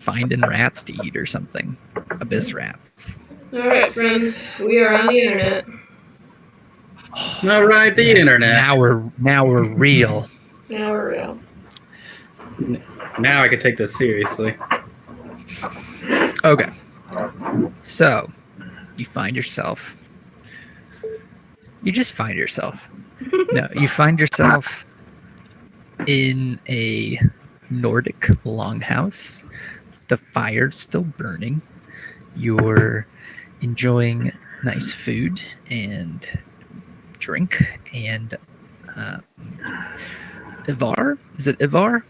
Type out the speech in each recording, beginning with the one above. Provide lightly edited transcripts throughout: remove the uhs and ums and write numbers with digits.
finding rats to eat or something. Abyss rats. All right, friends, we are on the internet. All right, the internet. Now we're real. Now we're real. Now I can take this seriously. Okay. So, you find yourself. You just find yourself. No, you find yourself in a Nordic longhouse. The fire's still burning. You're enjoying nice food and drink. And Ivar? Is it Ivar?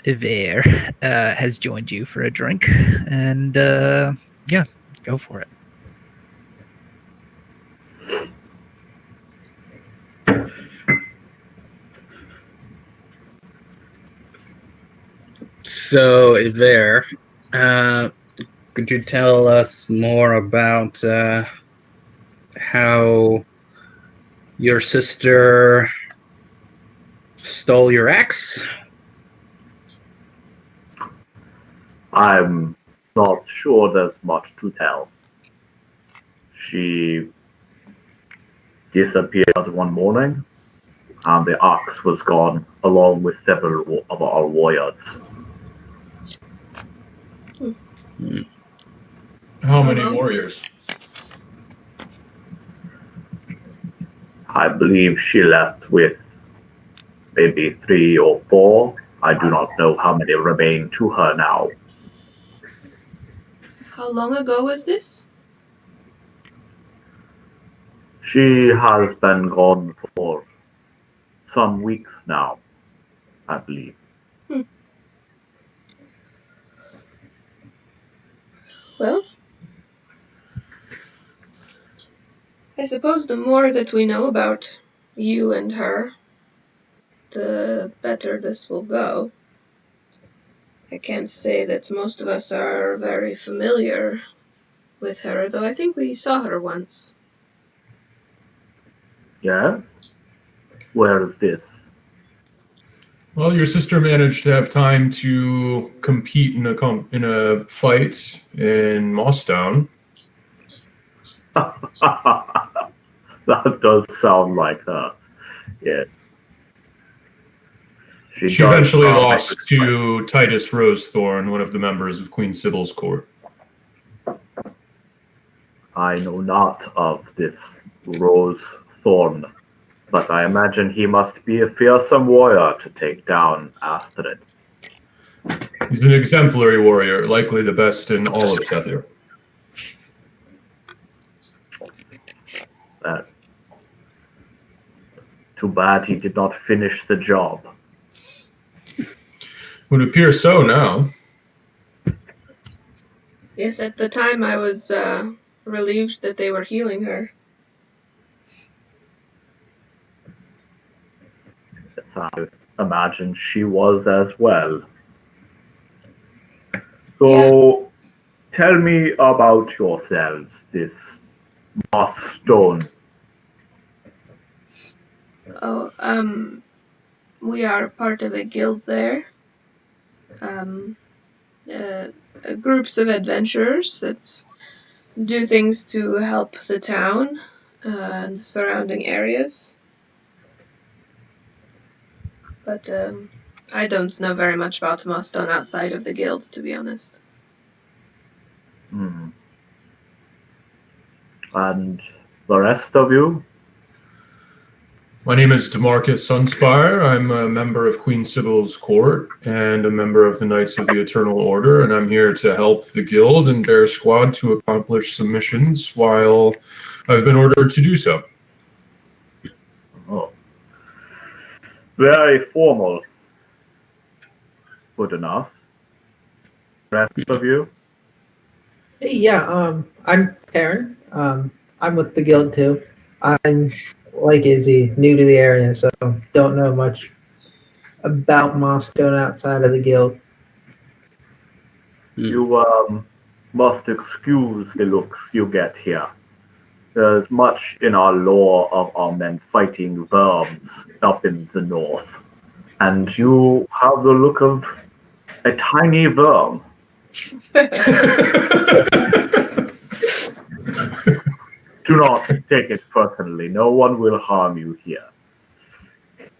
Iver has joined you for a drink. And yeah, go for it. So, Iver, could you tell us more about how your sister stole your axe? I'm not sure there's much to tell. She disappeared one morning, and the axe was gone along with several of our warriors. How many warriors? I believe she left with maybe 3 or 4. I do not know how many remain to her now. How long ago was this? She has been gone for some weeks now, I believe. Well, I suppose the more that we know about you and her, the better this will go. I can't say that most of us are very familiar with her, though I think we saw her once. Yes? Where is this? Well, your sister managed to have time to compete in a fight in Mossdown. That does sound like her. Yes. She eventually lost to Titus Rosethorn, one of the members of Queen Sybil's court. I know not of this Rosethorn, but I imagine he must be a fearsome warrior to take down Astrid. He's an exemplary warrior, likely the best in all of Tether. Too bad he did not finish the job. Would appear so now. Yes, at the time I was relieved that they were healing her. Yes, I imagine she was as well. So, tell me about yourselves, this Moss Stone. Oh, we are part of a guild there. Groups of adventurers that do things to help the town and the surrounding areas. But I don't know very much about Mossstone outside of the guild, to be honest. And the rest of you? My name is Demarcus Sunspire. I'm a member of Queen Sybil's court and a member of the Knights of the Eternal Order, and I'm here to help the guild and their squad to accomplish some missions while I've been ordered to do so. Oh. Very formal. Good enough. Rest of you? Hey, yeah, I'm Aaron. I'm with the guild too. I'm like Izzy, new to the area, so don't know much about Mossstone outside of the guild. You must excuse the looks you get here. There's much in our lore of our men fighting worms up in the north, And you have the look of a tiny worm. Do not take it personally. No one will harm you here.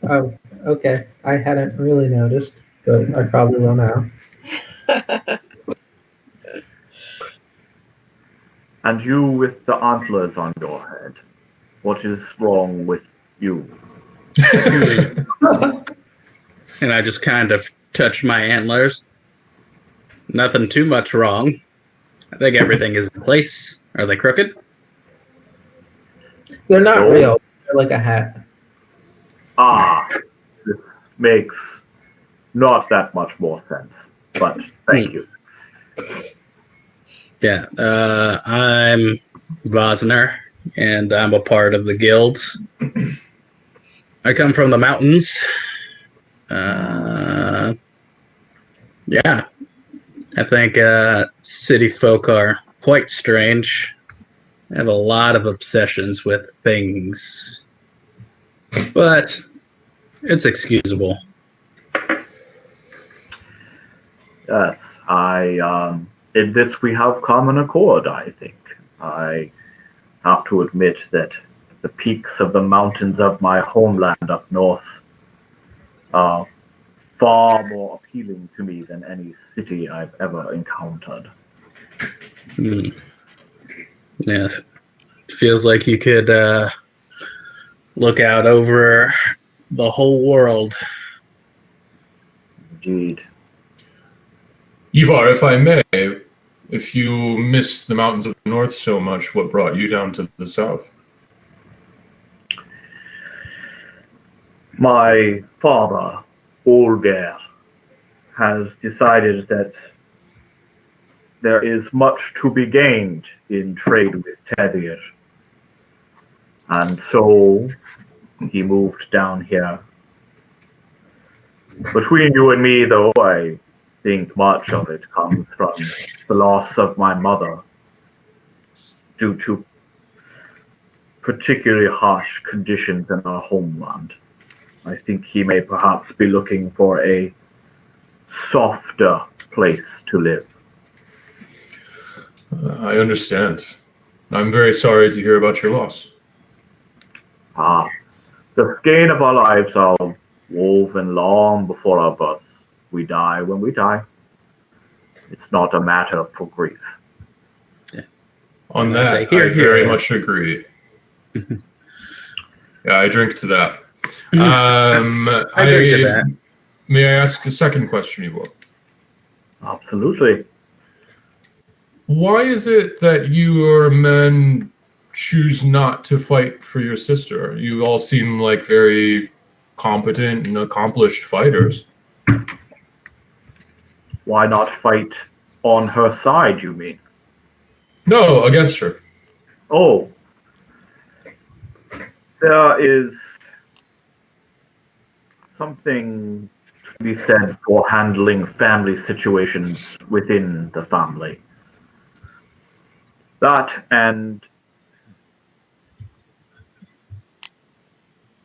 Oh, okay. I hadn't really noticed, but I probably will now. And you with the antlers on your head. What is wrong with you? And I just kind of touch my antlers. Nothing too much wrong. I think everything is in place. Are they crooked? They're not No. real. They're like a hat. Ah, this makes not that much more sense. But thank you. Yeah, I'm Vosner, and I'm a part of the guild. I come from the mountains. Yeah, I think city folk are quite strange. They have a lot of obsessions with things, but it's excusable. Yes, in this we have common accord, I think. I have to admit that the peaks of the mountains of my homeland up north are far more appealing to me than any city I've ever encountered. Yes, it feels like you could look out over the whole world. Indeed. Ivar, if I may, if you miss the mountains of the north so much, what brought you down to the south? My father, Olger, has decided that there is much to be gained in trade with Tethir. And so he moved down here. Between you and me, though, I think much of it comes from the loss of my mother due to particularly harsh conditions in our homeland. I think he may perhaps be looking for a softer place to live. I understand. I'm very sorry to hear about your loss. The skein of our lives are woven long before our births. We die when we die. It's not a matter for grief. On And that, I say, "Here, I very here." much agree. Yeah, I drink to that. I drink to that. May I ask a second question, Ivo? Absolutely. Why is it that your men choose not to fight for your sister? You all seem like very competent and accomplished fighters. Why not fight on her side, you mean? No, against her. Oh. There is something to be said for handling family situations within the family. That, and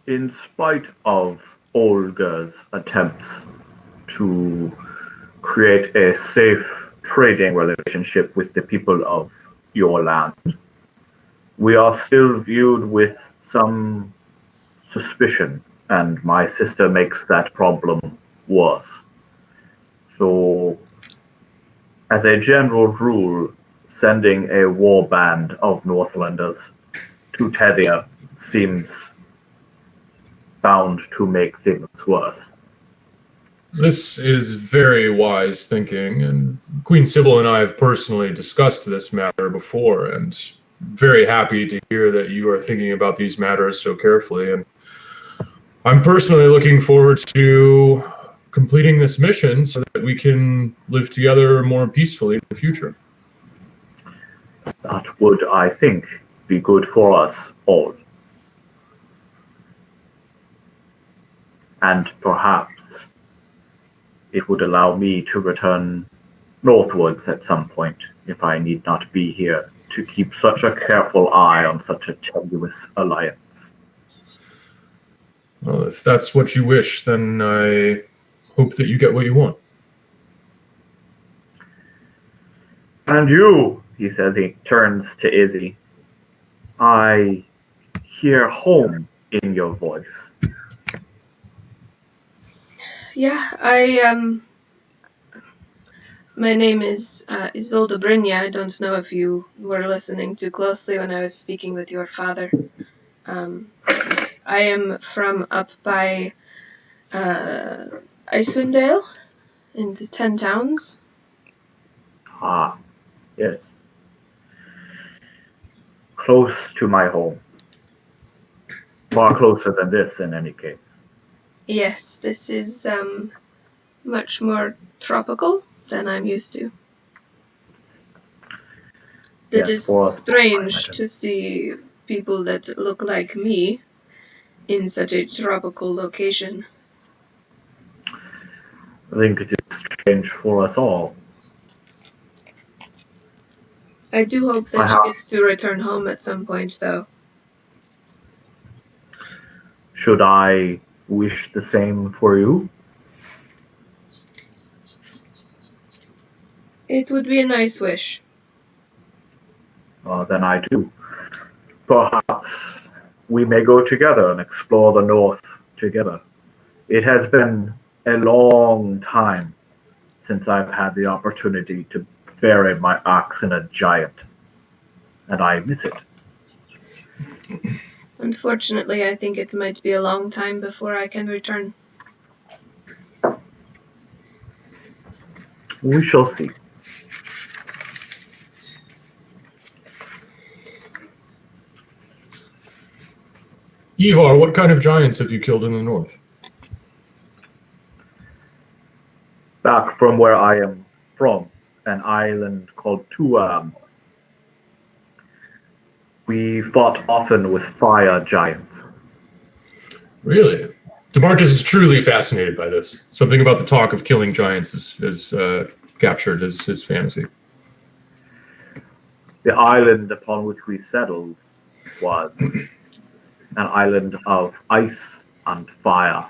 in spite of Olga's attempts to create a safe trading relationship with the people of your land, we are still viewed with some suspicion, and my sister makes that problem worse. So, as a general rule, sending a war band of Northlanders to Tethia seems bound to make things worse. This is very wise thinking, and Queen Sybil and I have personally discussed this matter before, and very happy to hear that you are thinking about these matters so carefully. And I'm personally looking forward to completing this mission so that we can live together more peacefully in the future. That would, I think, be good for us all. And perhaps it would allow me to return northwards at some point if I need not be here to keep such a careful eye on such a tenuous alliance. Well, if that's what you wish, then I hope that you get what you want. And you, he says, he turns to Izzy. I hear home in your voice. Yeah, my name is Isolde Brynja. I don't know if you were listening too closely when I was speaking with your father. I am from up by Icewind Dale in the 10 Towns. Ah, yes. Close to my home. Far closer than this, in any case. Yes, this is much more tropical than I'm used to. It Yes, is for us. strange to see people that look like me in such a tropical location. I think it is strange for us all. I do hope that you get to return home at some point, though. Should I wish the same for you? It would be a nice wish. Then I do. Perhaps we may go together and explore the north together. It has been a long time since I've had the opportunity to bury my axe in a giant, and I miss it. Unfortunately, I think it might be a long time before I can return. We shall see. Ivar, what kind of giants have you killed in the north? Back from where I am from, an island called Tuam, we fought often with fire giants. Really? DeMarcus is truly fascinated by this. Something about the talk of killing giants is captured his fantasy. The island upon which we settled was an island of ice and fire.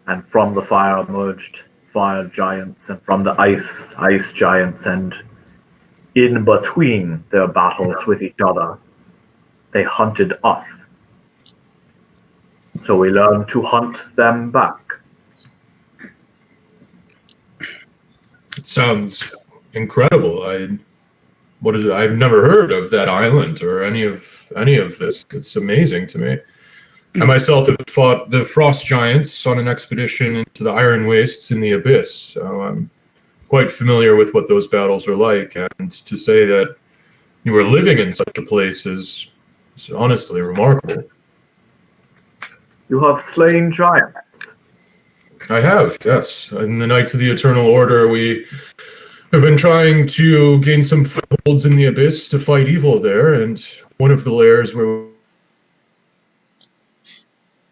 And from the fire emerged fire giants, and from the ice giants, and in between their battles with each other, they hunted us. So we learned to hunt them back. It sounds incredible. What is it? I've never heard of that island or any of this. It's amazing to me. I myself have fought the frost giants on an expedition into the Iron Wastes in the Abyss, so I'm quite familiar with what those battles are like. And to say that you were living in such a place is honestly remarkable. You have slain giants. I have, yes. In the Knights of the Eternal Order, we have been trying to gain some footholds in the Abyss to fight evil there, and one of the lairs where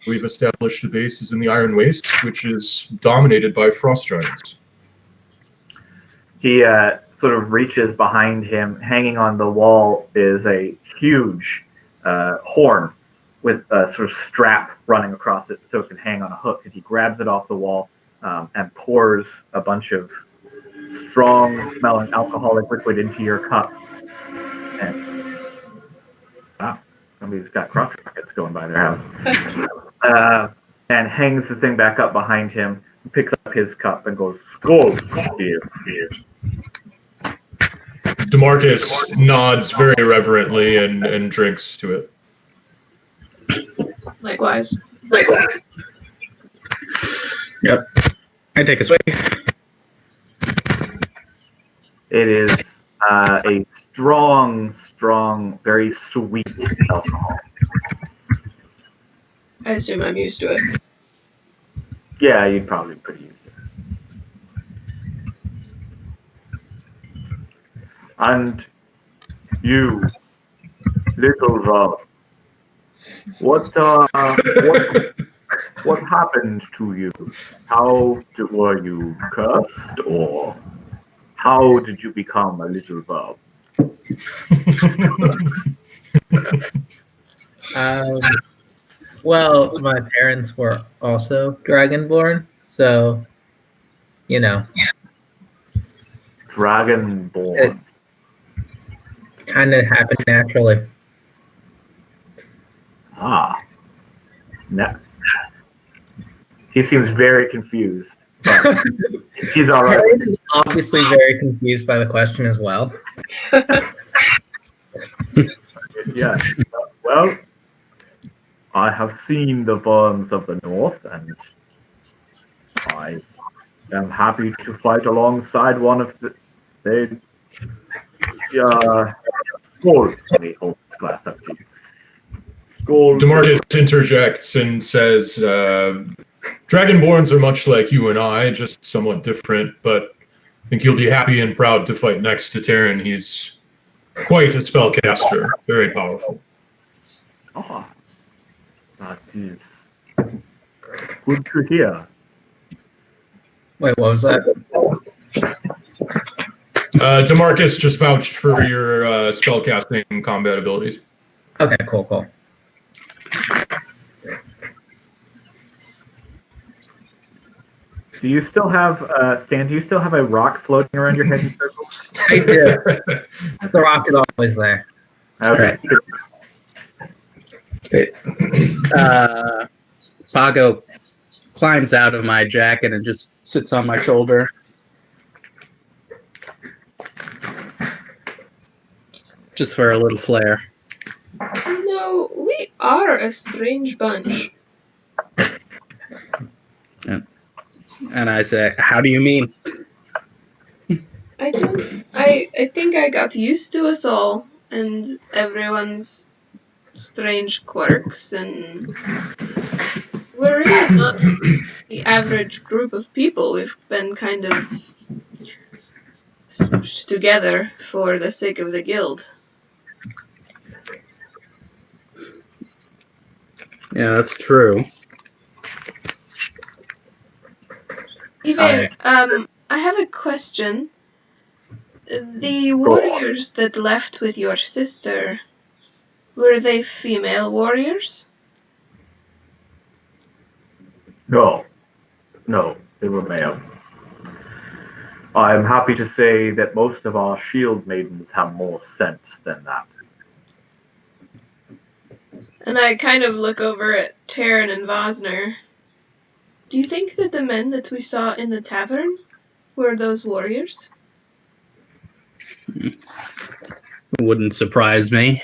we've established a base is in the Iron Wastes, which is dominated by frost giants. He sort of reaches behind him. Hanging on the wall is a huge horn with a sort of strap running across it so it can hang on a hook. And he grabs it off the wall and pours a bunch of strong-smelling alcoholic liquid into your cup. And wow, somebody's got crotch rockets going by their house. And hangs the thing back up behind him, picks up his cup, and goes, "Skål, here." DeMarcus nods very reverently and drinks to it. Likewise. Yep. I take a swig. It is a strong, very sweet alcohol. I assume I'm used to it. Yeah, you'd probably be pretty used to it. And you, little Rob, what happened to you? Were you cursed, or how did you become a little Rob? Well, my parents were also dragonborn, so you know, Dragonborn. kind of happened naturally. Ah. No. He seems very confused. But he's all right. Harriet is obviously very confused by the question as well. Yes. Well, I have seen the worms of the north, and I am happy to fight alongside one of the. They scold me, holds his glass up to you. Scold. DeMarcus interjects and says, Dragonborns are much like you and I, just somewhat different, but I think you'll be happy and proud to fight next to Terran. He's quite a spellcaster, very powerful. Oh, that is good to hear. Wait, what was that? DeMarcus just vouched for your spellcasting combat abilities. Okay, cool. Do you still have, Stan, do you still have a rock floating around your head in circles? I do. The rock is always there. Okay. Pago climbs out of my jacket and just sits on my shoulder. Just for a little flair. No, we are a strange bunch. And I say, how do you mean? I think I got used to us all and everyone's strange quirks, and we're really not the average group of people. We've been kind of smushed together for the sake of the guild. Yeah, that's true. Even, I have a question. The warriors that left with your sister, were they female warriors? No, they were male. I'm happy to say that most of our shield maidens have more sense than that. And I kind of look over at Taryn and Vosner. Do you think that the men that we saw in the tavern were those warriors? Wouldn't surprise me.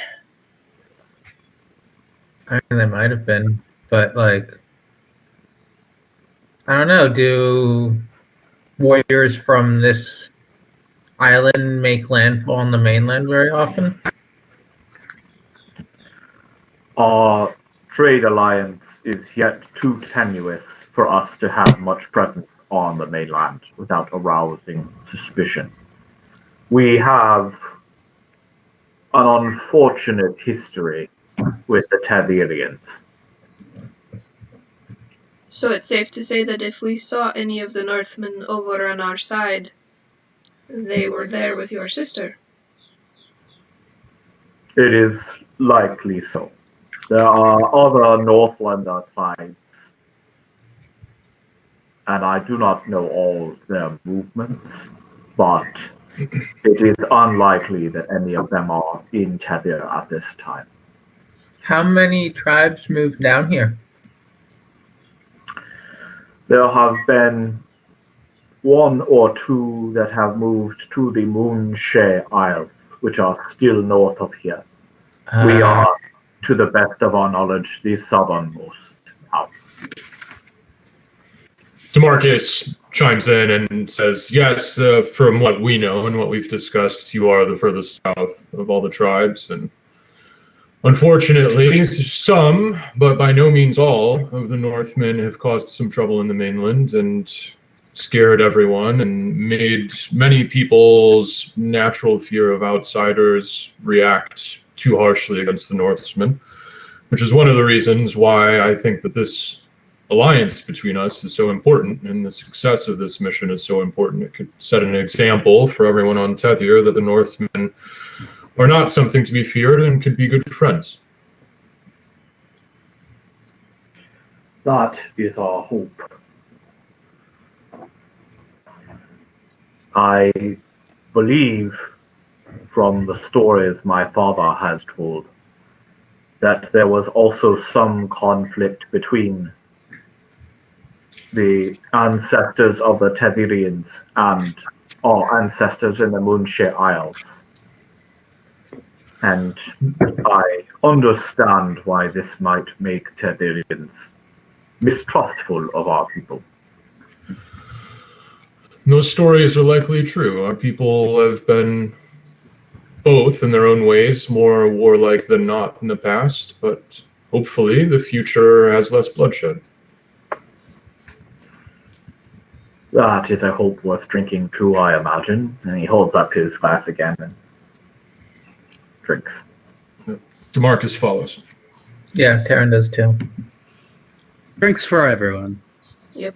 I mean, they might have been, but like, I don't know. Do warriors from this island make landfall on the mainland very often? Our trade alliance is yet too tenuous for us to have much presence on the mainland without arousing suspicion. We have an unfortunate history with the Tetherians. So it's safe to say that if we saw any of the Northmen over on our side, they were there with your sister. It is likely so. There are other Northlander tribes, and I do not know all their movements, but it is unlikely that any of them are in Tether at this time. How many tribes moved down here? There have been one or two that have moved to the Moonshae Isles, which are still north of here. We are, to the best of our knowledge, the southernmost house. DeMarcus chimes in and says, yes, from what we know and what we've discussed, you are the furthest south of all the tribes. And unfortunately, some, but by no means all, of the Northmen have caused some trouble in the mainland and scared everyone and made many people's natural fear of outsiders react too harshly against the Northmen, which is one of the reasons why I think that this alliance between us is so important, and the success of this mission is so important. It could set an example for everyone on Tethir that the Northmen are not something to be feared and could be good friends. That is our hope. I believe from the stories my father has told that there was also some conflict between the ancestors of the Tetherians and our ancestors in the Moonshare Isles. And I understand why this might make Tetherians mistrustful of our people. Those stories are likely true. Our people have been both in their own ways more warlike than not in the past, but hopefully the future has less bloodshed. That is a hope worth drinking to, I imagine. And he holds up his glass again and drinks. DeMarcus follows. Yeah, Taryn does too. Drinks for everyone. Yep.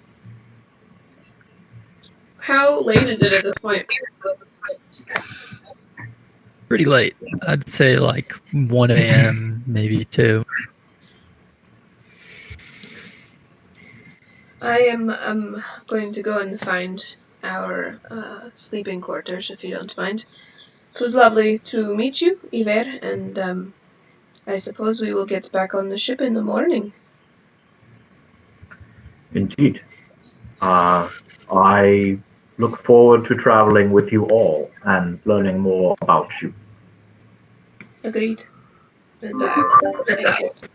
How late is it at this point? Pretty late. I'd say like 1 a.m., maybe 2. I am going to go and find our sleeping quarters, if you don't mind. It was lovely to meet you, Iver, and I suppose we will get back on the ship in the morning. Indeed. I look forward to traveling with you all and learning more about you. Agreed. And I will exit.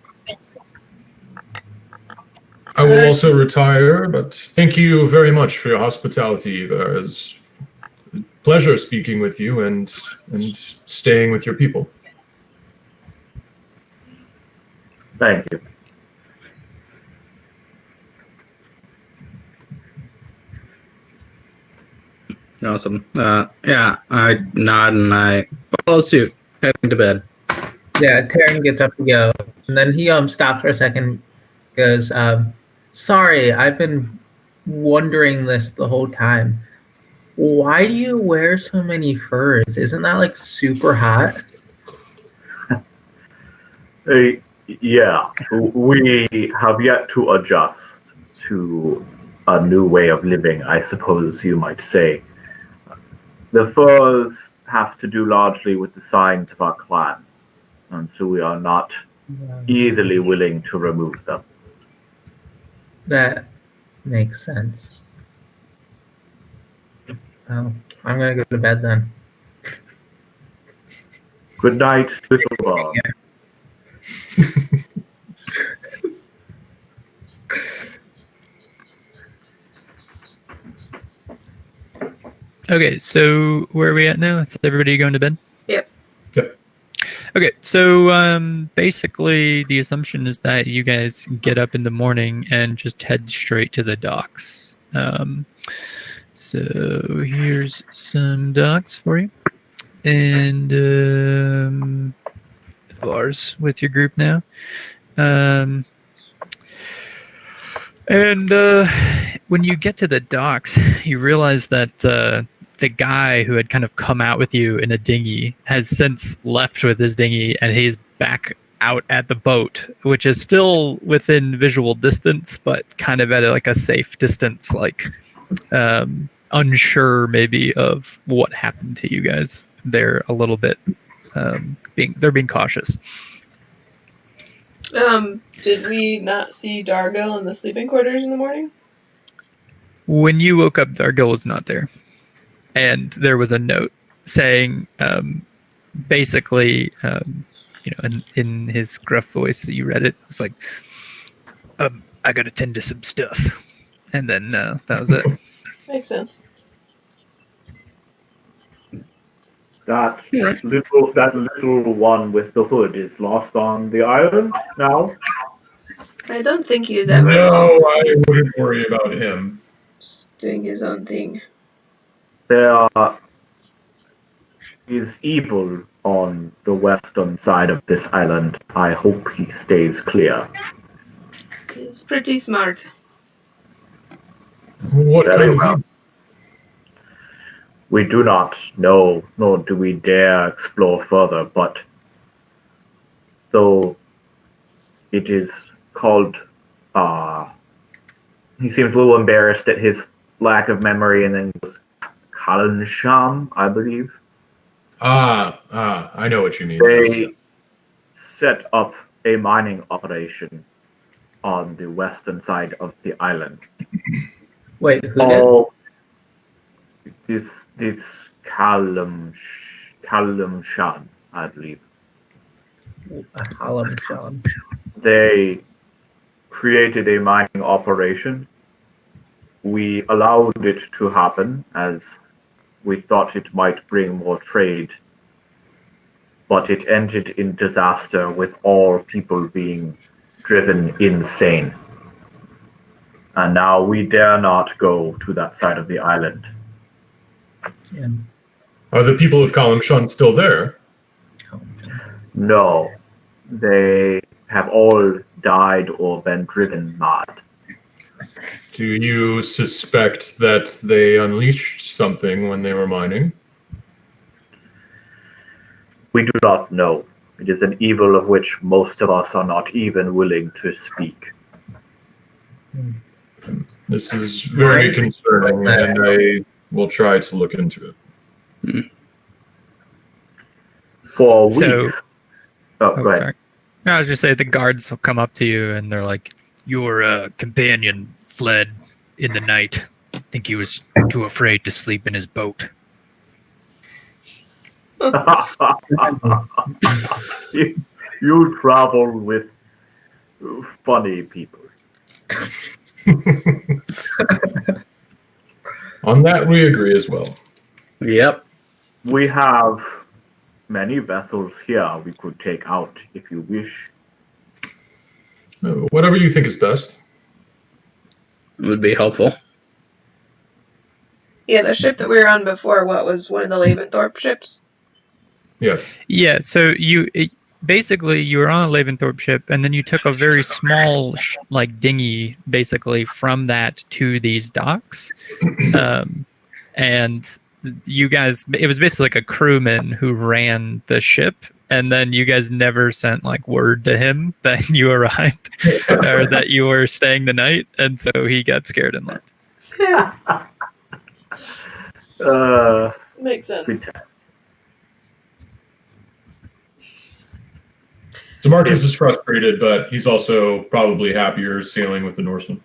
I will also retire, but thank you very much for your hospitality, Eva. It's a pleasure speaking with you and staying with your people. Thank you. Awesome. Yeah, I nod and I follow suit, heading to bed. Yeah, Taryn gets up to go, and then he stops for a second, goes, sorry, I've been wondering this the whole time. Why do you wear so many furs? Isn't that like super hot? Yeah, we have yet to adjust to a new way of living, I suppose you might say. The furs have to do largely with the signs of our clan, and so we are not easily willing to remove them. That makes sense. Oh, I'm gonna go to bed then. Good night, little bird. Okay, so where are we at now? Is everybody going to bed? Yep. Yep. Okay, so basically the assumption is that you guys get up in the morning and just head straight to the docks. So here's some docks for you. And bars with your group now. And when you get to the docks, you realize that the guy who had kind of come out with you in a dinghy has since left with his dinghy, and he's back out at the boat, which is still within visual distance, but kind of at a safe distance, like unsure maybe of what happened to you guys. They're a little bit being cautious. Did we not see Dargil in the sleeping quarters in the morning? When you woke up, Dargil was not there. And there was a note saying, basically, in his gruff voice, you read it. It was like, I got to tend to some stuff. And then that was it. Makes sense. That little one with the hood is lost on the island now. I don't think he is ever No, lost. I wouldn't worry about him. Just doing his own thing. There is evil on the western side of this island. I hope he stays clear. He's pretty smart. What Very kind of well. evil? We do not know, nor do we dare explore further, but though it is called He seems a little embarrassed at his lack of memory, and then goes, Kalansham, I believe. I know what you mean. Yes, yeah. They set up a mining operation on the western side of the island. Wait, who did? All this Kalamshan, I believe. Alam. They created a mining operation. We allowed it to happen as we thought it might bring more trade, but it ended in disaster with all people being driven insane. And now we dare not go to that side of the island. Yeah. Are the people of Kalamshan still there? No, they have all died or been driven mad. Do you suspect that they unleashed something when they were mining? We do not know. It is an evil of which most of us are not even willing to speak. This is very concerning, and I will try to look into it. For So- weeks. Go ahead. Sorry. No, I was just saying the guards will come up to you and they're like, "Your companion fled in the night. I think he was too afraid to sleep in his boat." You travel with funny people. On that, we agree as well. Yep. We have many vessels here we could take out if you wish. Whatever you think is best. Would be helpful. Yeah, the ship that we were on before, what was one of the Laventhorpe ships? Yeah. Yeah, so basically you were on a Laventhorpe ship, and then you took a very small dinghy basically from that to these docks, and you guys, it was basically like a crewman who ran the ship, and then you guys never sent word to him that you arrived or that you were staying the night, and so he got scared and left. Makes sense. DeMarcus is frustrated, but he's also probably happier sailing with the Norsemen.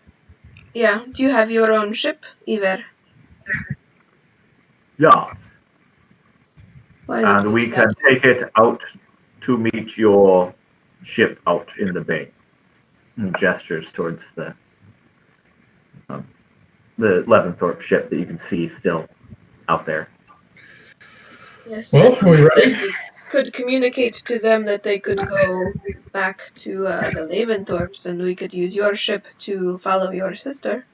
Yeah, do you have your own ship, Iver? Yes. Why did And you we do can that? take it out to meet your ship out in the bay. And gestures towards the Leaventhorpe ship that you can see still out there. Yes, Well, and are we ready? then we could communicate to them that they could go back to the Laventhorpes, and we could use your ship to follow your sister.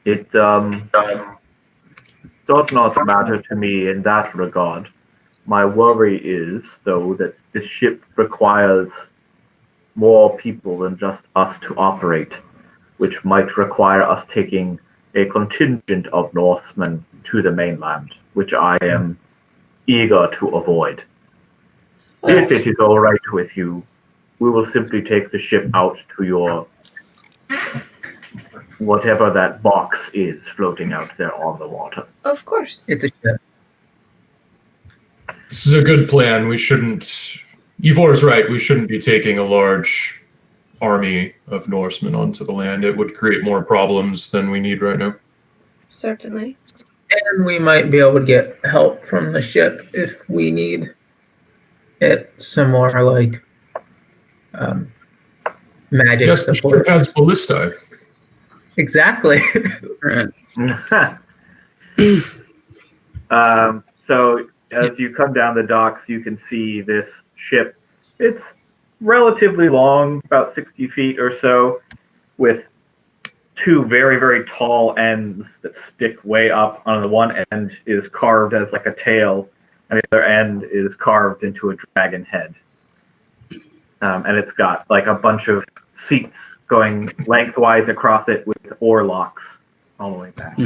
It does not matter to me in that regard. My worry is, though, that this ship requires more people than just us to operate, which might require us taking a contingent of Norsemen to the mainland, which I am eager to avoid. If it is all right with you, we will simply take the ship out to your whatever that box is floating out there on the water. Of course. It's a ship. This is a good plan. We shouldn't... Ivor's right. We shouldn't be taking a large army of Norsemen onto the land. It would create more problems than we need right now. Certainly. And we might be able to get help from the ship if we need it. Some more magic Yes, the support. ship has ballistae. Exactly. So as you come down the docks, you can see this ship. It's relatively long, about 60 feet or so, with two very, very tall ends that stick way up. On the one end is carved as like a tail, and the other end is carved into a dragon head. And it's got like a bunch of seats going lengthwise across it with oar locks all the way back.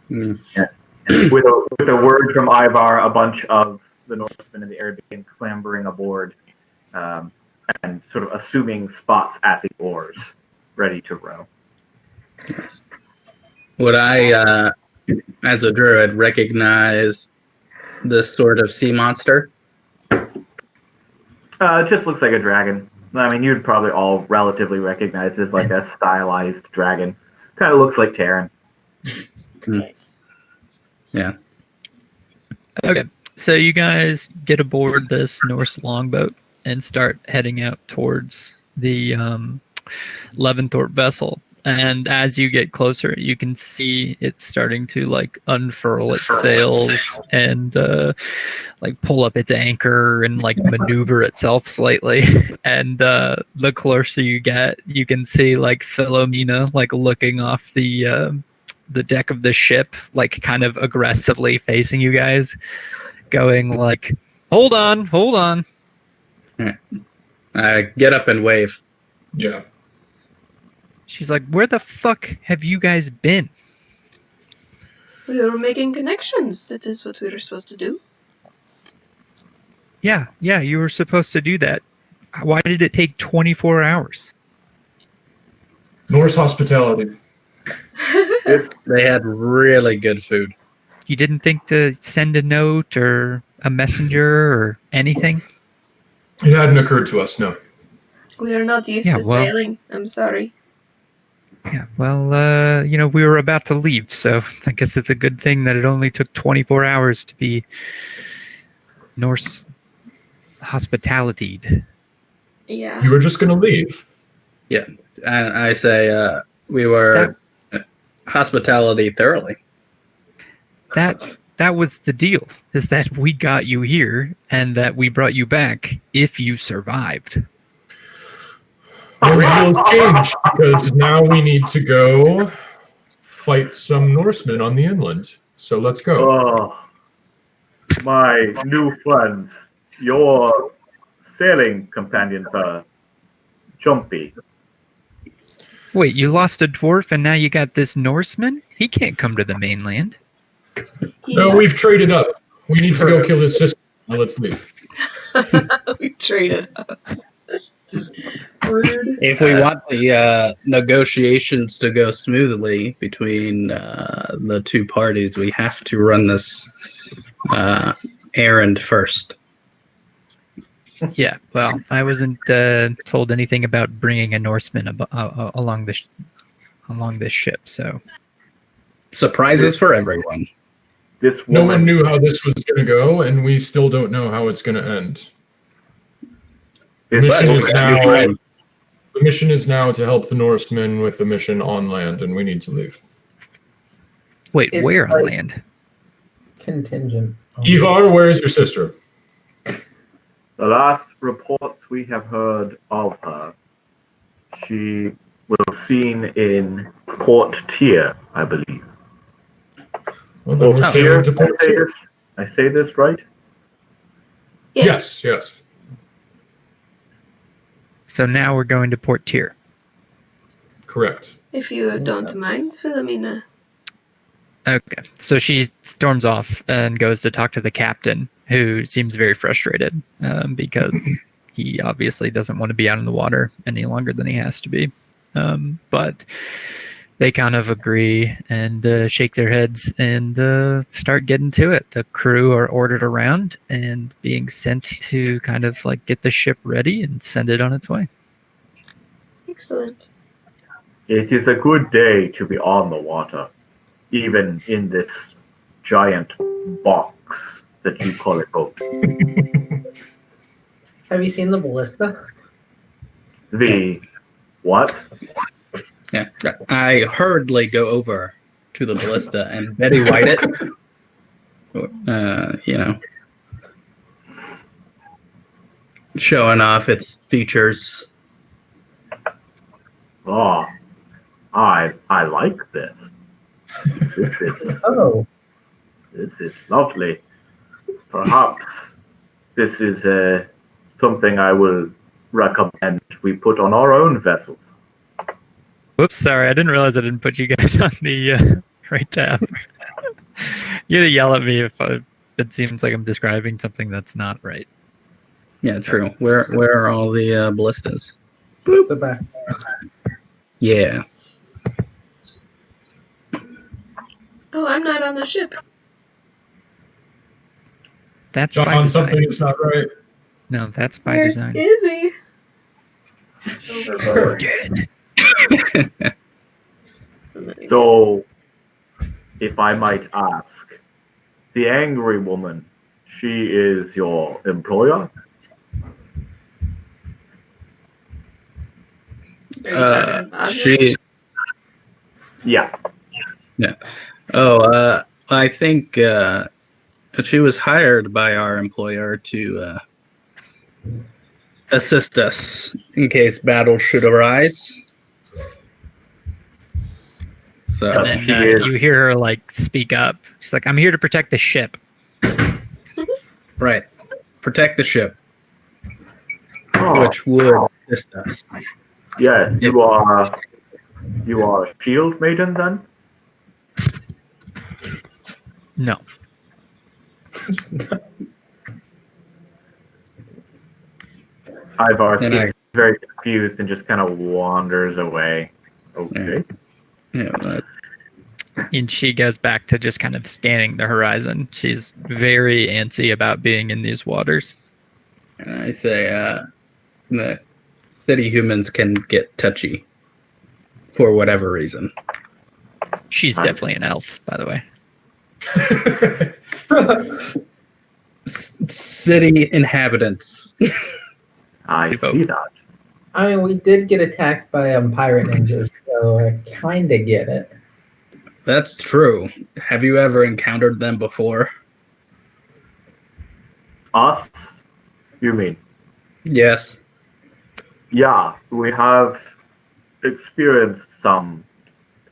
Yeah. With a word from Ivar, a bunch of the Norsemen and the Arabian clambering aboard and sort of assuming spots at the oars, ready to row. Would I, as a druid, recognize this sort of sea monster? It just looks like a dragon. I mean, you'd probably all relatively recognize this like a stylized dragon. Kind of looks like Terran. Nice. Yeah. Okay, so you guys get aboard this Norse longboat and start heading out towards the Leventhorpe vessel. And as you get closer, you can see it's starting to like unfurl its sails and like pull up its anchor and like maneuver itself slightly. And the closer you get, you can see like Philomena like looking off the deck of the ship, like kind of aggressively facing you guys, going like, hold on. Get up and wave. Yeah. She's like, where the fuck have you guys been? We were making connections. That is what we were supposed to do. Yeah, you were supposed to do that. Why did it take 24 hours? Norse hospitality. They had really good food. You didn't think to send a note or a messenger or anything? It hadn't occurred to us, no. We are not used Yeah, to well- sailing. I'm sorry. Yeah, well, we were about to leave, so I guess it's a good thing that it only took 24 hours to be Norse hospitalitied. Yeah. You were just going to leave. Yeah. And I say we were hospitality thoroughly. That was the deal, is that we got you here and that we brought you back if you survived. The deal has changed because now we need to go fight some Norsemen on the inland. So let's go. Oh, my new friends. Your sailing companions are jumpy. Wait, you lost a dwarf and now you got this Norseman? He can't come to the mainland. No, we've traded up. We need to go kill his sister. Now let's leave. We traded up. Rude. If we want the negotiations to go smoothly between the two parties, we have to run this errand first. Yeah, well, I wasn't told anything about bringing a Norseman along this ship, so... Surprises for everyone. This No woman, one knew how this was going to go, and we still don't know how it's going to end. this Mission woman- is now- The mission is now to help the Norsemen with the mission on land, and we need to leave. Wait, It's where on like- land? Contingent. Ivar, where is your sister? The last reports we have heard of her, she was seen in Port Tier, I believe. Well, then we're Tier, sailing to Port Tier. I say this right? Yes. So now we're going to Port Tier. Correct. If you don't mind, Philomena. Okay, so she storms off and goes to talk to the captain, who seems very frustrated because he obviously doesn't want to be out in the water any longer than he has to be. But they kind of agree and shake their heads and start getting to it. The crew are ordered around and being sent to kind of like get the ship ready and send it on its way. Excellent. It is a good day to be on the water, even in this giant box that you call a boat. Have you seen the ballista? The what? Yeah. I hurriedly go over to the ballista and Betty White it. Showing off its features. Oh, I like this. Oh, This is lovely. Perhaps this is something I will recommend we put on our own vessels. Whoops, sorry, I didn't realize I didn't put you guys on the right tab. You gotta yell at me if it seems like I'm describing something that's not right. Yeah, true. Where are all the ballistas? Goodbye. Yeah. Oh, I'm not on the ship. That's by John, design. something is not right. No, that's by Where's design. Izzy? He's Overboard. dead. So, if I might ask, the angry woman, she is your employer? Are you talking about She. Yeah. Oh, I think she was hired by our employer to assist us in case battle should arise. So, And She then is- you hear her like speak up. She's like, "I'm here to protect the ship." right, protect the ship, Oh, which would assist us. yes, you are a shield maiden then? No. Ivar And seems very confused and just kind of wanders away. Okay. Yeah, And she goes back to just kind of scanning the horizon. She's very antsy about being in these waters. and I say the city humans can get touchy for whatever reason. She's Right. definitely an elf, by the way. City inhabitants. I see that. I mean, we did get attacked by pirate ninjas, so I kind of get it. That's true. Have you ever encountered them before? Us? You mean? Yes. Yeah, we have experienced some,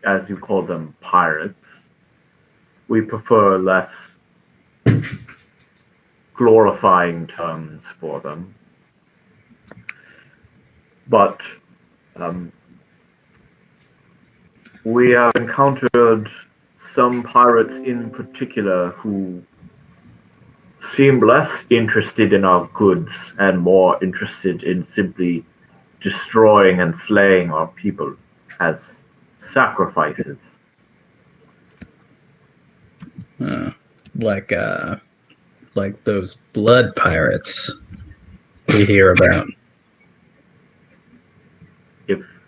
as you call them, pirates. We prefer less glorifying terms for them. But we have encountered some pirates in particular who seem less interested in our goods and more interested in simply destroying and slaying our people as sacrifices. Like those blood pirates we hear about. If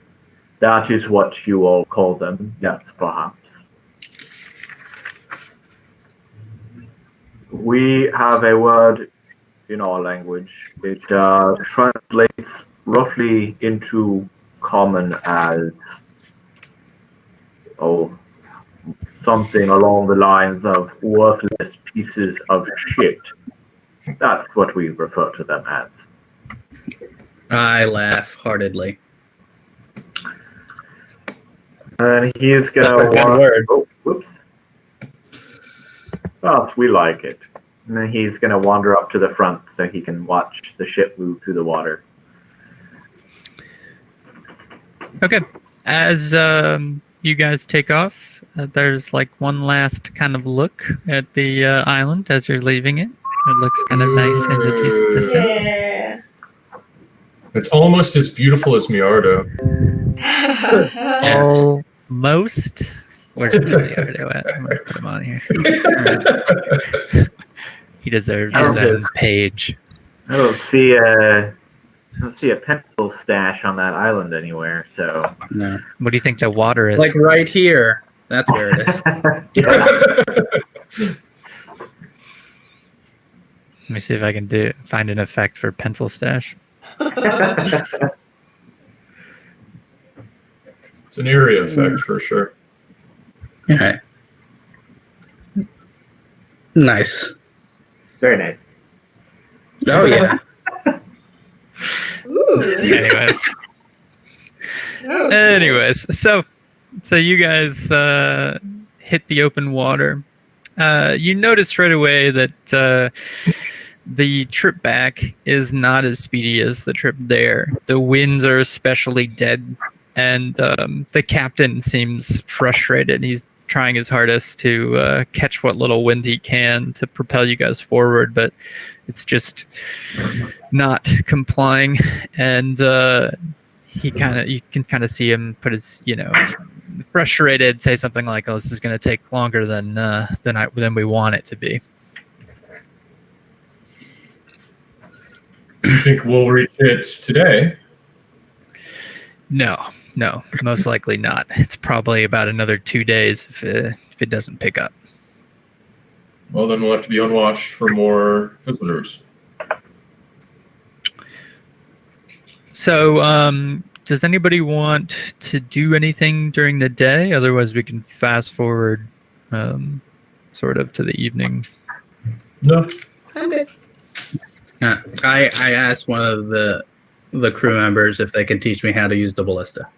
that is what you all call them, yes, perhaps. We have a word in our language. It translates roughly into common as, something along the lines of worthless pieces of shit. That's what we refer to them as. I laugh heartedly. And he's That's gonna a good word. Oh, whoops. Well, we like it. And then he's gonna wander up to the front so he can watch the ship move through the water. Okay. As you guys take off, there's like one last kind of look at the island as you're leaving it. It looks kind of nice in the distance. Yeah. It's almost as beautiful as Miardo. Almost. Where's Leonardo at? I'm going to put him on here. He deserves his own page. I don't see a pencil stash on that island anywhere, so No. What do you think the water is? Like right here. That's where it is. yeah. Let me see if I can find an effect for pencil stash. It's an area effect for sure. Okay. Nice. Very nice. Oh yeah. Ooh. Anyways, so you guys hit the open water. You notice right away that the trip back is not as speedy as the trip there. The winds are especially dead, and the captain seems frustrated. He's trying his hardest to catch what little wind he can to propel you guys forward, but it's just not complying. And you can kind of see him put his, frustrated, say something like, "Oh, this is going to take longer than we want it to be." Do you think we'll reach it today? No, most likely not. It's probably about another 2 days if it doesn't pick up. Well, then we'll have to be on watch for more visitors. So, does anybody want to do anything during the day? Otherwise, we can fast forward, sort of to the evening. No. I'm good. I asked one of the crew members if they can teach me how to use the ballista.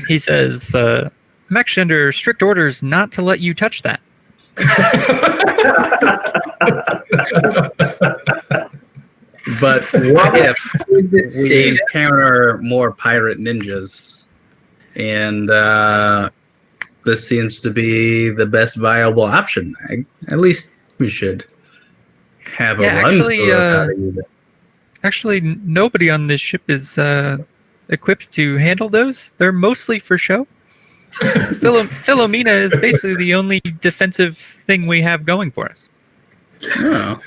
He says, "I'm actually under strict orders not to let you touch that." But what if we encounter more pirate ninjas, and this seems to be the best viable option? At least we should have a run through of how to use it. Actually, nobody on this ship is equipped to handle those. They're mostly for show. Philomena is basically the only defensive thing we have going for us. Oh.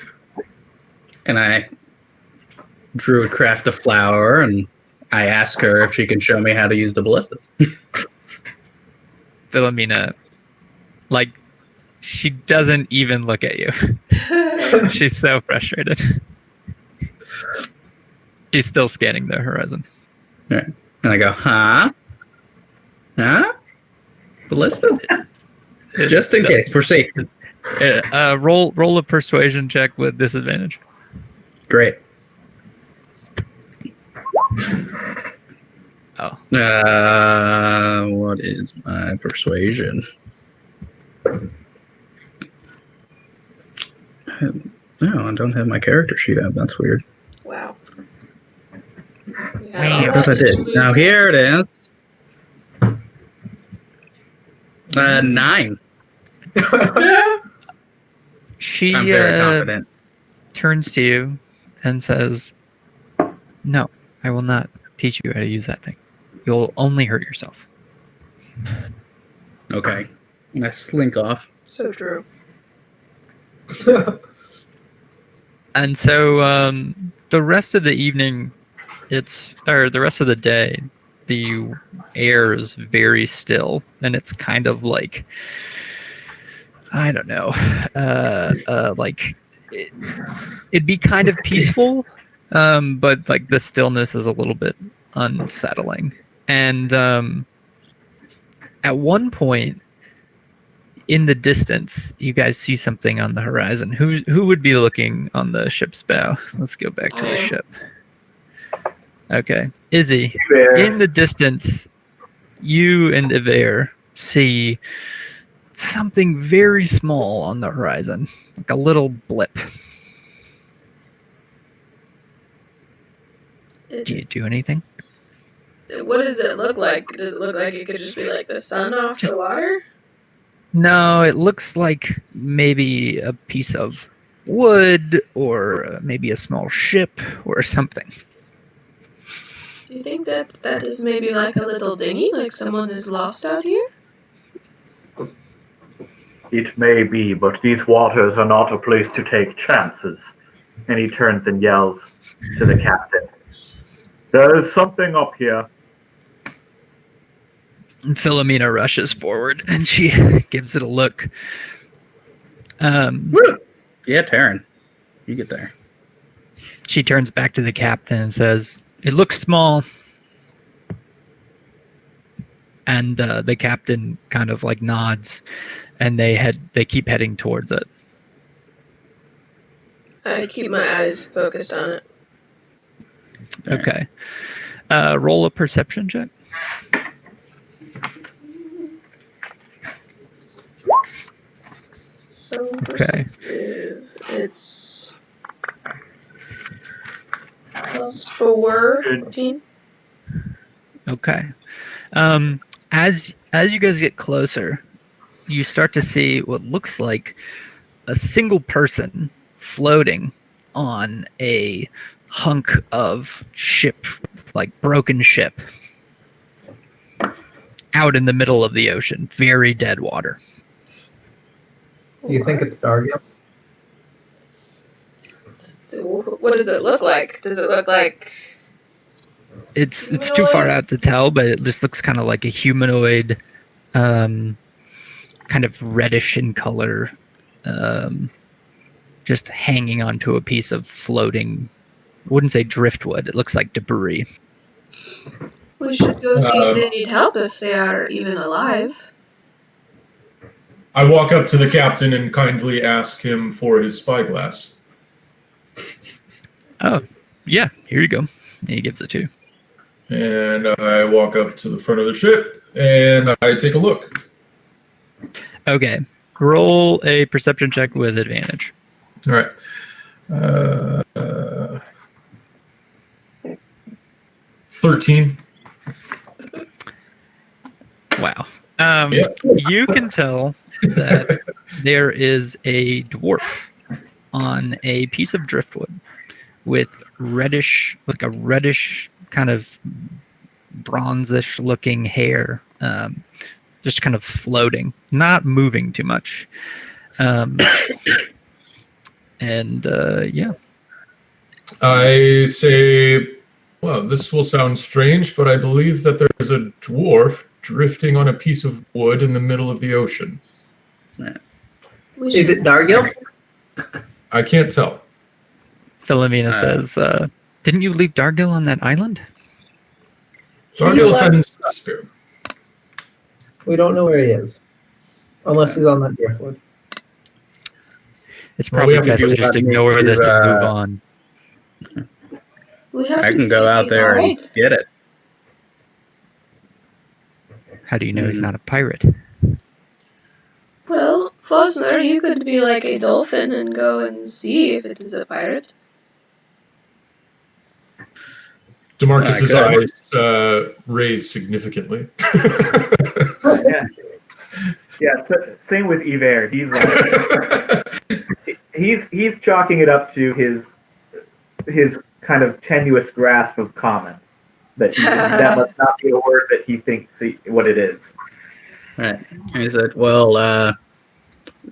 And I drew a craft a flower, and I asked her if she can show me how to use the ballistas. Philomena, she doesn't even look at you. She's so frustrated. She's still scanning the horizon. Right. And I go, huh? Ballistas? Just in case, for safety. Roll a persuasion check with disadvantage. Great. Oh. What is my persuasion? No, I don't have my character sheet up. That's weird. Wow. I thought I did. Now here it is. 9. She I'm very confident. turns to you and says, "No, I will not teach you how to use that thing. You'll only hurt yourself." Okay. And I slink off. So true. And so the rest of the evening, the rest of the day, the air is very still, and it's kind of like, I don't know, it'd be kind of peaceful, but like the stillness is a little bit unsettling. And at one point in the distance, you guys see something on the horizon. Who would be looking on the ship's bow? Let's go back to the ship. Okay. Izzy, in the distance, you and Iver see something very small on the horizon, like a little blip. Do you do anything? What does it look like? Does it look like it could just be like the sun off the water? No, it looks like maybe a piece of wood or maybe a small ship or something. Do you think that is maybe like a little dinghy, like someone is lost out here? It may be, but these waters are not a place to take chances. And he turns and yells to the captain, "There is something up here." And Philomena rushes forward and she gives it a look. Woo! Yeah, Taryn. You get there. She turns back to the captain and says, "It looks small." And the captain kind of like nods, and they keep heading towards it. I keep my eyes focused on it. Okay. Roll a perception check. So Okay. It's +4, 14. Okay. As you guys get closer, you start to see what looks like a single person floating on a hunk of ship, like broken ship, out in the middle of the ocean, very dead water. Do you think it's Dargil? What does it look like? Does it look like... It's too far out to tell, but it just looks kind of like a humanoid, kind of reddish in color, just hanging onto a piece of floating, I wouldn't say driftwood, it looks like debris. We should go see if they need help, if they are even alive. I walk up to the captain and kindly ask him for his spyglass. Oh, yeah, here you go. And he gives it to you. And I walk up to the front of the ship and I take a look. Okay, roll a perception check with advantage. All right. 13. Wow. Yeah. You can tell that there is a dwarf on a piece of driftwood with reddish, like a reddish kind of bronzish looking hair, just kind of floating, not moving too much. Yeah. I say, well, this will sound strange, but I believe that there is a dwarf drifting on a piece of wood in the middle of the ocean. Is it Dargil? I can't tell. Philomena says, didn't you leave Dargil on that island? Dargil tends to disappear. We don't know where he is. Unless he's on that driftwood. It's probably have to best to do just that ignore to, this and move on. We have I to can see go if out he's there and alright. get it. How do you know he's not a pirate? Well, Fosner, you could be like a dolphin and go and see if it is a pirate. DeMarcus's I could. eyes raise significantly. Yeah. Same with Yver. He's like, he's chalking it up to his kind of tenuous grasp of common. That must not be a word that he thinks what it is. Right. He said, well,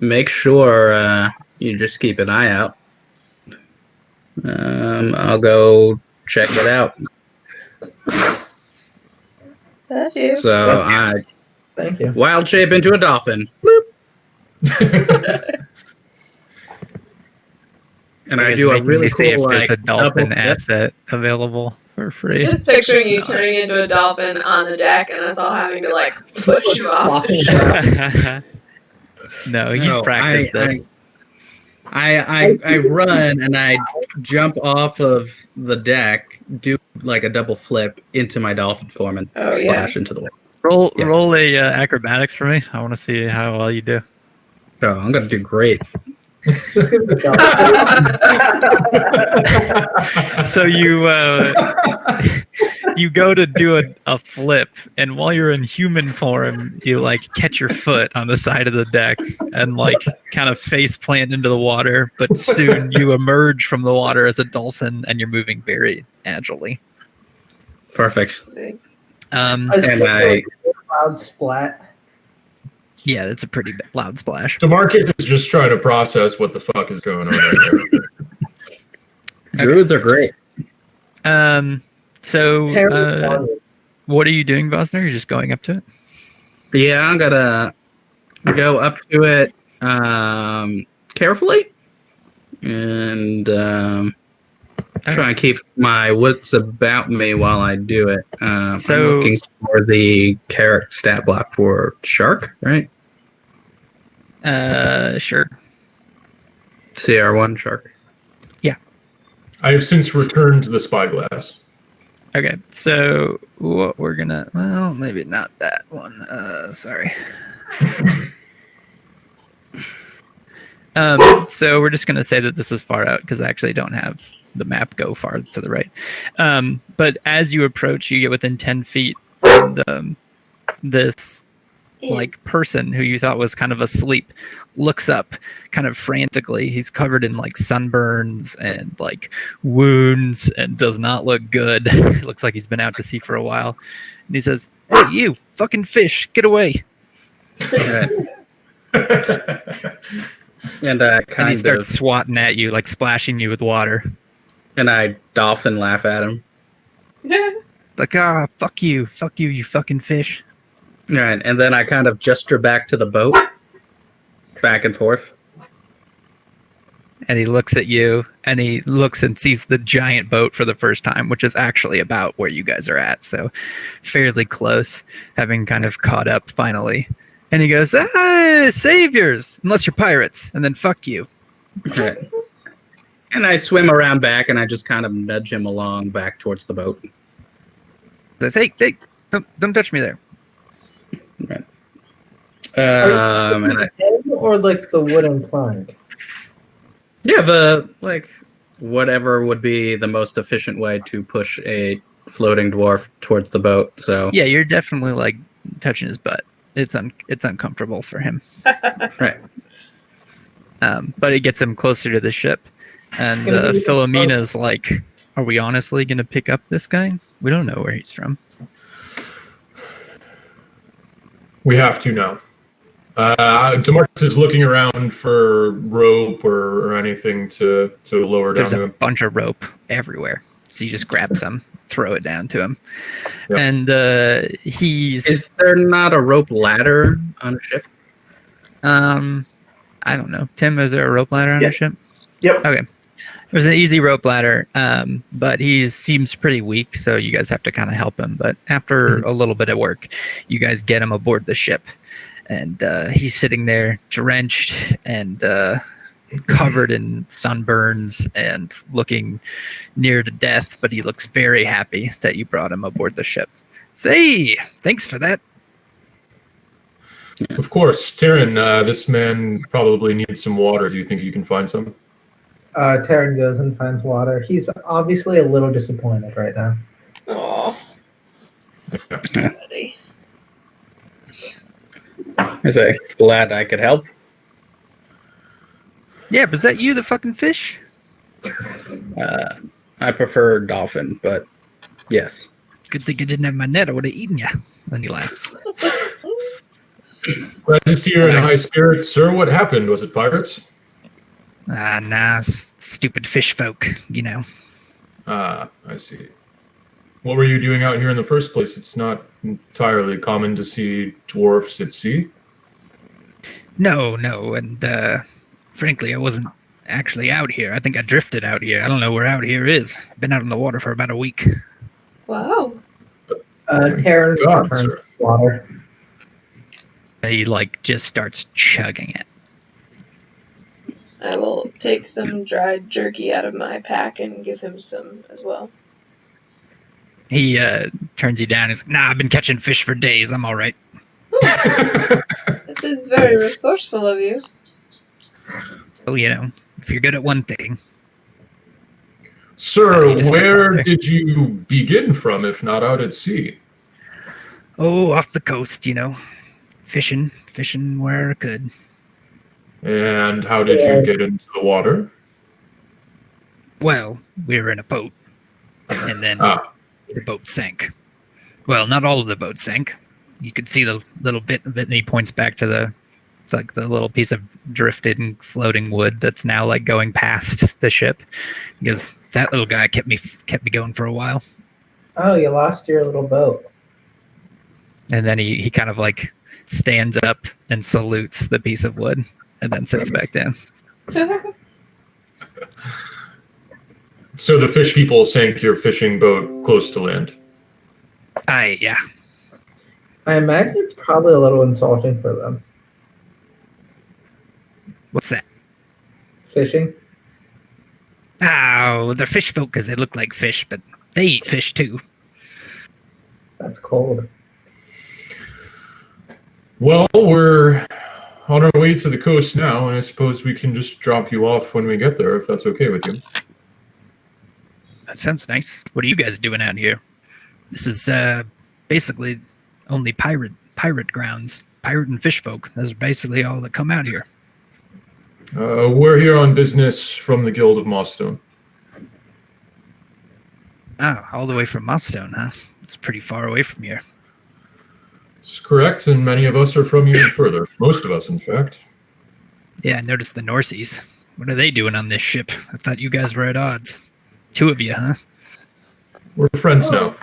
make sure you just keep an eye out. I'll go check it out. That's you. So I Thank you. wild shape into a dolphin. And I do a really see cool if there's like, a dolphin double- asset available for free. Just picturing you turning into a dolphin on the deck and us all having to like push you off the ship. No, he's practiced this. I run and I jump off of the deck, do like a double flip into my dolphin form and splash into the water. Roll a acrobatics for me. I want to see how well you do. Oh, I'm gonna do great. Just give the dolphin. So you go to do a flip, and while you're in human form, you like catch your foot on the side of the deck and like kind of face plant into the water. But soon you emerge from the water as a dolphin, and you're moving very agilely. Perfect. Um, And I Loud splat. yeah, it's a pretty loud splash. DeMarcus is just trying to process what the fuck is going on right there. druids are great. So what are you doing, Vosner? You're just going up to it? Yeah, I'm gonna go up to it carefully and try and keep my wits about me while I do it. I'm looking for the carrot stat block for shark, right? Sure. CR1 shark. I have since returned the spyglass. Okay, so what we're gonna, well, maybe not that one. Sorry. So we're just gonna say that this is far out because I actually don't have the map go far to the right. But as you approach, you get within 10 feet, and this Ew. like person who you thought was kind of asleep looks up kind of frantically. He's covered in like sunburns and like wounds and does not look good. Looks like he's been out to sea for a while. And he says, "Hey, you fucking fish, get away." Right. And And he starts swatting at you, like splashing you with water. and I dolphin laugh at him. It's like, ah, fuck you, you fucking fish. Right, and then I kind of gesture back to the boat, back and forth. And he looks at you, and he looks and sees the giant boat for the first time, which is actually about where you guys are at, so fairly close, having kind of caught up finally. And he goes, "Ah, saviors, unless you're pirates, and then fuck you." Right. And I swim around back, and I just kind of nudge him along back towards the boat. Says, "Hey, don't touch me there." Right. And I, Or like the wooden plank? yeah, the like whatever would be the most efficient way to push a floating dwarf towards the boat. So Yeah, you're definitely like touching his butt. It's uncomfortable for him. right. But it gets him closer to the ship. And Gonna be- Philomena's like, "Are we honestly going to pick up this guy? We don't know where he's from." We have to now. Demarcus is looking around for rope or anything to lower down There's to a him. bunch of rope everywhere. So you just grab some, throw it down to him. Yep. And he's... Is there not a rope ladder on a ship? I don't know. Tim, is there a rope ladder on Yeah. your ship? Yep. Okay. There's an easy rope ladder, but he seems pretty weak, so you guys have to kind of help him. But after a little bit of work, you guys get him aboard the ship. And he's sitting there drenched and covered in sunburns and looking near to death, but he looks very happy that you brought him aboard the ship. Say, thanks for that. Of course, Taryn, this man probably needs some water. Do you think you can find some? Taryn goes and finds water. He's obviously a little disappointed right now. Aw. Buddy. I say, glad I could help. Yeah, was that you, the fucking fish? I prefer dolphin, but yes. Good thing I didn't have my net. I would have eaten you. Then he laughs. Glad to see you're in high spirits, sir. What happened? Was it pirates? Nah, stupid fish folk, you know. Ah, I see. What were you doing out here in the first place? It's not entirely common to see dwarfs at sea. No, and frankly, I wasn't actually out here. I think I drifted out here. I don't know where out here is. I've been out in the water for about a week. Wow. Taryn God, returns sir. water. He just starts chugging it. I will take some dried jerky out of my pack and give him some as well. He turns you down. He's like, "Nah, I've been catching fish for days. I'm all right." This is very resourceful of you. Oh, you know, if you're good at one thing. Sir, You just got where out there. did you begin from, if not out at sea? Oh, off the coast, you know. Fishing where I could. And how did you get into the water? Well, we were in a boat. And then Ah, the boat sank. Well, not all of the boat sank. You could see the little bit of it, and he points back to it's like the little piece of drifted and floating wood that's now like going past the ship. Because that little guy kept me going for a while. Oh, you lost your little boat. And then he kind of like stands up and salutes the piece of wood and then sits back down. so the fish people sank your fishing boat close to land. Yeah. I imagine it's probably a little insulting for them. What's that? Fishing. Oh, they're fish folk because they look like fish, but they eat fish too. That's cold. Well, we're on our way to the coast now. I suppose we can just drop you off when we get there, if that's okay with you. That sounds nice. What are you guys doing out here? This is basically only pirate pirate grounds. Pirate and fish folk. Those are basically all that come out here. We're here on business from the Guild of Mossstone. Oh, all the way from Mossstone, huh? It's pretty far away from here. It's correct, and many of us are from even further. Most of us, in fact. Yeah, I noticed the Norseys. What are they doing on this ship? I thought you guys were at odds. 2 of you, huh? We're friends now.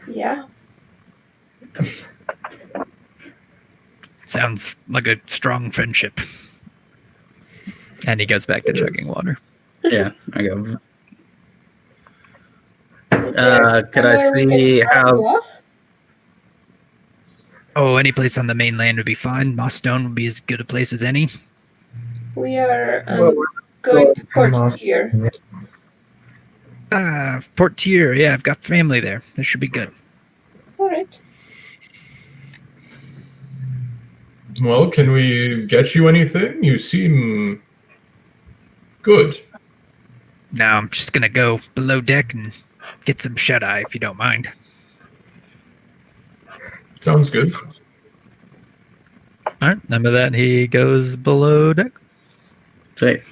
Yeah. Sounds like a strong friendship. And he goes back to chugging water. Yeah, I go. Is there Could I somewhere we see can drop how- you off? Oh, any place on the mainland would be fine. Mossstone would be as good a place as any. We are Well, going to well, Port Tier. Port Tier. Yeah, I've got family there. This should be good. All right. Well, can we get you anything? You seem good. Now I'm just gonna go below deck and get some shut-eye, if you don't mind. Sounds good. All right. Remember that he goes below deck. Sweet.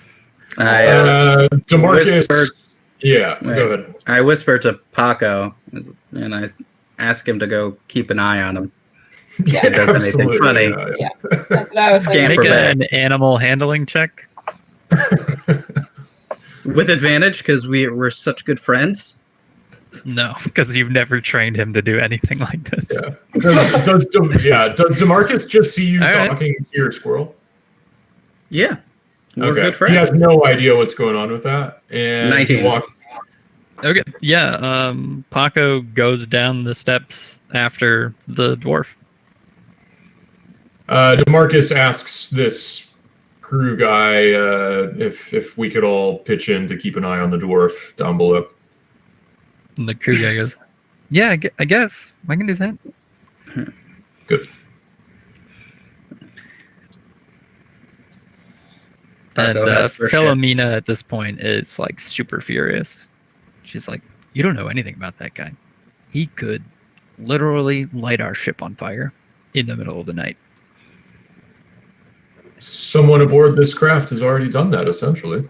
I DeMarcus. whispered- Yeah, Wait. go ahead. I whisper to Paco, and I ask him to go keep an eye on him. Yeah. It does anything Absolutely, funny. yeah. That's what I was Scan saying. Make for that. an animal handling check. With advantage, because we're such good friends. No, because you've never trained him to do anything like this. Yeah. Does DeMarcus just see you All right. talking to your squirrel? Yeah. We're Okay. good friends. He has no idea what's going on with that. And 19. he walks. Okay. Yeah. Paco goes down the steps after the dwarf. DeMarcus asks this crew guy if we could all pitch in to keep an eye on the dwarf down below. And the crew guy goes, "Yeah, I guess I can do that." Good. And Paco has first Philomena at this point is like super furious. She's like, "You don't know anything about that guy. He could literally light our ship on fire in the middle of the night." Someone aboard this craft has already done that, essentially.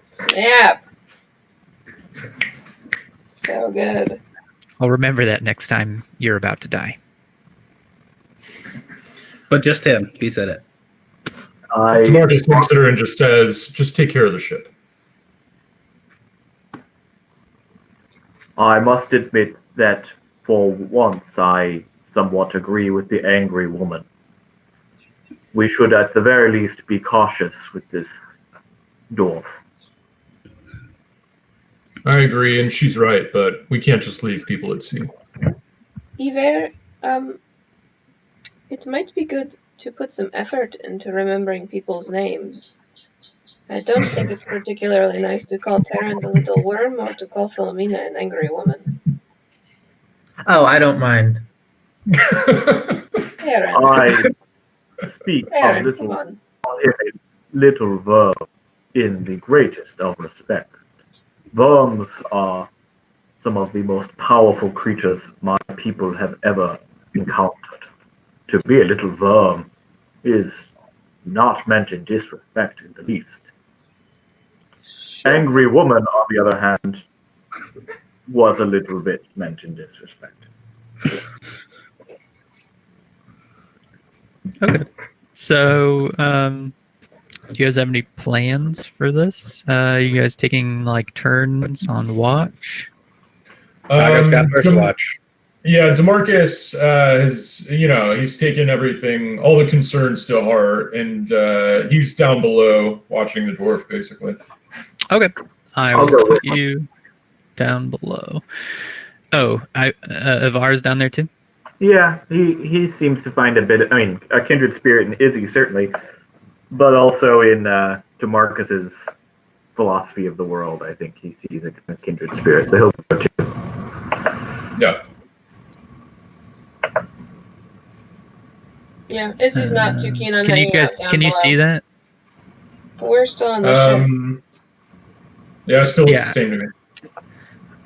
Snap. So good. I'll remember that next time you're about to die. But just him. He said it. DeMarcus looks at her and just says, just take care of the ship. I must admit that for once I somewhat agree with the angry woman. We should at the very least be cautious with this dwarf. I agree, and she's right, but we can't just leave people at sea. Iver, it might be good to put some effort into remembering people's names. I don't think it's particularly nice to call Terran the little worm or to call Philomena an angry woman. Oh, I don't mind. Terran, I speak of Terran, come little, on. a little verb in the greatest of respect. Worms are some of the most powerful creatures my people have ever encountered. To be a little worm is not meant in disrespect in the least. Angry woman, on the other hand, was a little bit meant in disrespect. Okay. So, do you guys have any plans for this? You guys taking like turns on watch? Paco's got first watch. Yeah, DeMarcus has, he's taken everything, all the concerns to heart, and he's down below watching the dwarf, basically. Okay. I will I'll go with put you down below. Oh, Ivar's down there too? Yeah, he seems to find a kindred spirit in Izzy, certainly, but also in DeMarcus's philosophy of the world. I think he sees a kindred spirit, so he'll go too. Yeah. Yeah, Izzy's not too keen on Can you hanging guys out down can you below. see that? But we're still on the ship. Yeah, it still looks Yeah. the same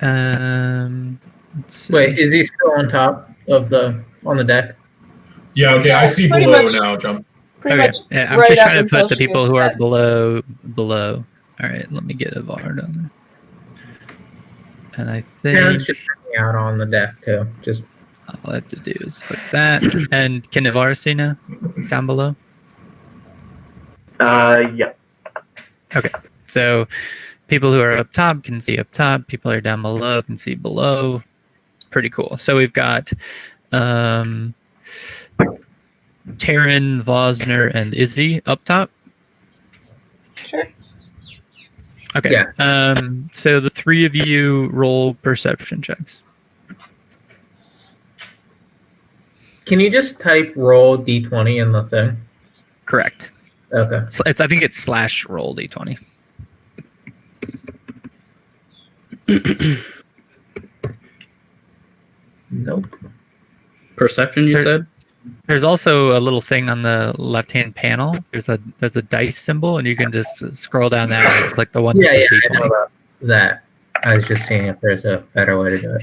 to me. Let's see. Wait, is he still on top of on the deck? Yeah, okay, I see Pretty below much. now, Jump. Pretty Okay, much yeah, I'm right just up trying to until put the she people goes who to are bed. below. All right, let me get a Vard on there. And I Karen think should bring me out on the deck too. Just all I have to do is click that. And can Ivar see now? Down below? Yeah. Okay, so people who are up top can see up top. People who are down below can see below. Pretty cool. So we've got Taryn, Vosner, and Izzy up top. Sure. Okay. Yeah. So the three of you roll perception checks. can you just type roll d20 in the thing? Correct. Okay. So I think it's / roll d20. Nope. Perception, you There- said? There's also a little thing on the left-hand panel. There's a dice symbol, and you can just scroll down that and click the one that Yeah, says I know d20. about that. I was just seeing if there's a better way to do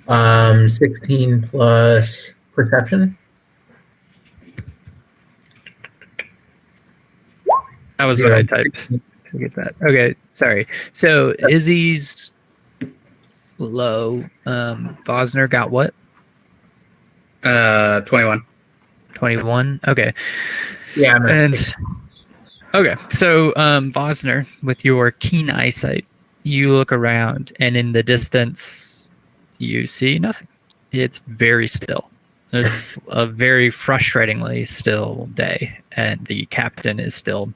it. 16 plus perception. That was what I typed to get that. Okay, sorry. So Izzy's low. Vosner got what? 21. 21. Okay. Yeah, I'm at And okay, so Vosner, with your keen eyesight, you look around, and in the distance, you see nothing. It's very still. It's a very frustratingly still day, and the captain is still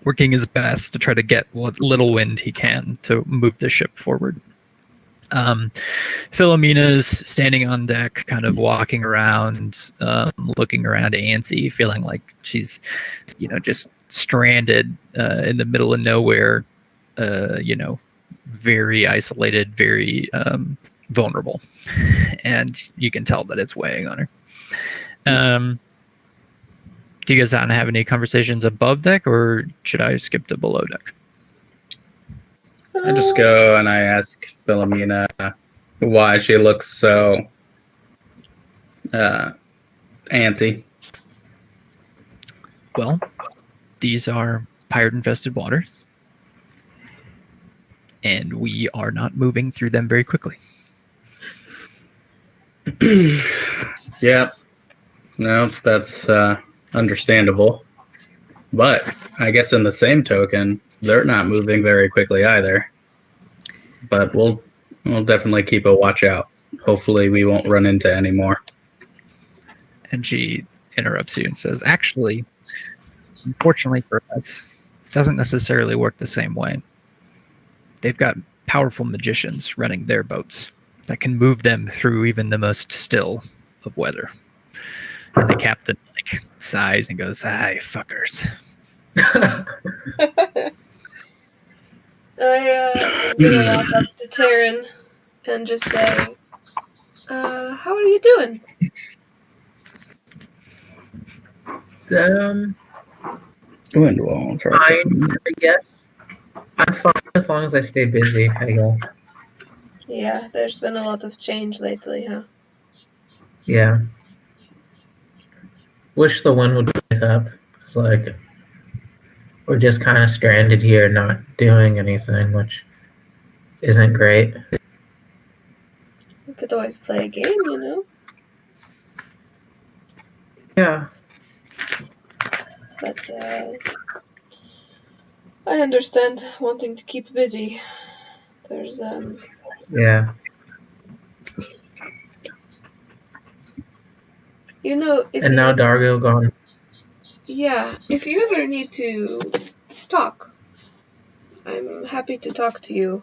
working his best to try to get what little wind he can to move the ship forward. Philomena's standing on deck, kind of walking around, looking around antsy, feeling like she's, just stranded in the middle of nowhere, very isolated, very vulnerable. And you can tell that it's weighing on her. Do you guys want to have any conversations above deck, or should I skip to below deck? I just go and I ask Philomena why she looks so antsy. Well, these are pirate-infested waters, and we are not moving through them very quickly. Yeah. No, that's understandable. But I guess in the same token, they're not moving very quickly either. But we'll definitely keep a watch out. Hopefully we won't run into any more. And she interrupts you and says, actually, unfortunately for us, it doesn't necessarily work the same way. They've got powerful magicians running their boats that can move them through even the most still of weather. And the captain sighs and goes, "Aye, fuckers." I'm gonna walk up to Taryn and just say, how are you doing? Wind wall, fine, I guess. I'm fine as long as I stay busy, I guess. Yeah, there's been a lot of change lately, huh? Yeah. Wish the wind would pick up. It's like we're just kind of stranded here, not doing anything, which isn't great. We could always play a game, Yeah. But I understand wanting to keep busy. There's Yeah. if And now Dargo gone. Yeah, if you ever need to talk, I'm happy to talk to you.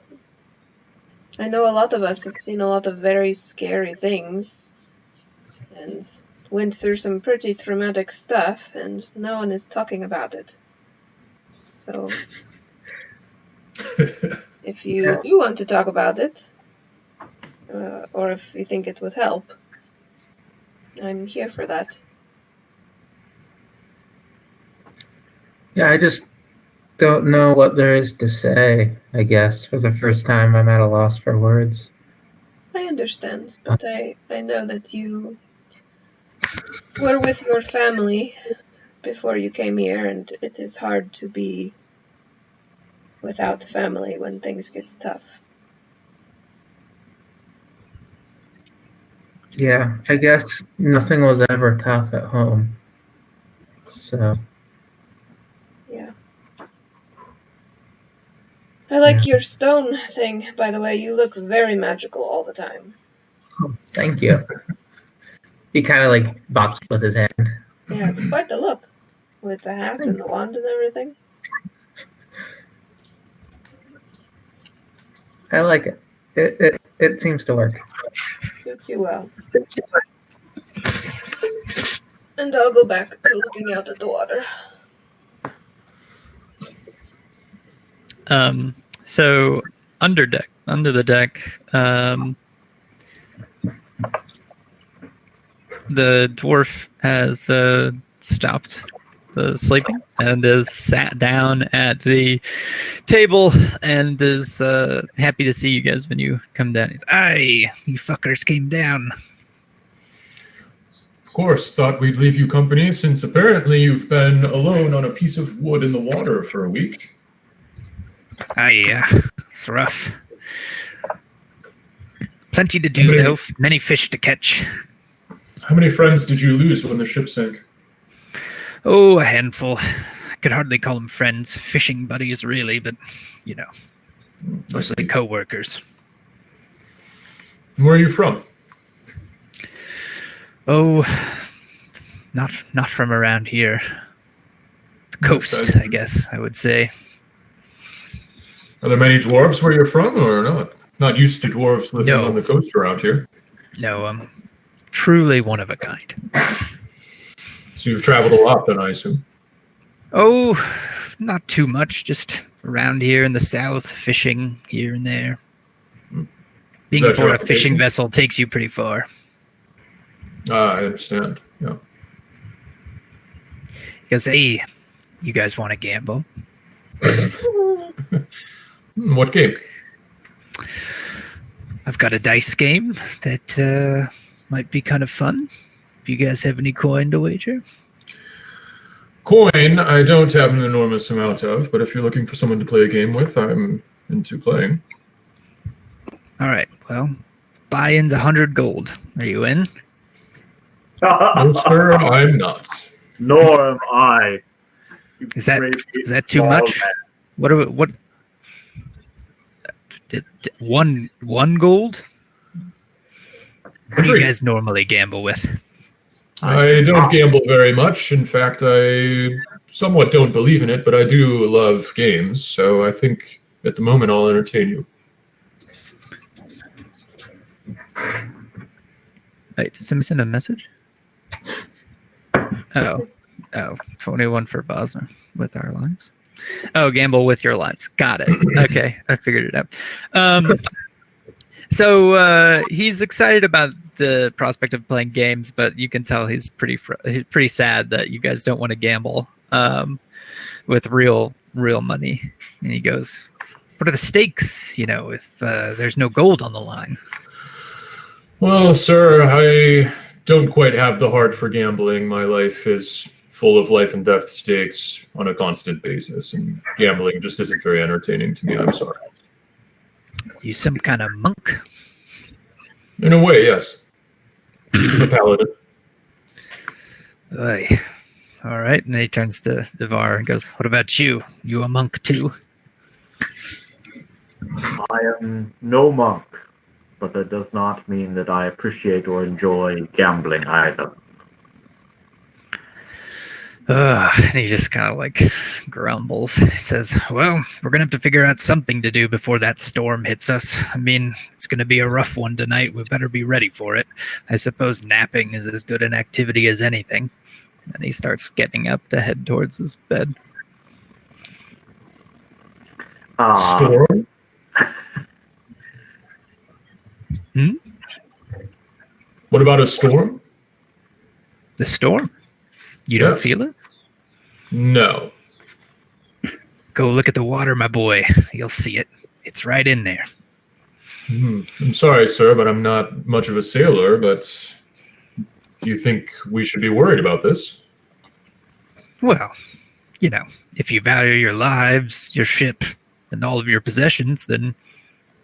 I know a lot of us have seen a lot of very scary things and went through some pretty traumatic stuff, and no one is talking about it. So, if you do want to talk about it, or if you think it would help, I'm here for that. Yeah, I just don't know what there is to say, I guess. For the first time, I'm at a loss for words. I understand, but I know that you were with your family before you came here, and it is hard to be without family when things get tough. Yeah, I guess nothing was ever tough at home. So, Yeah. I like Yeah. your stone thing, by the way. You look very magical all the time. thank you. He kind of like bops with his hand. Yeah, it's quite the look. With the hat and the wand and everything. I like it. It seems to work. Suits you well. And I'll go back to looking out at the water. So under the deck, the dwarf has stopped the sleeping and is sat down at the table and is happy to see you guys when you come down. He's, "Aye, you fuckers came down." Of course, thought we'd leave you company since apparently you've been alone on a piece of wood in the water for a week. Aye, it's rough. Plenty to do, though. Many fish to catch. How many friends did you lose when the ship sank? Oh, a handful. I could hardly call them friends. Fishing buddies, really, but, you know, mostly co-workers. Where are you from? Oh, not from around here. Coast, I guess I would say. Are there many dwarves where you're from, or not? Not used to dwarves living No. on the coast around here. No, truly one of a kind. So you've traveled a lot then, I assume. Oh, not too much. Just around here in the south, fishing here and there. Being that your aboard a fishing occupation? vessel takes you pretty far. I understand. Yeah. He goes, "Hey, you guys want to gamble?" What game? I've got a dice game that might be kind of fun. If you guys have any coin to wager. Coin, I don't have an enormous amount of, but if you're looking for someone to play a game with, I'm into playing. All right. Well, buy-in's 100 gold. Are you in? No, sir, I'm not. Nor am I. You Is that brave too small much? man. What? One gold? What do you guys normally gamble with? I don't gamble very much. In fact, I somewhat don't believe in it, but I do love games, so I think at the moment I'll entertain you. Wait, did somebody send a message? Oh, 21 for Vosner with our lives. Oh, gamble with your lives. Got it. Okay, I figured it out. So he's excited about the prospect of playing games, but you can tell he's pretty sad that you guys don't want to gamble with real money. And he goes, "What are the stakes? You know, if there's no gold on the line." Well, sir, I don't quite have the heart for gambling. My life is full of life and death stakes on a constant basis, and gambling just isn't very entertaining to me. I'm sorry. You some kind of monk? In a way, yes. I'm a paladin. Oy. All right. And then he turns to Devar and goes, "What about you? You a monk too?" I am no monk, but that does not mean that I appreciate or enjoy gambling either. And he just kind of like grumbles. He says, "Well, we're going to have to figure out something to do before that storm hits us. I mean, it's going to be a rough one tonight. We better be ready for it. I suppose napping is as good an activity as anything." And he starts getting up to head towards his bed. Storm? What about a storm? The storm? You don't Yes. feel it? No. Go look at the water, my boy. You'll see it. It's right in there. I'm sorry, sir, but I'm not much of a sailor, but do you think we should be worried about this? Well, if you value your lives, your ship, and all of your possessions, then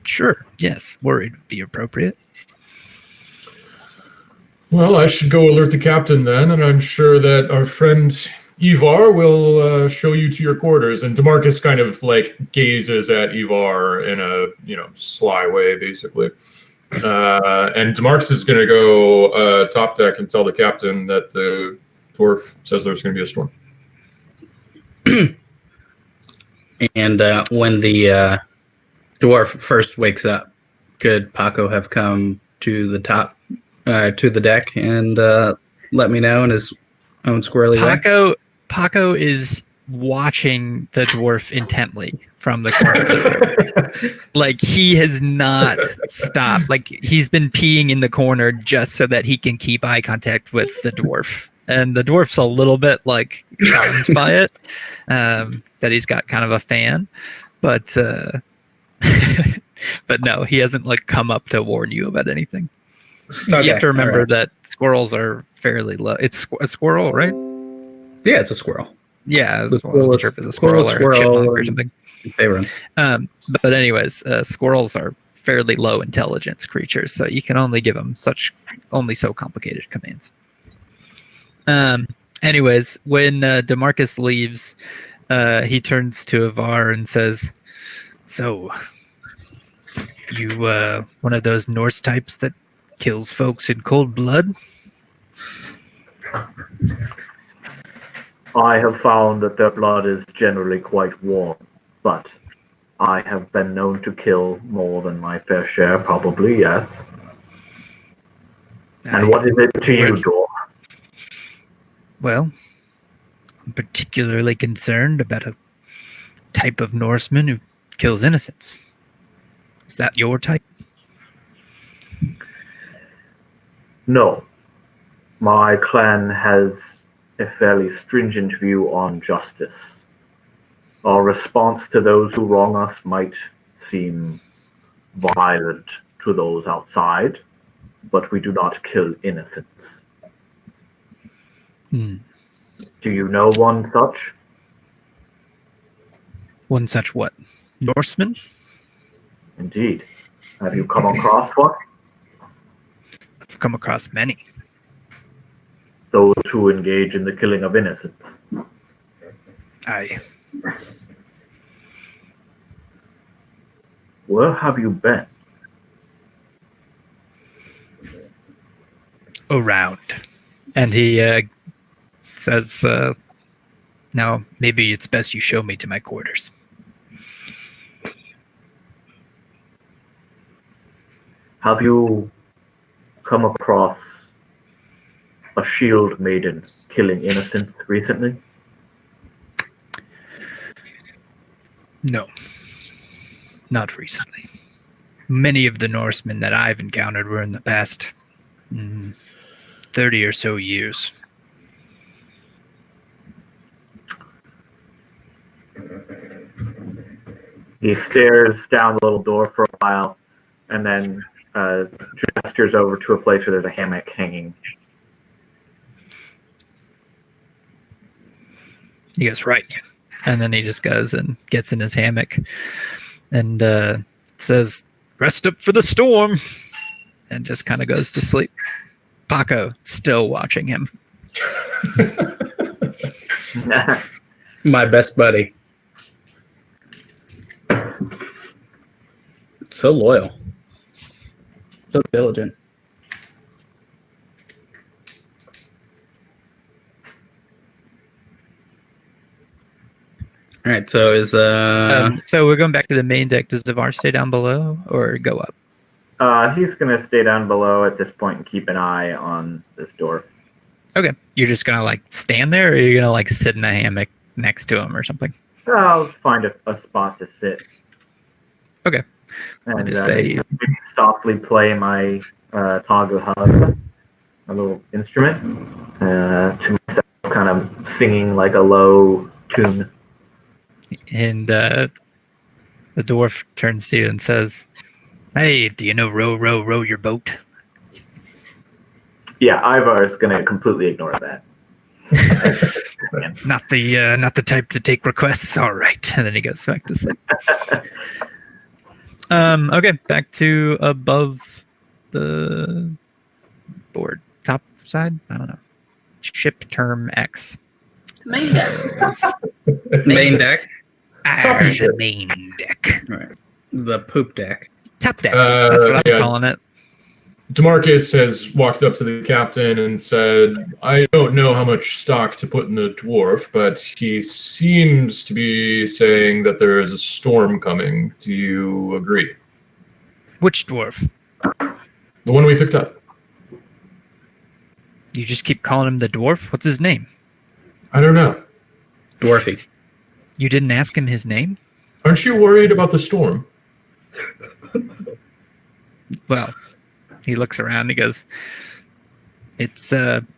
sure, yes, worried would be appropriate. Well, I should go alert the captain then, and I'm sure that our friend Ivar will show you to your quarters. And Demarcus kind of gazes at Ivar in a sly way, basically. And Demarcus is going to go top deck and tell the captain that the dwarf says there's going to be a storm. And when the dwarf first wakes up, could Paco have come to the top, to the deck, and let me know in his own squirrely way? Paco is watching the dwarf intently from the corner of the door. He has not stopped. He's been peeing in the corner just so that he can keep eye contact with the dwarf. And the dwarf's a little bit charmed by it, that he's got kind of a fan, but but no, he hasn't come up to warn you about anything. Okay, you have to remember right. that squirrels are fairly low. It's a squirrel, right? Yeah, it's a squirrel. Yeah, I The wasn't sure if it's a squirrel or a chipmunk or something. They run. But anyways, squirrels are fairly low intelligence creatures, so you can only give them only so complicated commands. Anyways, when Demarcus leaves, he turns to Ivar and says, "So, you one of those Norse types that kills folks in cold blood?" I have found that their blood is generally quite warm, but I have been known to kill more than my fair share, probably, yes. And what is it to you, dwarf? Well, I'm particularly concerned about a type of Norseman who kills innocents. Is that your type? No. My clan has a fairly stringent view on justice. Our response to those who wrong us might seem violent to those outside, but we do not kill innocents. Do you know one such? One such what? Norseman? Indeed. Have you come across one? I've come across many. Those who engage in the killing of innocents. Aye. Where have you been? Around. And he says, now maybe it's best you show me to my quarters. Have you come across a shield maiden killing innocents recently? No. Not recently. Many of the Norsemen that I've encountered were in the past 30 or so years. He stares down the little door for a while and then gestures over to a place where there's a hammock hanging. He goes, right. And then he just goes and gets in his hammock and says, rest up for the storm, and just kind of goes to sleep. Paco still watching him. My best buddy. So loyal. So diligent. All right, so is so we're going back to the main deck. Does Devar stay down below or go up? He's gonna stay down below at this point and keep an eye on this dwarf. Okay. You're just gonna stand there, or you're gonna sit in a hammock next to him or something? I'll find a spot to sit. Okay. And just say maybe softly play my toggle hug, a little instrument, to myself, kind of singing like a low tune. And the dwarf turns to you and says, Hey, do you know row, row, row your boat? Yeah, Ivar is going to completely ignore that. Not the type to take requests. All right, and then he goes back to sleep. Okay, back to above the board, top side. I don't know. Ship term X. Main deck. Main deck. Top The ship. main deck. Right. The poop deck. Top deck. That's what I'm Yeah. calling it. DeMarcus has walked up to the captain and said, I don't know how much stock to put in the dwarf, but he seems to be saying that there is a storm coming. Do you agree? Which dwarf? The one we picked up. You just keep calling him the dwarf? What's his name? I don't know. Dwarfy. You didn't ask him his name? Aren't you worried about the storm? Well, he looks around and he goes, it's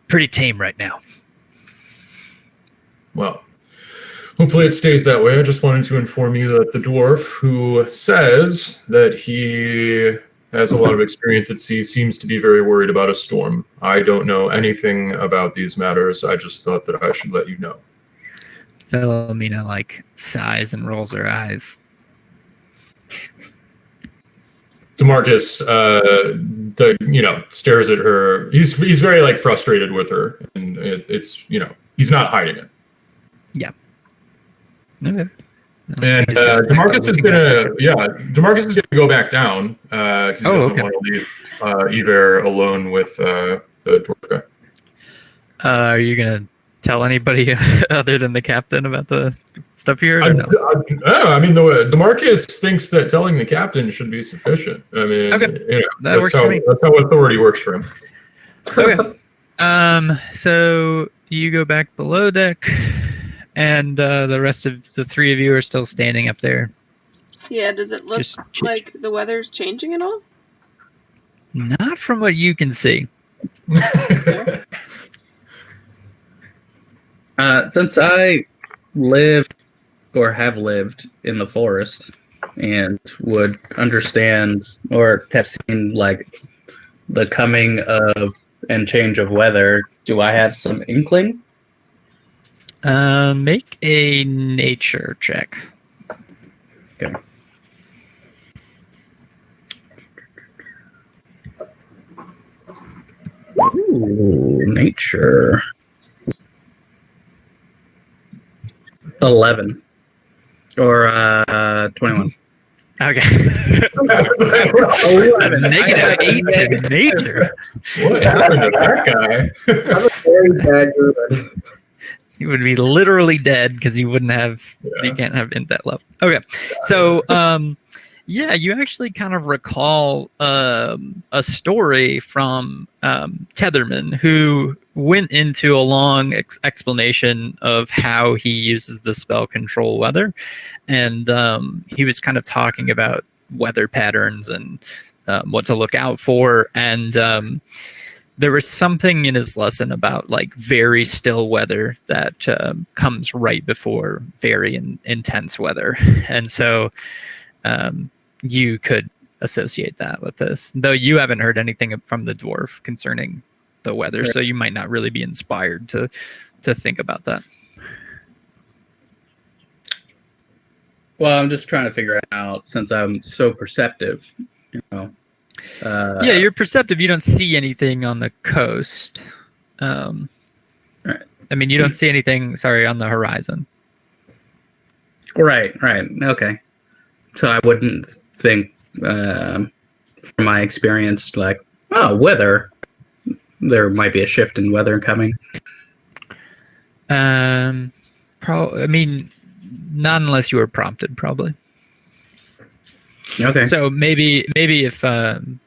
pretty tame right now. Well, hopefully it stays that way. I just wanted to inform you that the dwarf who says that he has a lot of experience at sea seems to be very worried about a storm. I don't know anything about these matters. I just thought that I should let you know. Philomena sighs and rolls her eyes. DeMarcus, stares at her. He's very frustrated with her, and it's he's not hiding it. Yeah. Okay. And DeMarcus is gonna go back down because he doesn't want to leave Iver alone with the dwarf guy. Are you gonna tell anybody other than the captain about the stuff here? Or no? DeMarcus thinks that telling the captain should be sufficient. I mean, that works for me. That's how authority works for him. Okay. So you go back below deck, and the rest of the three of you are still standing up there. Yeah, does it look like the weather's changing at all? Not from what you can see. Since I live or have lived in the forest and would understand or have seen the coming of and change of weather, do I have some inkling? Make a nature check. Okay. Ooh, nature. 11 or 21. Okay. -8 to nature. What happened to that guy? I'm a very bad druid. He would be literally dead because you wouldn't have. Yeah. You can't have int that low. Okay, so you actually kind of recall a story from Tetherman, who went into a long explanation of how he uses the spell control weather, and he was kind of talking about weather patterns and what to look out for, and there was something in his lesson about very still weather that comes right before very intense weather, and so you could associate that with this, though you haven't heard anything from the dwarf concerning the weather, so you might not really be inspired to think about that. Well, I'm just trying to figure out, since I'm so perceptive, yeah, you're perceptive. You don't see anything on the coast. Right. I mean, you don't see anything, on the horizon. Right. Okay. So I wouldn't think, from my experience, weather, there might be a shift in weather coming. I mean, not unless you were prompted, probably. Okay. So maybe if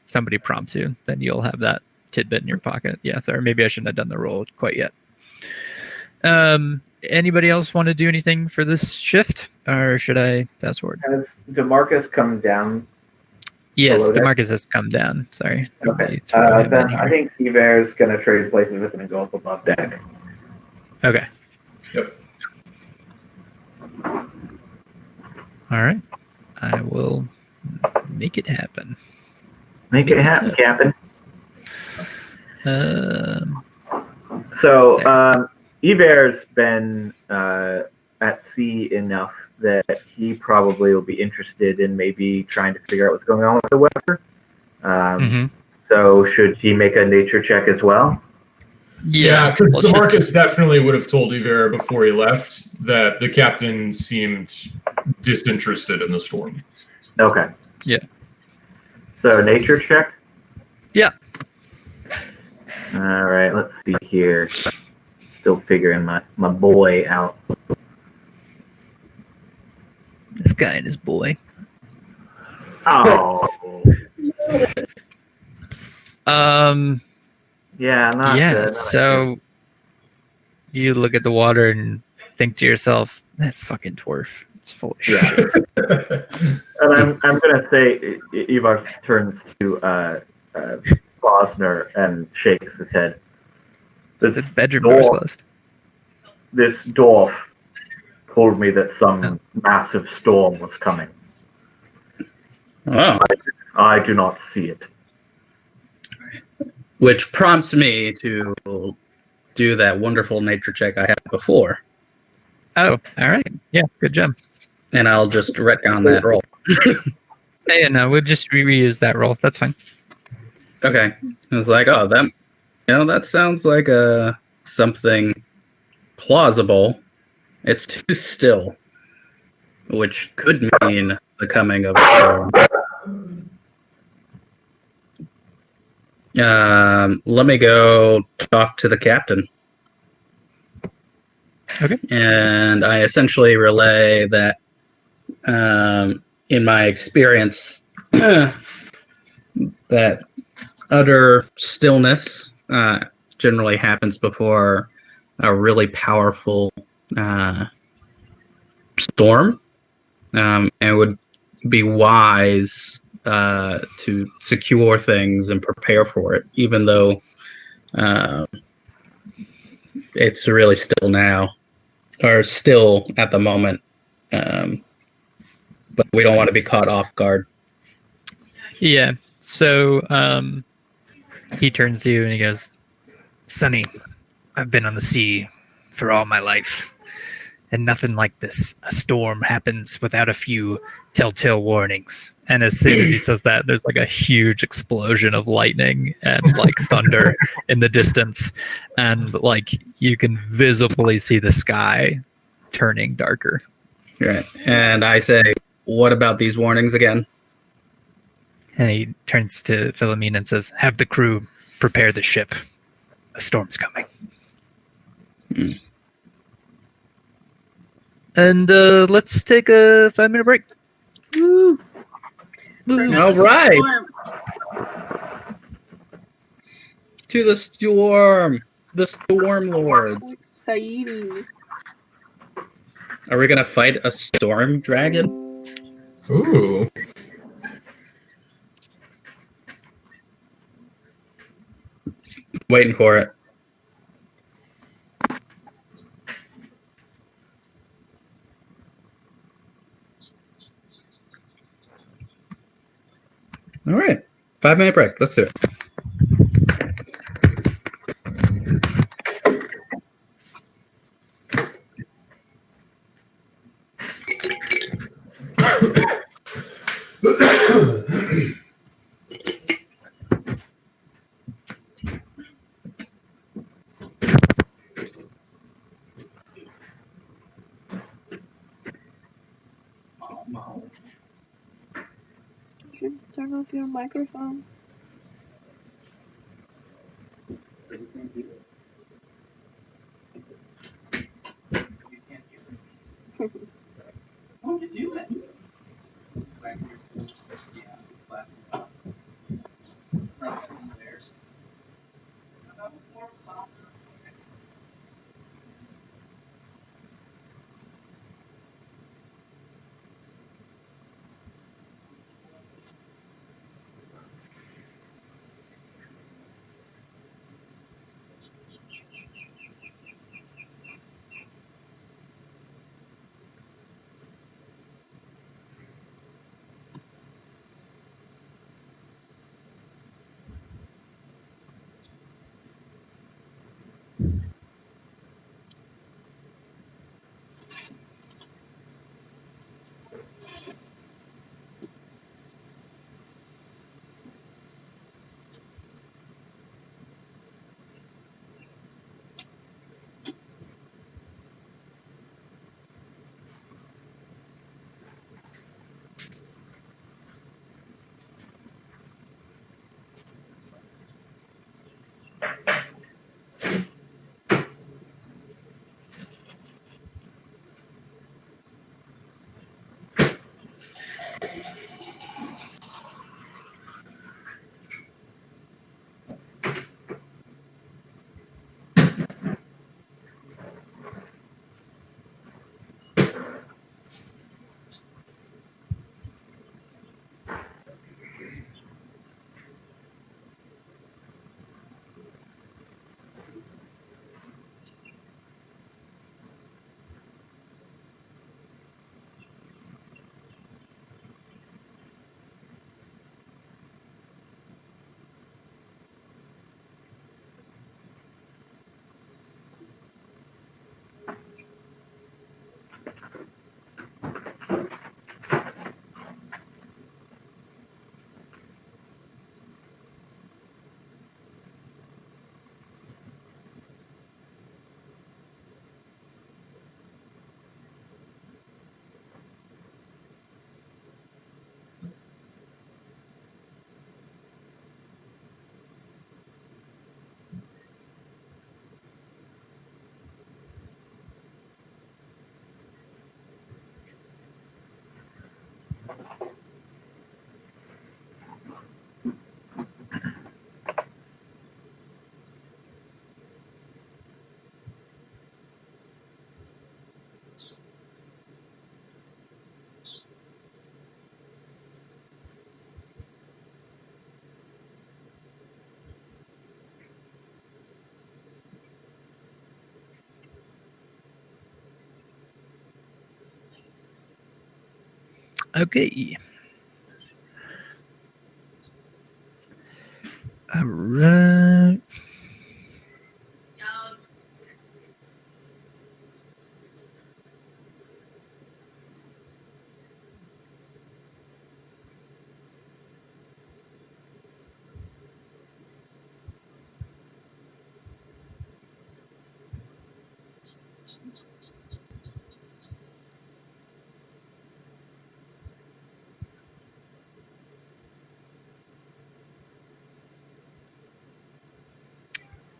somebody prompts you, then you'll have that tidbit in your pocket. Yes, or maybe I shouldn't have done the roll quite yet. Anybody else want to do anything for this shift, or should I fast forward? Has DeMarcus come down? Yes, below deck? DeMarcus has come down. Sorry. Okay. Then I think Iver's going to trade places with him and go up above deck. Okay. Yep. All right. I will make it happen. Make it happen, Captain. There. Eber's been at sea enough that he probably will be interested in maybe trying to figure out what's going on with the weather. So should he make a nature check as well? Yeah, because DeMarcus definitely would have told Iver before he left that the captain seemed disinterested in the storm. Okay. Yeah. So nature check? Yeah. All right, let's see here. Still figuring my boy out. This guy and his boy. Oh. Yeah, not so you look at the water and think to yourself, that fucking dwarf is full of shit. And I'm gonna say Ivar turns to Bosner and shakes his head. This bedroom door's closed. This dwarf told me that some massive storm was coming. Oh. I do not see it. Which prompts me to do that wonderful nature check I had before. Oh, all right. Yeah, good job. And I'll just retcon that roll. Hey, no, we'll just reuse that roll. That's fine. Okay. I was like, oh, that sounds like something plausible. It's too still, which could mean the coming of a storm. Let me go talk to the captain. Okay. And I essentially relay that, in my experience, that utter stillness generally happens before a really powerful storm, and it would be wise to secure things and prepare for it, even though it's really still now, or still at the moment. But we don't want to be caught off guard. Yeah. So he turns to you and he goes, Sonny, I've been on the sea for all my life. And nothing like this. A storm happens without a few telltale warnings. And as soon as he says that, there's like a huge explosion of lightning and like thunder in the distance. And like you can visibly see the sky turning darker. Right. And I say, what about these warnings again? And he turns to Philomene and says, have the crew prepare the ship. A storm's coming. And let's take a 5-minute break. Woo. All right. To the storm. The storm lords. Exciting. Are we going to fight a storm dragon? Ooh. Waiting for it. All right. 5-minute break. Let's do it. You should turn off your microphone. What are you doing? Okay. All right.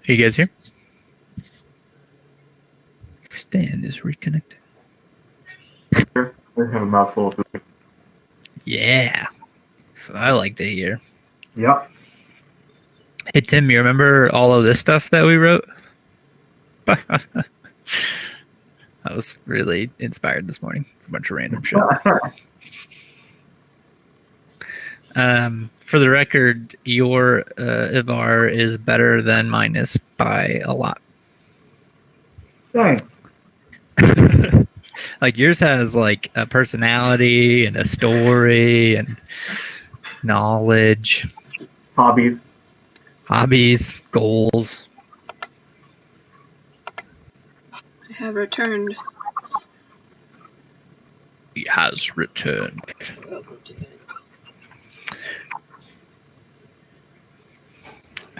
Are you guys here? Stand is reconnected. We have a mouthful of food. Yeah. So I like to hear. Yep. Hey, Tim, you remember all of this stuff that we wrote? I was really inspired this morning. It's a bunch of random shit. For the record, your Ivar is better than mine is by a lot. Thanks. Like yours has like a personality and a story and knowledge, Hobbies. goals. I have returned. He has returned.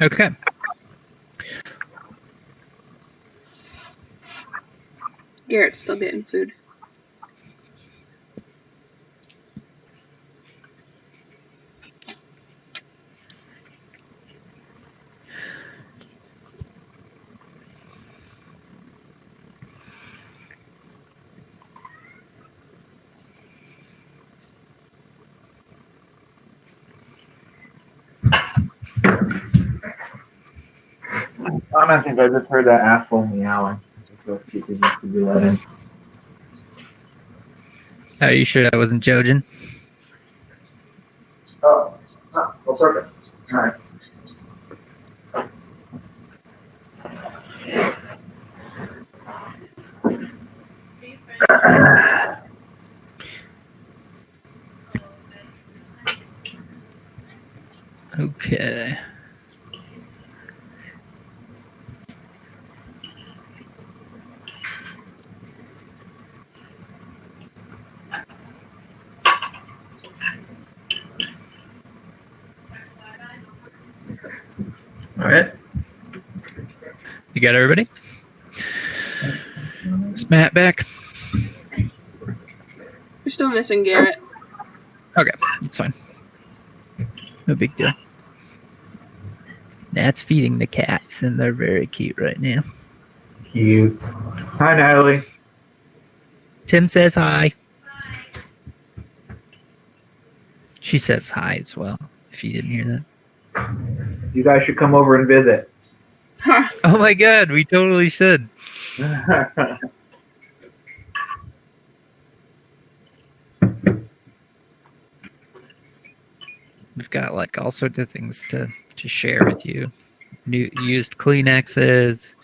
Okay. Garrett's still getting food. I think I just heard that asshole meowing. Just keep it to do that in. Are you sure that wasn't Jojen? Oh, well, perfect. All right. Okay. All right. You got everybody? Is Matt back? We're still missing Garrett. Okay, it's fine. No big deal. Nat's feeding the cats, and they're very cute right now. Cute. Hi, Natalie. Tim says hi. She says hi as well, if you didn't hear that. You guys should come over and visit. Oh my god, we totally should. We've got like all sorts of things to share with you. New used Kleenexes,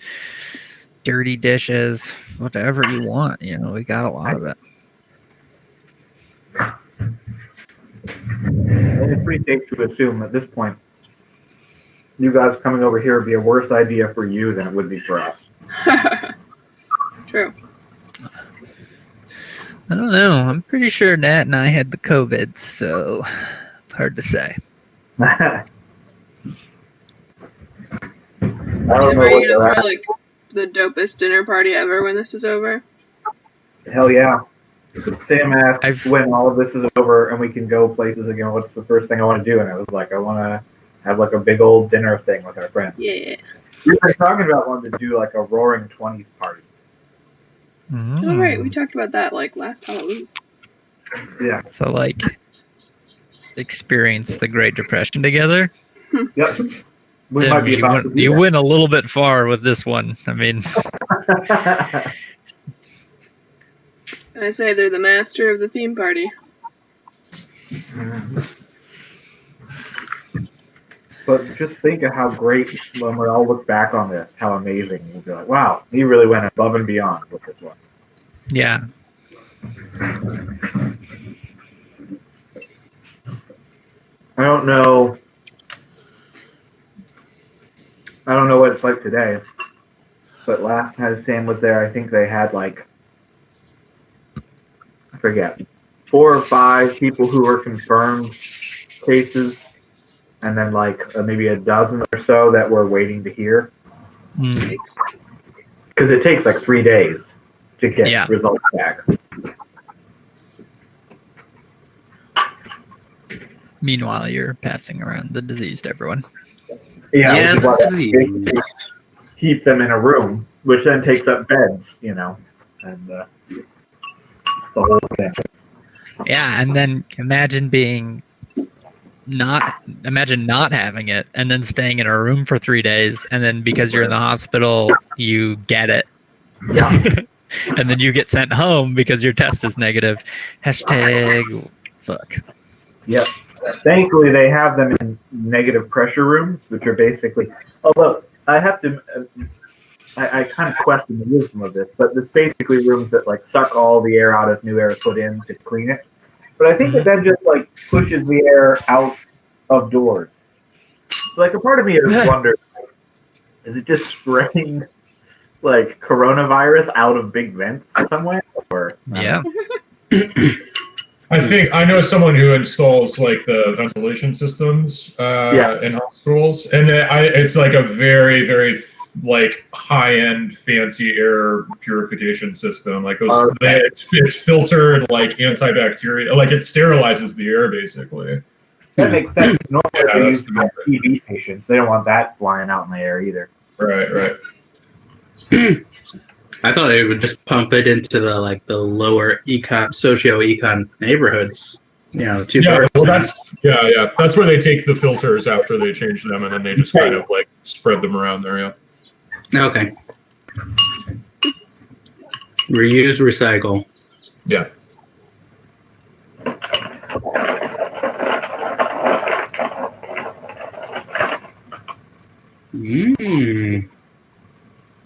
dirty dishes, whatever you want. You know, we got a lot of it. It's pretty safe to assume at this point, you guys coming over here would be a worse idea for you than it would be for us. True. I don't know. I'm pretty sure Nat and I had the COVID, so it's hard to say. I Tim, don't know are you what gonna they're throw like the dopest dinner party ever when this is over? Hell yeah. Sam asked I've- when all of this is over and we can go places again, what's the first thing I want to do? And I was like, I want to have like a big old dinner thing with our friends. Yeah. We were talking about wanting to do like a roaring 20s party. Oh, right. We talked about that like last Halloween. Yeah. So like experience the Great Depression together. Yep. We Tim, might be about to do you that. went a little bit far with this one. I mean, I say they're the master of the theme party. But just think of how great when we all look back on this, how amazing. We'll be like, wow, he really went above and beyond with this one. yeah. I don't know what it's like today, but last time Sam was there, I think they had like, I forget, 4 or 5 people who were confirmed cases, and then like maybe a dozen or so that were waiting to hear. Mm. Because it takes like 3 days to get Yeah. results back. Meanwhile, you're passing around the disease to everyone. Yeah, which is why disease. they keep them in a room, which then takes up beds, you know, and the whole thing. Yeah, and then imagine not having it and then staying in a room for 3 days, and then because you're in the hospital, you get it. Yeah. And then you get sent home because your test is negative. Hashtag fuck. Yep. Thankfully, they have them in negative pressure rooms, which are basically. Although I have to, I kind of question the wisdom of this, but it's basically rooms that like suck all the air out as new air is put in to clean it. But I think that just like pushes the air out of doors. So, like a part of me has wondered, is it just spraying like coronavirus out of big vents somewhere? Or Yeah. I know someone who installs like the ventilation systems in hospitals, and it's like a very, very like high-end fancy air purification system. Like those, it's filtered like antibacterial, like it sterilizes the air basically. That makes sense. Normally they use the TB patients. They don't want that flying out in the air either. Right. I thought they would just pump it into the lower socio-econ neighborhoods. You know, well, that's where they take the filters after they change them, and then they just kind of like spread them around there. Yeah. Okay. Reuse, recycle. Yeah.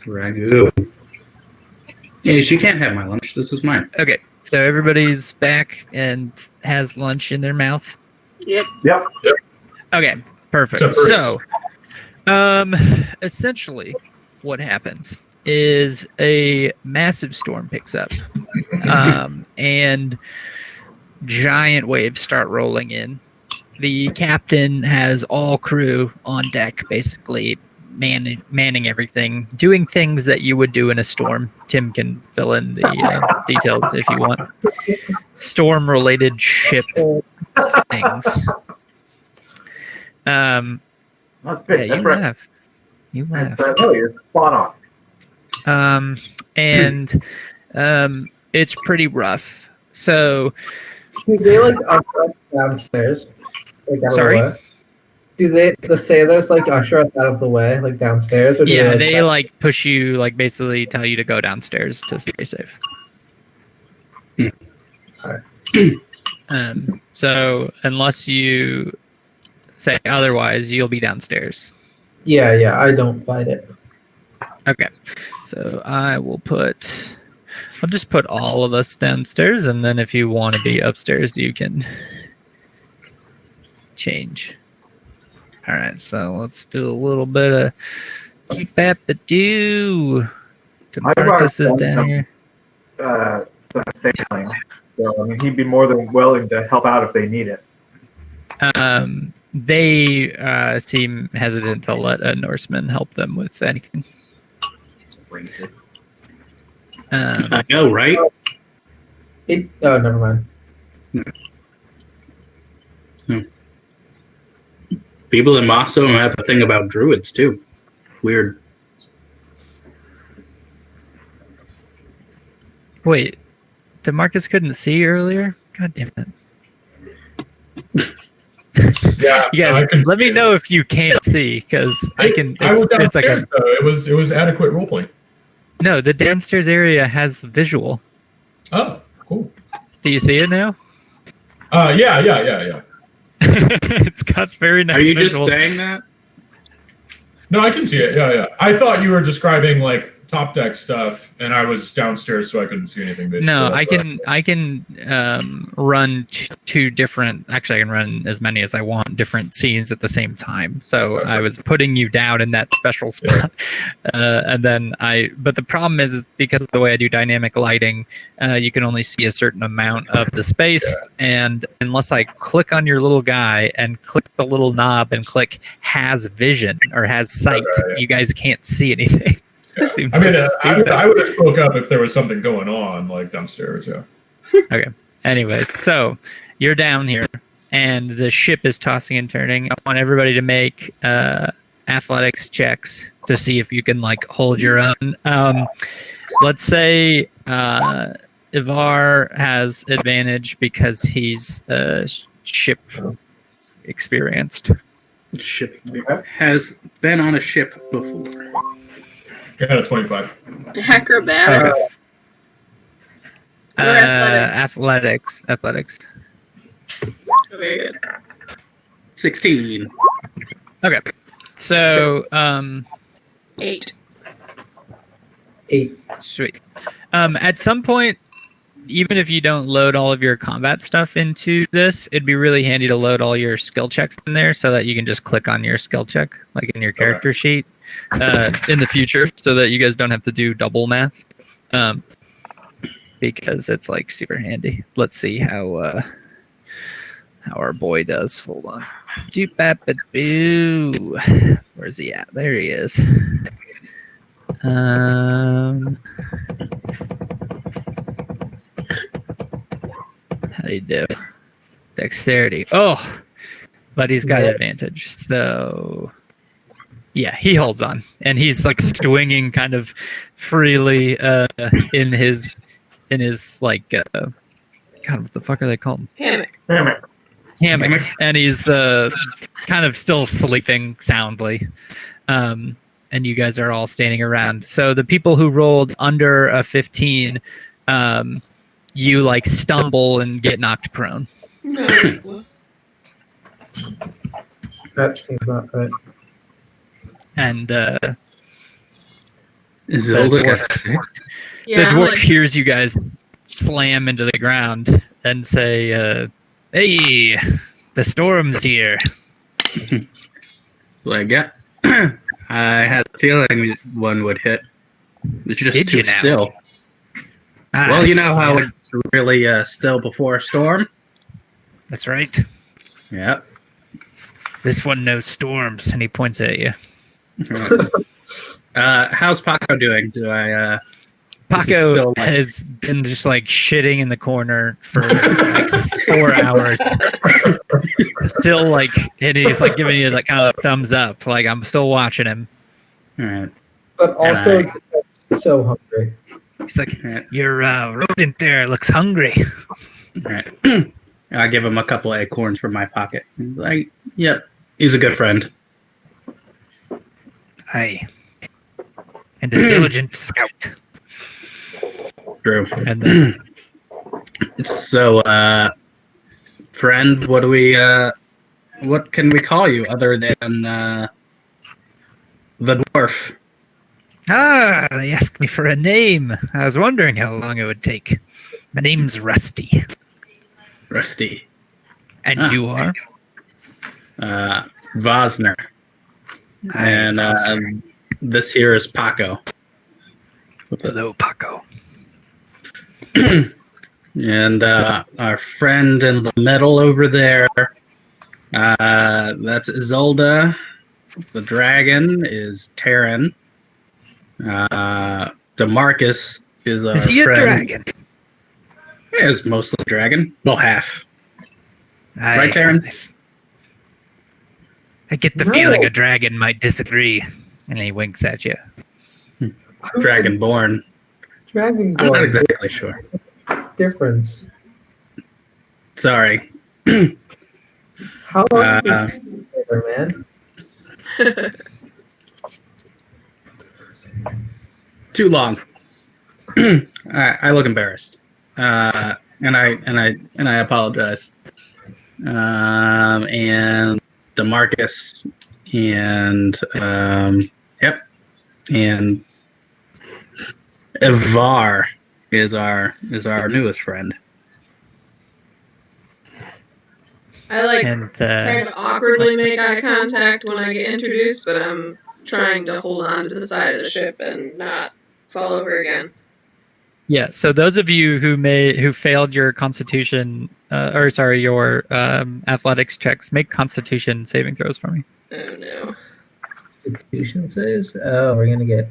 Ragu. Yes, you can't have my lunch. This is mine. Okay. So everybody's back and has lunch in their mouth. Yep. Okay. Perfect. So, essentially, what happens is a massive storm picks up, and giant waves start rolling in. The captain has all crew on deck, basically manning everything, doing things that you would do in a storm. Tim can fill in the details if you want. Storm-related ship things. That's big. Yeah, That's right. You laugh. You're spot on. And it's pretty rough. So Do they like usher us downstairs? Like out Sorry? of the way? Do the sailors like usher us out of the way, like downstairs? Or do Yeah, they, they like push you, like basically tell you to go downstairs to stay safe. So unless you say otherwise, you'll be downstairs. Yeah, I don't fight it. Okay, so I'll just put all of us downstairs, and then if you want to be upstairs, you can change. All right, so let's do a little bit of keep at the do. Marcus is down here. Sailing. So, I mean, he'd be more than willing to help out if they need it. They seem hesitant to let a Norseman help them with anything. I know, right? Oh, never mind. People in Moscow have a thing about druids too. Weird. Wait, DeMarcus couldn't see earlier? God damn it. Yeah, You guys, let me know if you can't see, because I can. I was It's like a, downstairs though. It was adequate roleplay. no, the downstairs area has visual. Oh, cool. Do you see it now? Yeah. It's got very nice. Are you visuals. just saying that? No, I can see it. Yeah. I thought you were describing like top deck stuff, and I was downstairs, so I couldn't see anything. Basically, No, that's I can run two different. Actually, I can run as many as I want, different scenes at the same time. So That's I right. was putting you down in that special spot, and then But the problem is because of the way I do dynamic lighting, you can only see a certain amount of the space, and unless I click on your little guy and click the little knob and click has vision or has sight, Okay. you guys can't see anything. Seems I mean, so stupid. I would have spoke up if there was something going on, like downstairs. Yeah. Okay. Anyways, so you're down here, and the ship is tossing and turning. I want everybody to make athletics checks to see if you can like hold your own. Let's say Ivar has advantage because he's ship experienced. Ship has been on a ship before. Got a 25. Acrobatics. Or athletics. Athletics. Very good. 16. Okay. So 8. 8. sweet. At some point, even if you don't load all of your combat stuff into this, it'd be really handy to load all your skill checks in there so that you can just click on your skill check, like in your character sheet, in the future, so that you guys don't have to do double math, because it's like super handy. Let's see how our boy does. Hold on. Doop-bap-a-boo. Where's he at? There he is. How do you do? Dexterity. Oh, but he's got advantage. So, yeah, he holds on, and he's like swinging kind of freely in his like God, what the fuck are they called? Hammock. Hammock. And he's kind of still sleeping soundly. And you guys are all standing around. So the people who rolled under a 15, you like stumble and get knocked prone. No. That seems not right. And Is the it like a dwarf, Yeah, the dwarf like, hears you guys slam into the ground and say, "Hey, the storm's here." like, yeah. I had a feeling one would hit. It's just Did too you now? still. Ah, Well, you know how yeah, it's really still before a storm? that's right. Yep. This one knows storms, and he points at you. How's Paco doing? Paco still, like- has been just like shitting in the corner for like 4 hours. Still like, and he's like giving you that kind of thumbs up. Like, I'm still watching him. Alright. But also, so hungry. He's like, your rodent there looks hungry. Alright. I give him a couple of acorns from my pocket. He's like, yep, he's a good friend. Aye. And a diligent scout. True. And then, So, friend, what can we call you other than the dwarf? they asked me for a name. I was wondering how long it would take. My name's Rusty. Rusty. And you are? Vosner. And this here is Paco. Hello, Paco. And our friend in the middle over there, that's Isolde. The dragon is Terran. DeMarcus is our Is he a friend. dragon? He is mostly a dragon. Well, half. Aye. Right, Terran? I get the feeling a dragon might disagree. And he winks at you. Dragonborn. Dragon I'm not Boy. exactly sure. Difference. Sorry. How long have you been together, man? Too long. I look embarrassed, and I apologize. And DeMarcus and yep, and Ivar is our newest friend. I And try to awkwardly make eye contact when I get introduced, but I'm trying to hold on to the side of the ship and not fall over again. yeah, so those of you who failed your constitution your athletics checks, make constitution saving throws for me. Oh no. Constitution saves? Oh, we're gonna get.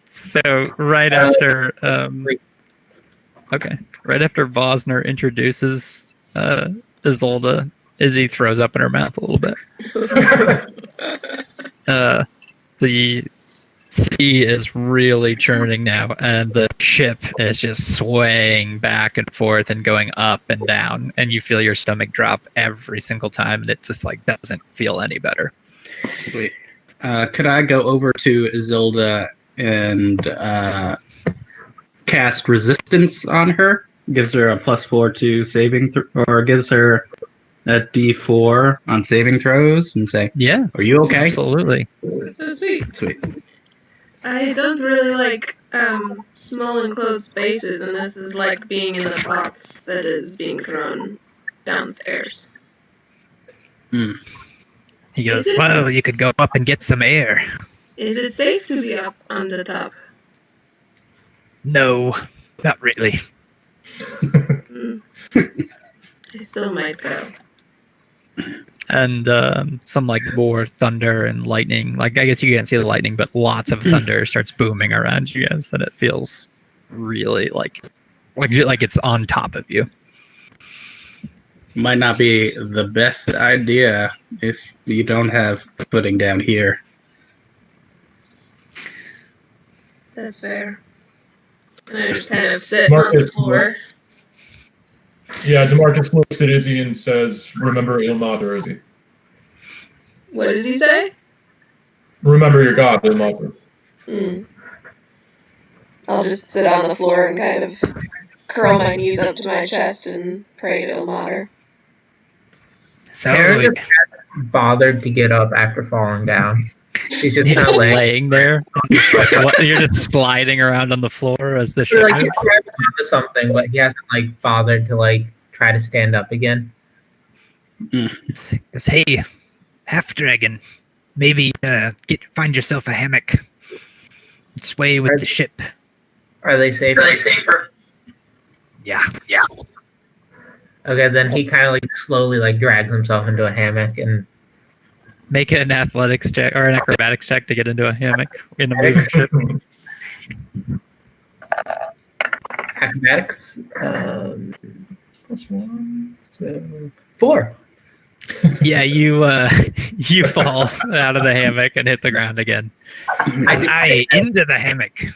So right after right after Vosner introduces Isolde, Izzy throws up in her mouth a little bit. The sea is really churning now, and the ship is just swaying back and forth and going up and down, and you feel your stomach drop every single time, and it just like doesn't feel any better. Sweet. Could I go over to Isolde and cast resistance on her? Gives her a +4 to saving, or gives her a D4 on saving throws, and say, Yeah, "Are you okay?" absolutely. So sweet. Sweet. I don't really like small enclosed spaces, and this is like being in a box that is being thrown downstairs. He goes, Is it- well, you could go up and get some air. Is it safe to be up on the top? No, not really. I still might go. And some like more thunder and lightning. Like I guess you can't see the lightning, but lots of thunder starts booming around you guys, and it feels really like it's on top of you. Might not be the best idea if you don't have footing down here. That's fair. And I just kind of sit on the Marcus, floor. Yeah, DeMarcus looks at Izzy and says, "Remember Ilmater, Izzy. What does he say? Remember your god, Ilmater." I'll just sit on the floor and kind of curl my knees up to my chest and pray to Ilmater. So Aaron bothered to get up after falling down. He's just you're kind just of laying there. Just like, you're just sliding around on the floor as the ship like he moves. grabs onto something, but he hasn't like bothered to like try to stand up again. Says, hey, half dragon, maybe find yourself a hammock. Sway with the ship. Are they safer? Yeah. Okay, then he kind of like slowly like drags himself into a hammock and Make an athletics check or an acrobatics check to get into a hammock in a moving ship. acrobatics. +1, so 4. Yeah, you fall out of the hammock and hit the ground again. Aye, into the hammock.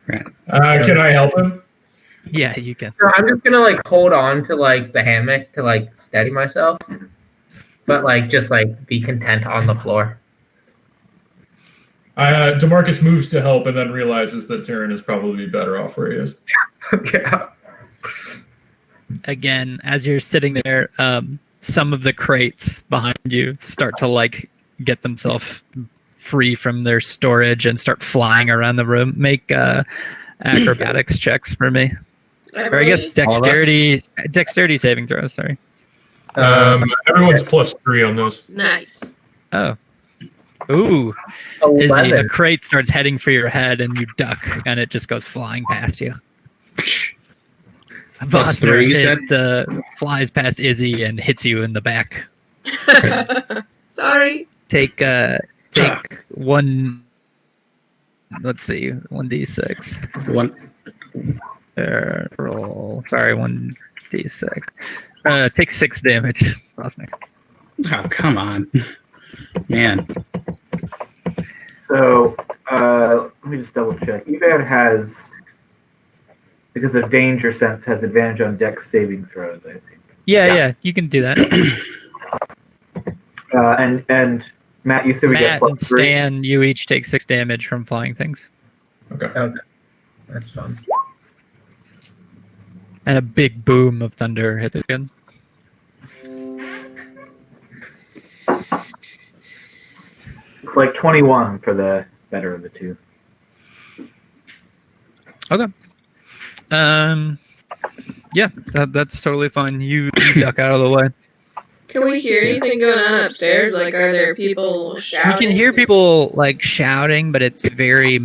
Can I help him? Yeah, you can. So I'm just gonna like hold on to like the hammock to like steady myself, but like just like be content on the floor. Demarcus moves to help and then realizes that Taryn is probably better off where he is. Yeah. Again, as you're sitting there, some of the crates behind you start to like get themselves free from their storage and start flying around the room. Make acrobatics checks for me, or I guess dexterity saving throws. Sorry. Everyone's +3 on those. Nice. Oh. Ooh. 11. Izzy, a crate starts heading for your head and you duck and it just goes flying past you. Bosner, +3, you said? it flies past Izzy and hits you in the back. Sorry. Take one. Let's see, 1d6. One. Roll. Sorry, 1d6. Take 6 damage, Bosner. Oh, come on. Man. So, let me just double check. Evad has, because of danger sense, has advantage on dex saving throws, I think. Yeah, you can do that. And Matt, you said we get Matt and +3. Stan, you each take 6 damage from flying things. Okay. Okay. That's fun. And a big boom of thunder hits again. It's like 21 for the better of the two. Okay. Yeah, that's totally fine. You duck out of the way. Can we hear anything going on upstairs? Like, are there people shouting? You can hear people like shouting, but it's very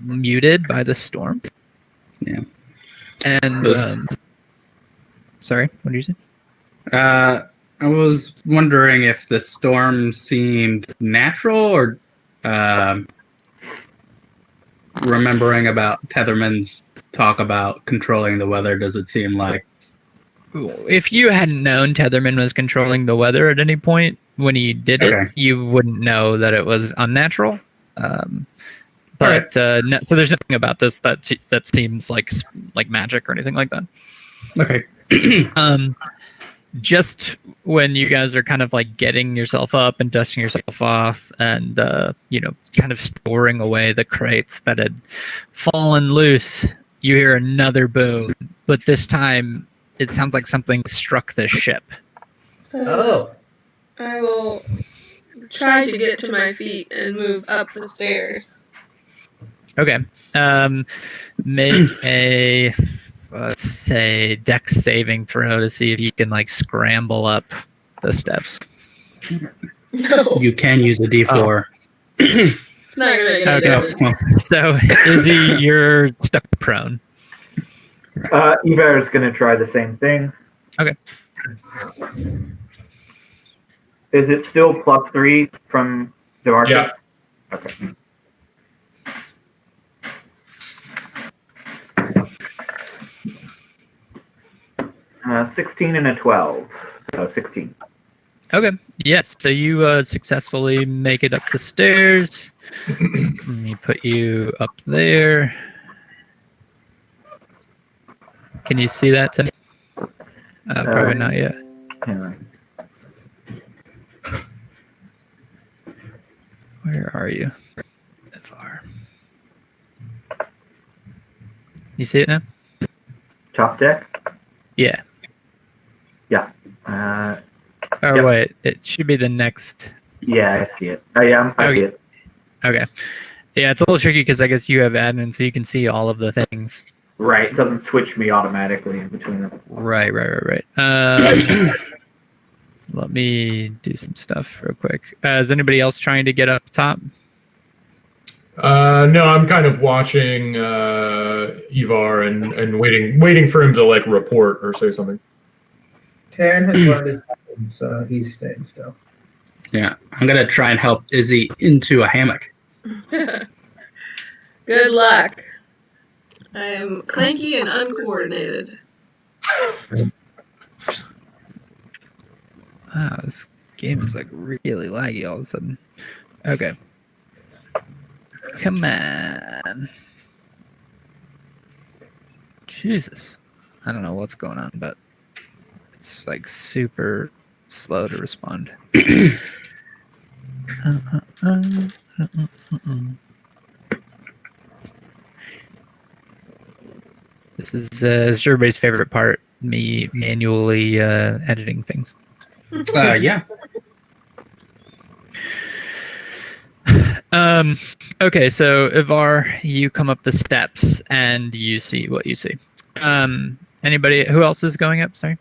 muted by the storm. Yeah. And sorry, what did you say? I was wondering if the storm seemed natural or remembering about Tetherman's talk about controlling the weather, does it seem like? If you hadn't known Tetherman was controlling the weather at any point when he did it, you wouldn't know that it was unnatural. But no, so there's nothing about this that seems like magic or anything like that. Okay. Just when you guys are kind of like getting yourself up and dusting yourself off and kind of storing away the crates that had fallen loose, you hear another boom, but this time it sounds like something struck the ship. Oh. I will try to get to my feet and move up the stairs. Okay. Make a, let's say, dex saving throw to see if you can like scramble up the steps. No. You can use a D4. It's not gonna make any difference. So, Izzy, you're stuck prone. Eva is going to try the same thing. Okay. Is it still +3 from Demarcus? Yeah. Okay. Uh, 16 and a 12, so 16. Okay. Yes. So you successfully make it up the stairs. Let me put you up there. Can you see that, Tim? Probably not yet. Hang on. Where are you? FR. You see it now? Top deck? Yeah. Yeah. Oh, Yep. wait. It should be the next. Yeah, I see it. I see it. Okay. Yeah, it's a little tricky because I guess you have admin, so you can see all of the things. Right, it doesn't switch me automatically in between them. Right. Let me do some stuff real quick. Is anybody else trying to get up top? No, I'm kind of watching Ivar and waiting for him to like report or say something. Taryn has learned his lesson, so he's staying still. Yeah, I'm gonna try and help Izzy into a hammock. Good luck. I am clanky and uncoordinated. Wow, this game is like really laggy all of a sudden. Okay. Come on. Jesus. I don't know what's going on, but it's like super slow to respond. This is everybody's favorite part, me manually editing things. Yeah. Okay, so Ivar, you come up the steps and you see what you see. Anybody who else is going up? Sorry.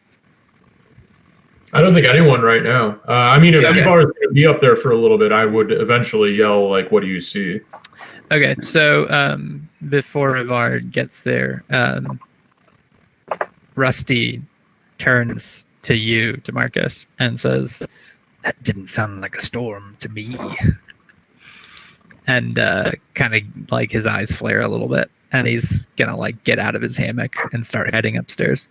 I don't think anyone right now. I mean, if Okay. Ivar is going to be up there for a little bit, I would eventually yell, like, what do you see? Okay, so before Ivar gets there, Rusty turns to you, DeMarcus, and says, "That didn't sound like a storm to me." And kind of like his eyes flare a little bit, and he's gonna like get out of his hammock and start heading upstairs.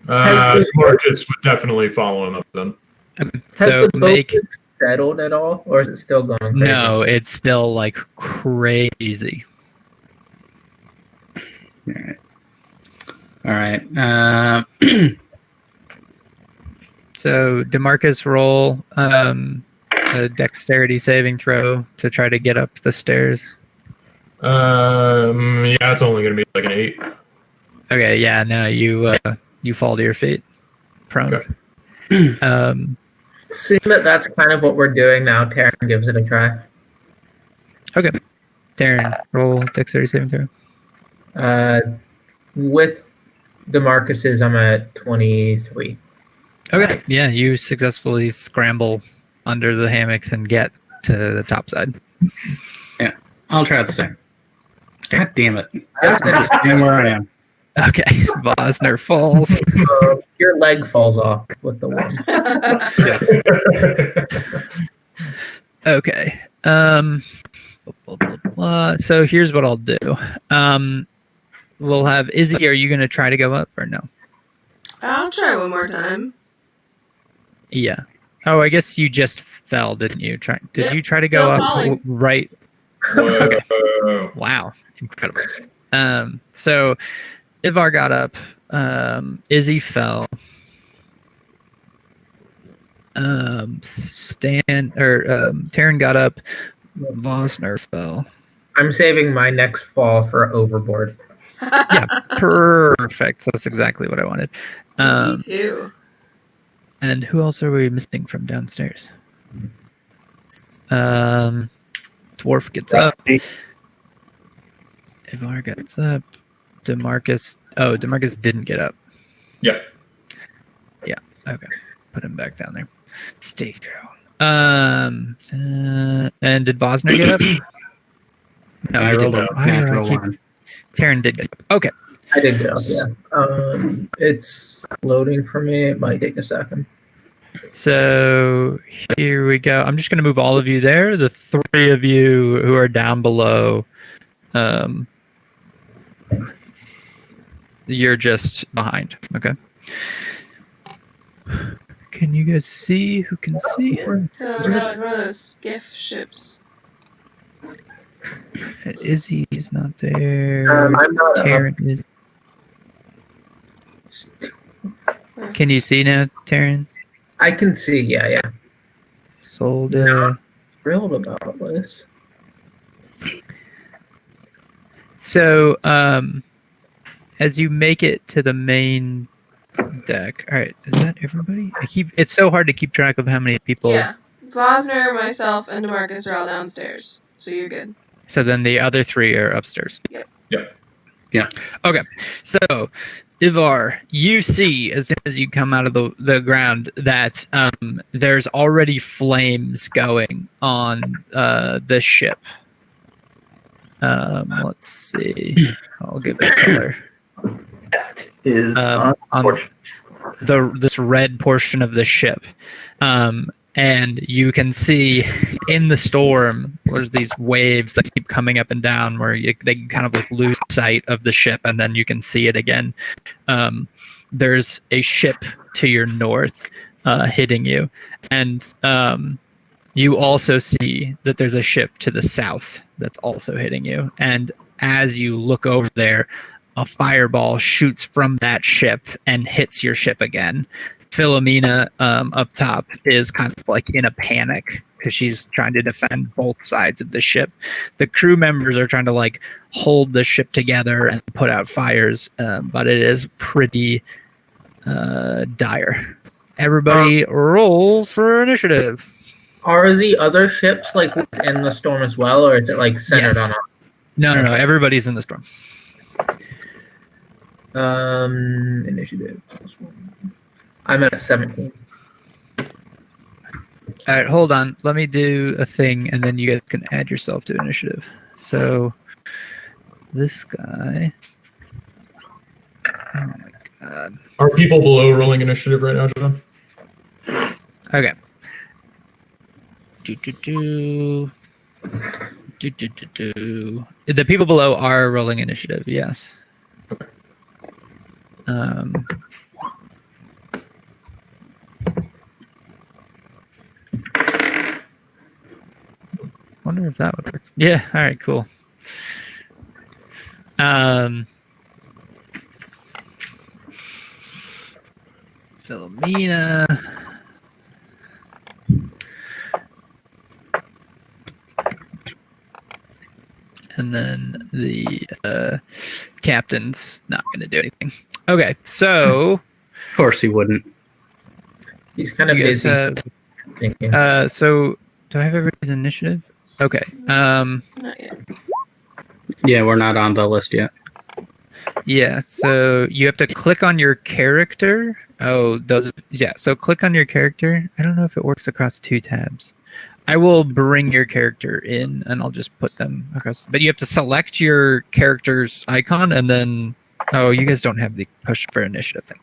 Marcus would definitely follow him up then. Okay, Has so the boat make settled at all, or is it still going crazy? no, it's still like crazy. All right. So DeMarcus, roll a dexterity saving throw to try to get up the stairs. Yeah, it's only going to be like an 8. Okay, yeah, no, you fall to your feet, prone. Okay. Seeing that's kind of what we're doing now, Taryn gives it a try. Okay, Darren, roll dexterity saving throw. With DeMarcus's, I'm at 23. Okay, Nice. yeah, you successfully scramble under the hammocks and get to the top side. I'll try the same. God damn it. I'll just stand where I am. Okay, Vosner falls. Your leg falls off with the wind. Okay. So here's what I'll do. We'll have Izzy. Are you going to try to go up or no? I'll try one more time. Yeah. Oh, I guess you just fell, didn't you? Did Yep, you try to go still up falling. right? Okay. Wow, incredible. So Ivar got up. Izzy fell. Taryn got up. Vosner fell. I'm saving my next fall for overboard. Yeah, perfect. That's exactly what I wanted. Me too. And who else are we missing from downstairs? Dwarf gets up. Ivar gets up. DeMarcus. Oh, DeMarcus didn't get up. Yeah. Yeah. Okay. Put him back down there. Stay girl. And did Vosner get up? No, I he rolled didn't. a Why do I natural keep- 1. Taryn did get up. Okay. I did go, yeah. It's loading for me. It might take a second. So here we go. I'm just going to move all of you there. The 3 of you who are down below, you're just behind. Okay. Can you guys see? Who can see? Oh, no, it's one of those skiff ships. Izzy's not there. I'm not up. Taryn is. Can you see now, Taryn? I can see, yeah. Solda. Thrilled about this. So, as you make it to the main deck, all right, is that everybody? It's so hard to keep track of how many people. Yeah. Vosner, myself, and DeMarcus are all downstairs. So you're good. So then the other 3 are upstairs. Yep. Yeah. Okay. So, Ivar, you see as soon as you come out of the ground that there's already flames going on the ship. Let's see. I'll give it a color. That is On unfortunate. this red portion of the ship. And you can see in the storm, there's these waves that keep coming up and down where they kind of like lose sight of the ship, and then you can see it again. There's a ship to your north hitting you, and you also see that there's a ship to the south that's also hitting you. And as you look over there, a fireball shoots from that ship and hits your ship again. Philomena up top is kind of like in a panic because she's trying to defend both sides of the ship. The crew members are trying to like hold the ship together and put out fires, but it is pretty dire. Everybody roll for initiative. Are the other ships like in the storm as well, or is it like centered Yes. on us? No. Everybody's in the storm. Initiative. I'm at 17. All right, hold on. Let me do a thing, and then you guys can add yourself to initiative. So, this guy. Oh my god. Are people below rolling initiative right now, John? Okay. Do. The people below are rolling initiative. Yes. Okay. Wonder if that would work. Yeah. All right. Cool. Philomena. And then the captain's not going to do anything. Okay, so Of course he wouldn't. He's kind of you guys busy thinking. so do I have everybody's initiative? Okay. Not yet. Yeah, we're not on the list yet. Yeah, so you have to click on your character. Oh, so click on your character. I don't know if it works across two tabs. I will bring your character in and I'll just put them across. But you have to select your character's icon and then you guys don't have the push for initiative thing.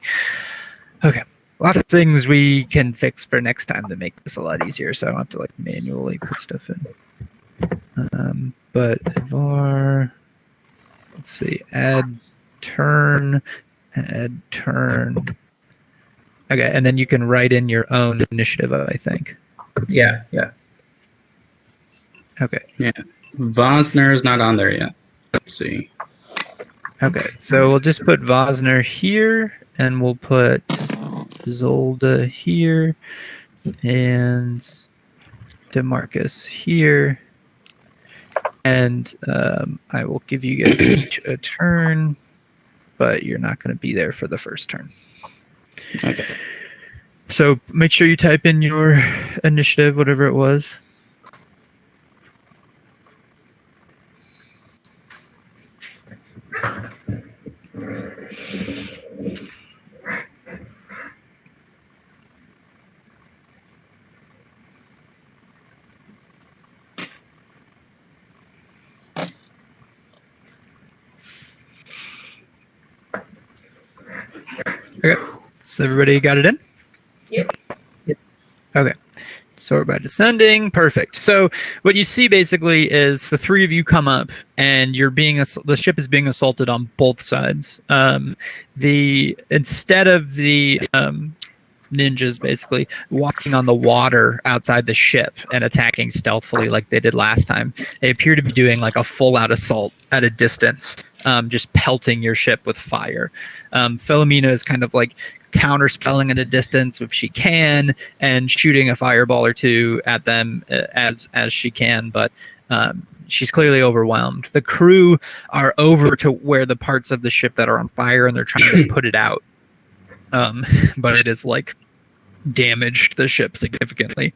Okay. Lots of things we can fix for next time to make this a lot easier, so I don't have to like manually put stuff in. But var, let's see, add turn. Okay, and then you can write in your own initiative, I think. Yeah. Okay. Yeah. Vosner is not on there yet. Let's see. Okay, so we'll just put Vosner here, and we'll put Zolda here, and DeMarcus here. And I will give you guys each a turn, but you're not going to be there for the first turn. Okay. So make sure you type in your initiative, whatever it was. Okay, so everybody got it in? Yep. Okay, so we're by descending. Perfect. So what you see basically is the three of you come up, and the ship is being assaulted on both sides. Instead of the ninjas basically walking on the water outside the ship and attacking stealthily like they did last time, they appear to be doing like a full-out assault at a distance, just pelting your ship with fire. Philomena is kind of like counterspelling at a distance if she can and shooting a fireball or two at them as she can, but she's clearly overwhelmed. The crew are over to where the parts of the ship that are on fire, and they're trying to put it out, but it is like damaged the ship significantly.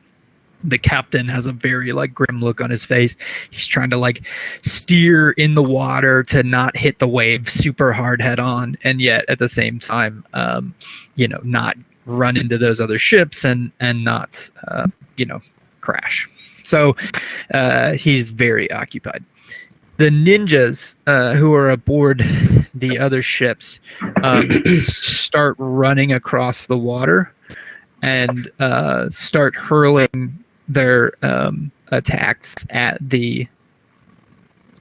The captain has a very like grim look on his face. He's trying to like steer in the water to not hit the wave super hard head on, and yet at the same time, not run into those other ships and not crash. So he's very occupied. The ninjas who are aboard the other ships start running across the water and start hurling their attacks at the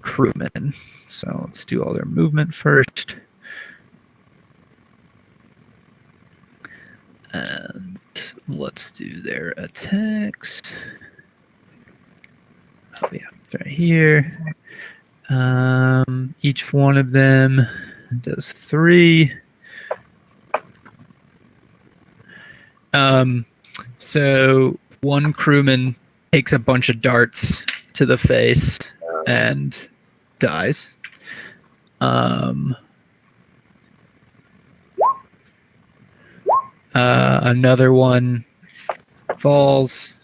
crewmen. So let's do all their movement first. And let's do their attacks. Oh yeah, it's right here. Each one of them does 3. So one crewman takes a bunch of darts to the face and dies. Another one falls.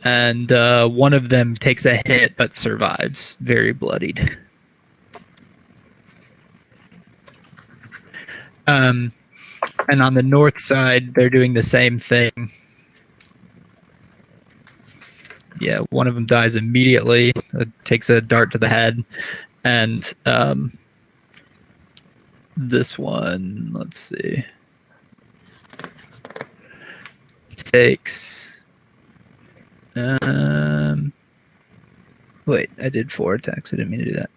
And one of them takes a hit but survives, very bloodied. And on the north side, they're doing the same thing. Yeah, one of them dies immediately, takes a dart to the head, and this one, let's see, takes... wait, I did 4 attacks. I didn't mean to do that.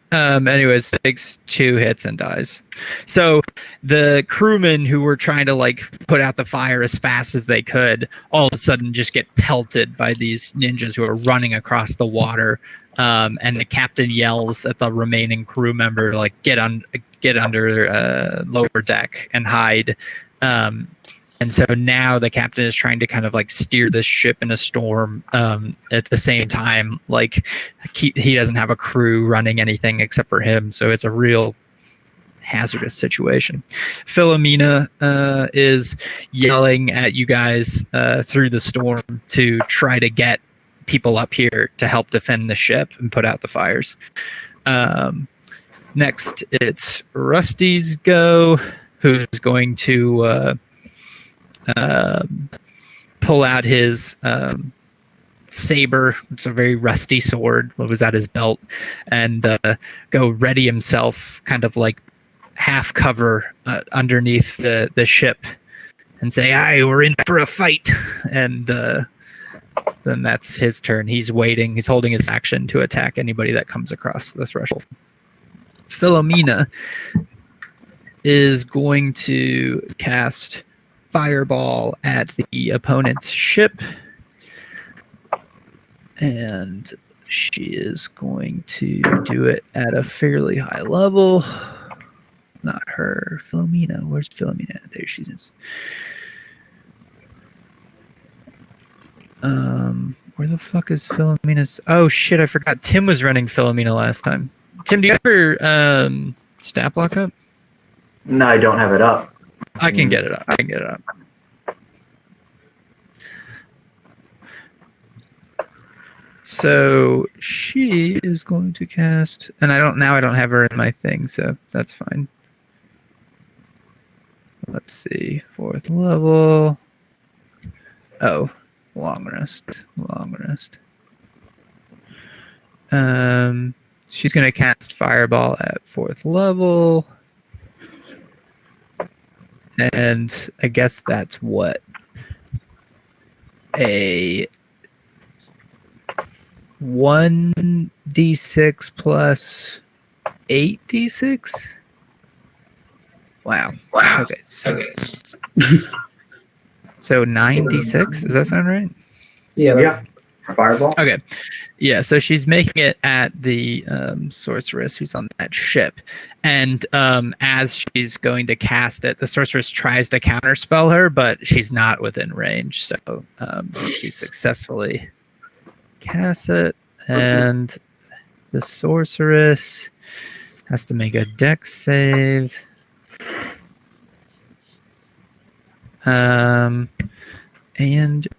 Anyways, takes 2 hits and dies. So the crewmen who were trying to like put out the fire as fast as they could, all of a sudden just get pelted by these ninjas who are running across the water. And the captain yells at the remaining crew member, like, get under lower deck and hide. And so now the captain is trying to kind of like steer this ship in a storm. At the same time, like he doesn't have a crew running anything except for him. So it's a real hazardous situation. Philomena is yelling at you guys through the storm to try to get people up here to help defend the ship and put out the fires. Next, it's Rusty's go, who's going to pull out his saber. It's a very rusty sword. What was at his belt, and go ready himself, kind of like half cover underneath the ship, and say, "Aye, we're in for a fight." And then that's his turn. He's waiting. He's holding his action to attack anybody that comes across the threshold. Philomena is going to cast Fireball at the opponent's ship, and she is going to do it at a fairly high level. Not her, Philomena. Where's Philomena? There she is. Where the fuck is Philomena's? Oh shit, I forgot. Tim was running Philomena last time. Tim, do you have your stat block up? No, I don't have it up. I can get it up. So she is going to cast, and I don't have her in my thing, so that's fine. Let's see, 4th level. Oh, long rest. She's going to cast Fireball at 4th level. And I guess that's what? A 1d6 plus 8d6? Wow. Okay. So 9d6? Does that sound right? Yeah. Fireball. Okay. Yeah, so she's making it at the sorceress who's on that ship. And as she's going to cast it, the sorceress tries to counterspell her, but she's not within range. So she successfully casts it. And the sorceress has to make a dex save. And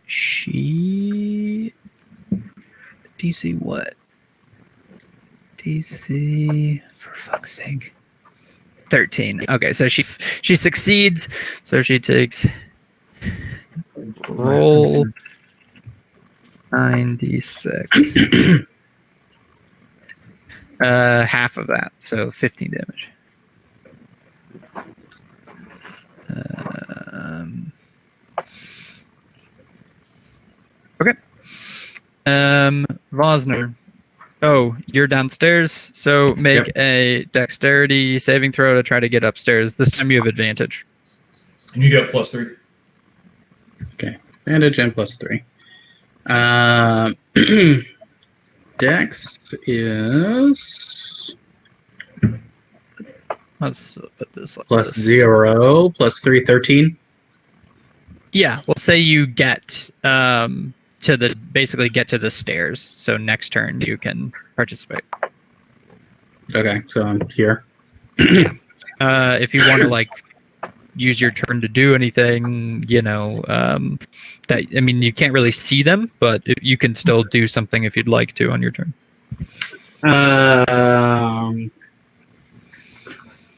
she... DC what? DC, for fuck's sake. 13. Okay, so she succeeds. So she takes roll 9d6. Half of that, so 15 damage. Okay. Vosner. Oh, you're downstairs, so make a dexterity saving throw to try to get upstairs. This time you have advantage. And you get +3. Okay. Advantage and +3. Dex is Let's put this like plus this. 0, plus 3, 13. Yeah, we'll say you get basically get to the stairs. So next turn you can participate. Okay, so I'm here. If you want to like use your turn to do anything, that I mean, you can't really see them, but you can still do something if you'd like to on your turn.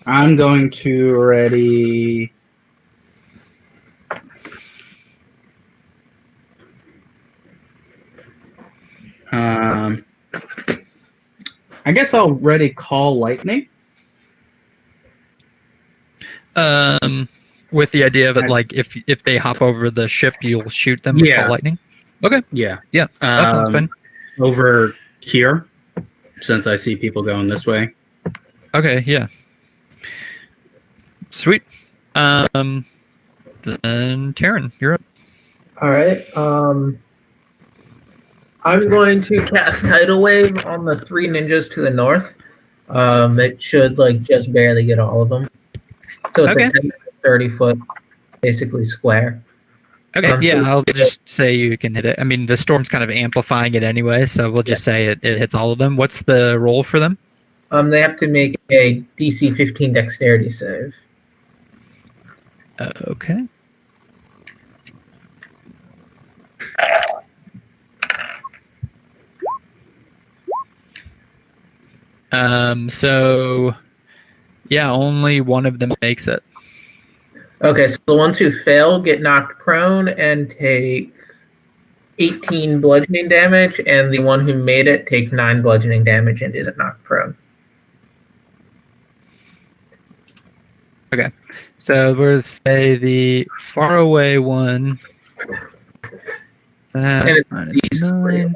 I'm going to ready. I guess I'll ready call lightning. With the idea that like if they hop over the ship, you'll shoot them with call lightning. Okay. Yeah. Yeah. That sounds fun. Over here, since I see people going this way. Okay. Yeah. Sweet. Then Taryn, you're up. All right. I'm going to cast Tidal Wave on the 3 ninjas to the north. It should like just barely get all of them. So it's Okay. a 30-foot, basically square. Okay, yeah, I'll just say you can hit it. I mean, the storm's kind of amplifying it anyway, so we'll just say it hits all of them. What's the roll for them? They have to make a DC 15 dexterity save. Okay. So, yeah, only one of them makes it. Okay, so the ones who fail get knocked prone and take 18 bludgeoning damage, and the one who made it takes 9 bludgeoning damage and isn't knocked prone. Okay, so we'll say the far away one. That minus 9.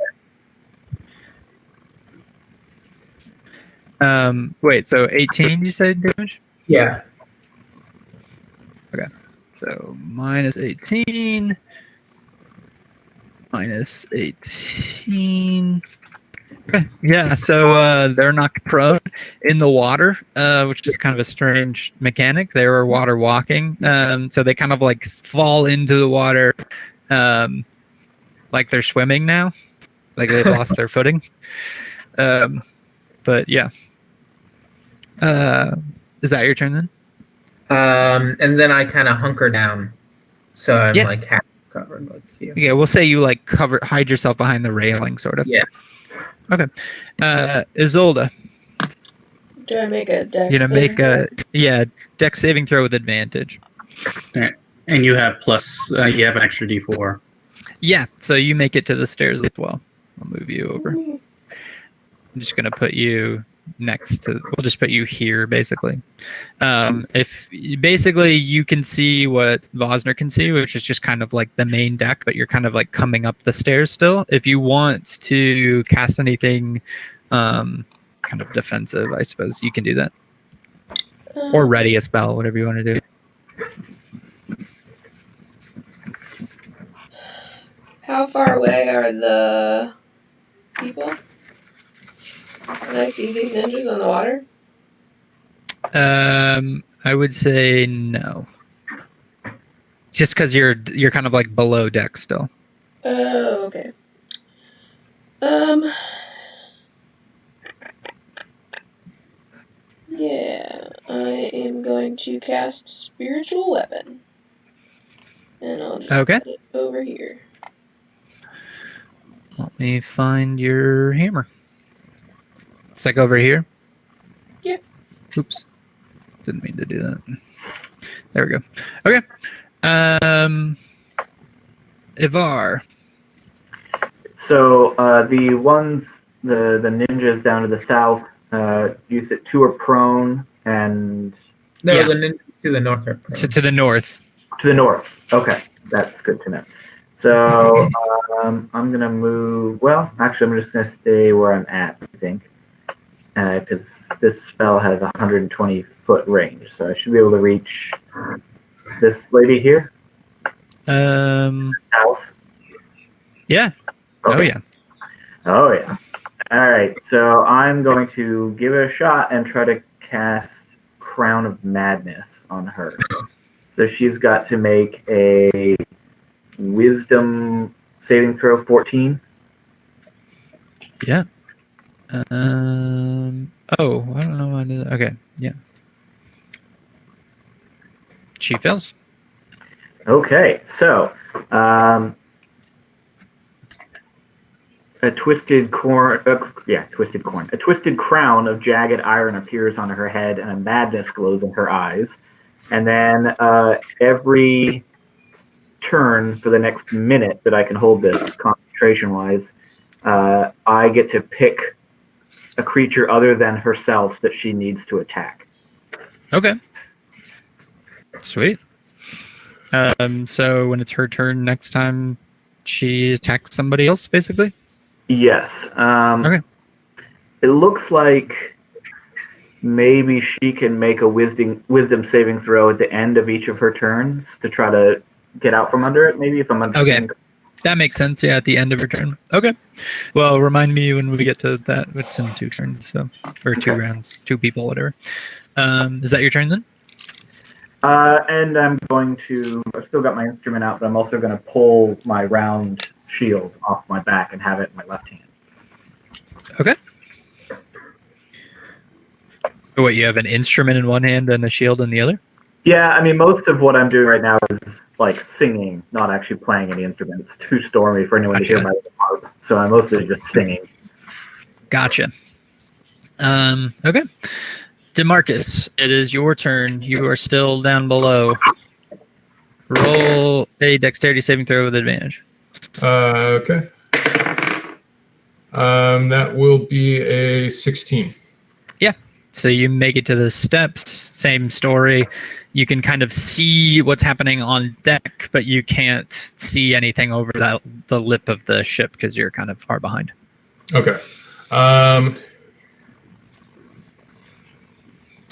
Wait, so 18 you said damage? Yeah. Okay, so minus 18. Minus 18. Okay, yeah, so they're knocked prone in the water, which is kind of a strange mechanic. They were water walking, so they kind of like fall into the water like they're swimming now, like they've lost their footing. But yeah. Is that your turn then? And then I kind of hunker down, so I'm like half covered. Like you. Yeah, we'll say you like hide yourself behind the railing, sort of. Yeah. Okay. Isolde. Do I make a dex? You're gonna make a dex saving throw with advantage. Okay. And you have you have an extra D4. Yeah, so you make it to the stairs as well. I'll move you over. I'm just gonna put you next to. We'll just put you here, basically. If basically you can see what Vosner can see, which is just kind of like the main deck, but you're kind of like coming up the stairs still. If you want to cast anything, kind of defensive, I suppose you can do that, or ready a spell, whatever you want to do. How far away are the people? Can I see these ninjas on the water? I would say no. Just because you're kind of like below deck still. Oh, okay. Yeah, I am going to cast Spiritual Weapon. And I'll just put it over here. Let me find your hammer. It's like over here? Yep. Oops. Didn't mean to do that. There we go. Okay. Ivar. So the ones, the ninjas down to the south, you said 2 are prone and... No, the ninjas to the north are prone. So to the north. To the north. Okay, that's good to know. So I'm going to move... Well, actually, I'm just going to stay where I'm at, I think. Because this spell has a 120-foot range, so I should be able to reach this lady here. South. Yeah, Oh yeah. Oh yeah. All right. So I'm going to give it a shot and try to cast Crown of Madness on her. So she's got to make a Wisdom saving throw 14. Yeah. Oh, I don't know why I did that. Okay. Yeah. She fails. Okay. So a twisted corn. Twisted corn. A twisted crown of jagged iron appears on her head, and a madness glows in her eyes. And then every turn for the next minute that I can hold this, concentration-wise, I get to pick a creature other than herself that she needs to attack. Okay. Sweet. So when it's her turn next time, she attacks somebody else, basically? Yes. Okay. It looks like maybe she can make a wisdom saving throw at the end of each of her turns to try to get out from under it, maybe, if I'm understanding. Okay. That makes sense, yeah, at the end of her turn. Okay. Well, remind me when we get to that. It's in 2 turns, so, or 2 rounds, 2 people, whatever. Is that your turn then? And I'm going to, I've still got my instrument out, but I'm also going to pull my round shield off my back and have it in my left hand. Okay. So what, you have an instrument in one hand and a shield in the other? Yeah, I mean, most of what I'm doing right now is like singing, not actually playing any instrument. It's too stormy for anyone to hear my harp, so I'm mostly just singing. Gotcha. Okay. DeMarcus, it is your turn. You are still down below. Roll a dexterity saving throw with advantage. Okay. That will be a 16. Yeah. So you make it to the steps. Same story. You can kind of see what's happening on deck, but you can't see anything over the lip of the ship because you're kind of far behind. Okay.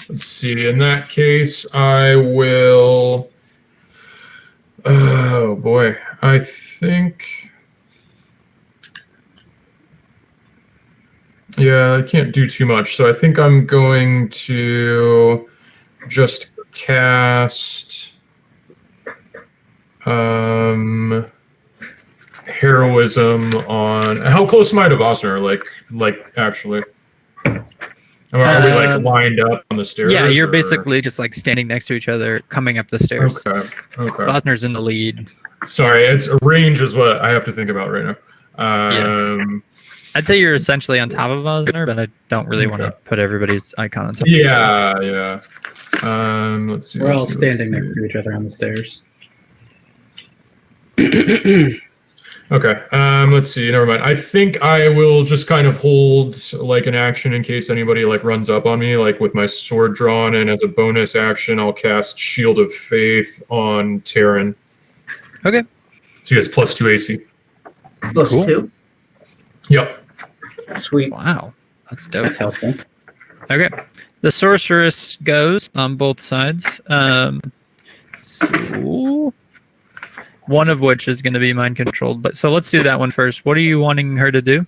Let's see. In that case, I will. Oh boy, I think. Yeah, I can't do too much, so I think I'm going to just cast heroism on. How close am I to Vosner? Like actually. Are we like lined up on the stairs? Yeah, you're basically just like standing next to each other, coming up the stairs. Okay. Vosner's in the lead. Sorry, it's range is what I have to think about right now. I'd say you're essentially on top of Vosner, but I don't really want to put everybody's icon on top. Yeah. Let's see. We're all standing next to each other on the stairs. Okay. Let's see. Never mind. I think I will just kind of hold like an action in case anybody like runs up on me, like with my sword drawn, and as a bonus action, I'll cast Shield of Faith on Terran. Okay. So he has +2 AC. +2? Yep. Sweet. Wow. That's dope. That's helpful. Okay. The sorceress goes on both sides. So one of which is going to be mind controlled. But so let's do that one first. What are you wanting her to do?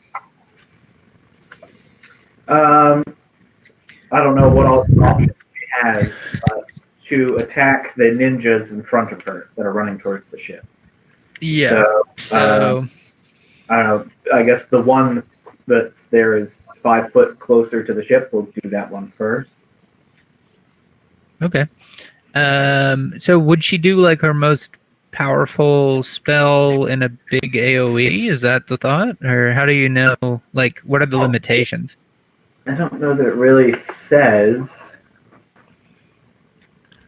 I don't know what all options she has, but to attack the ninjas in front of her that are running towards the ship. Yeah. So I don't know. I guess the one that's there is 5 foot closer to the ship. We'll do that one first. okay. So would she do like her most powerful spell in a big AoE? Is that the thought? Or how do you know, like, what are the limitations? I don't know that it really says.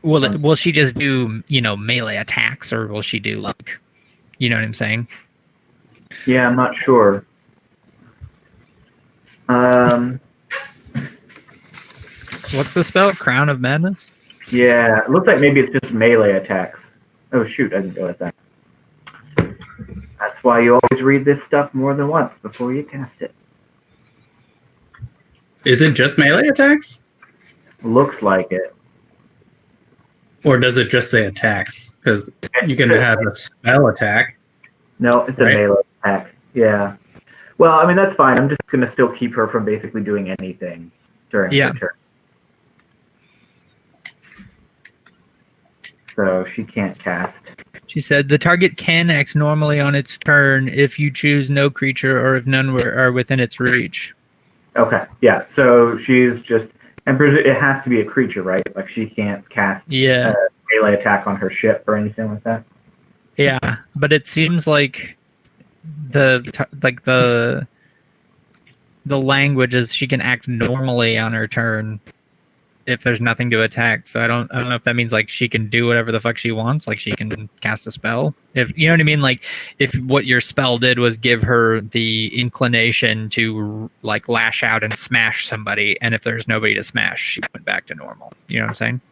Will she just do, melee attacks, or will she do, like, you know what I'm saying? Yeah, I'm not sure. What's the spell? Crown of Madness? Yeah, it looks like maybe it's just melee attacks. Oh shoot, I didn't realize that. That's why you always read this stuff more than once before you cast it. Is it just melee attacks? Looks like it. Or does it just say attacks? Because you can have a spell attack. No, it's a Right. melee attack. Yeah. Well, I mean, that's fine. I'm just going to still keep her from basically doing anything during her turn. So she can't cast. She said the target can act normally on its turn if you choose no creature or if none are within its reach. Okay, yeah. So she's just, and it has to be a creature, right? Like she can't cast a melee attack on her ship or anything like that. Yeah, but it seems like the language is she can act normally on her turn if there's nothing to attack. So I don't know if that means like she can do whatever the fuck she wants, like she can cast a spell. If you know what I mean, like if what your spell did was give her the inclination to like lash out and smash somebody, and if there's nobody to smash, she went back to normal. You know what I'm saying?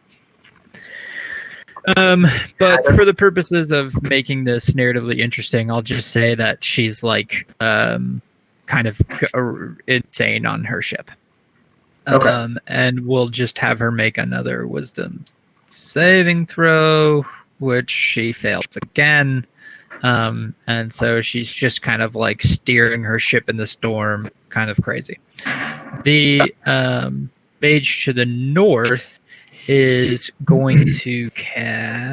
But for the purposes of making this narratively interesting, I'll just say that she's like kind of insane on her ship. Okay. And we'll just have her make another wisdom saving throw, which she fails again. And so she's just kind of like steering her ship in the storm, kind of crazy. The mage to the north is going to cast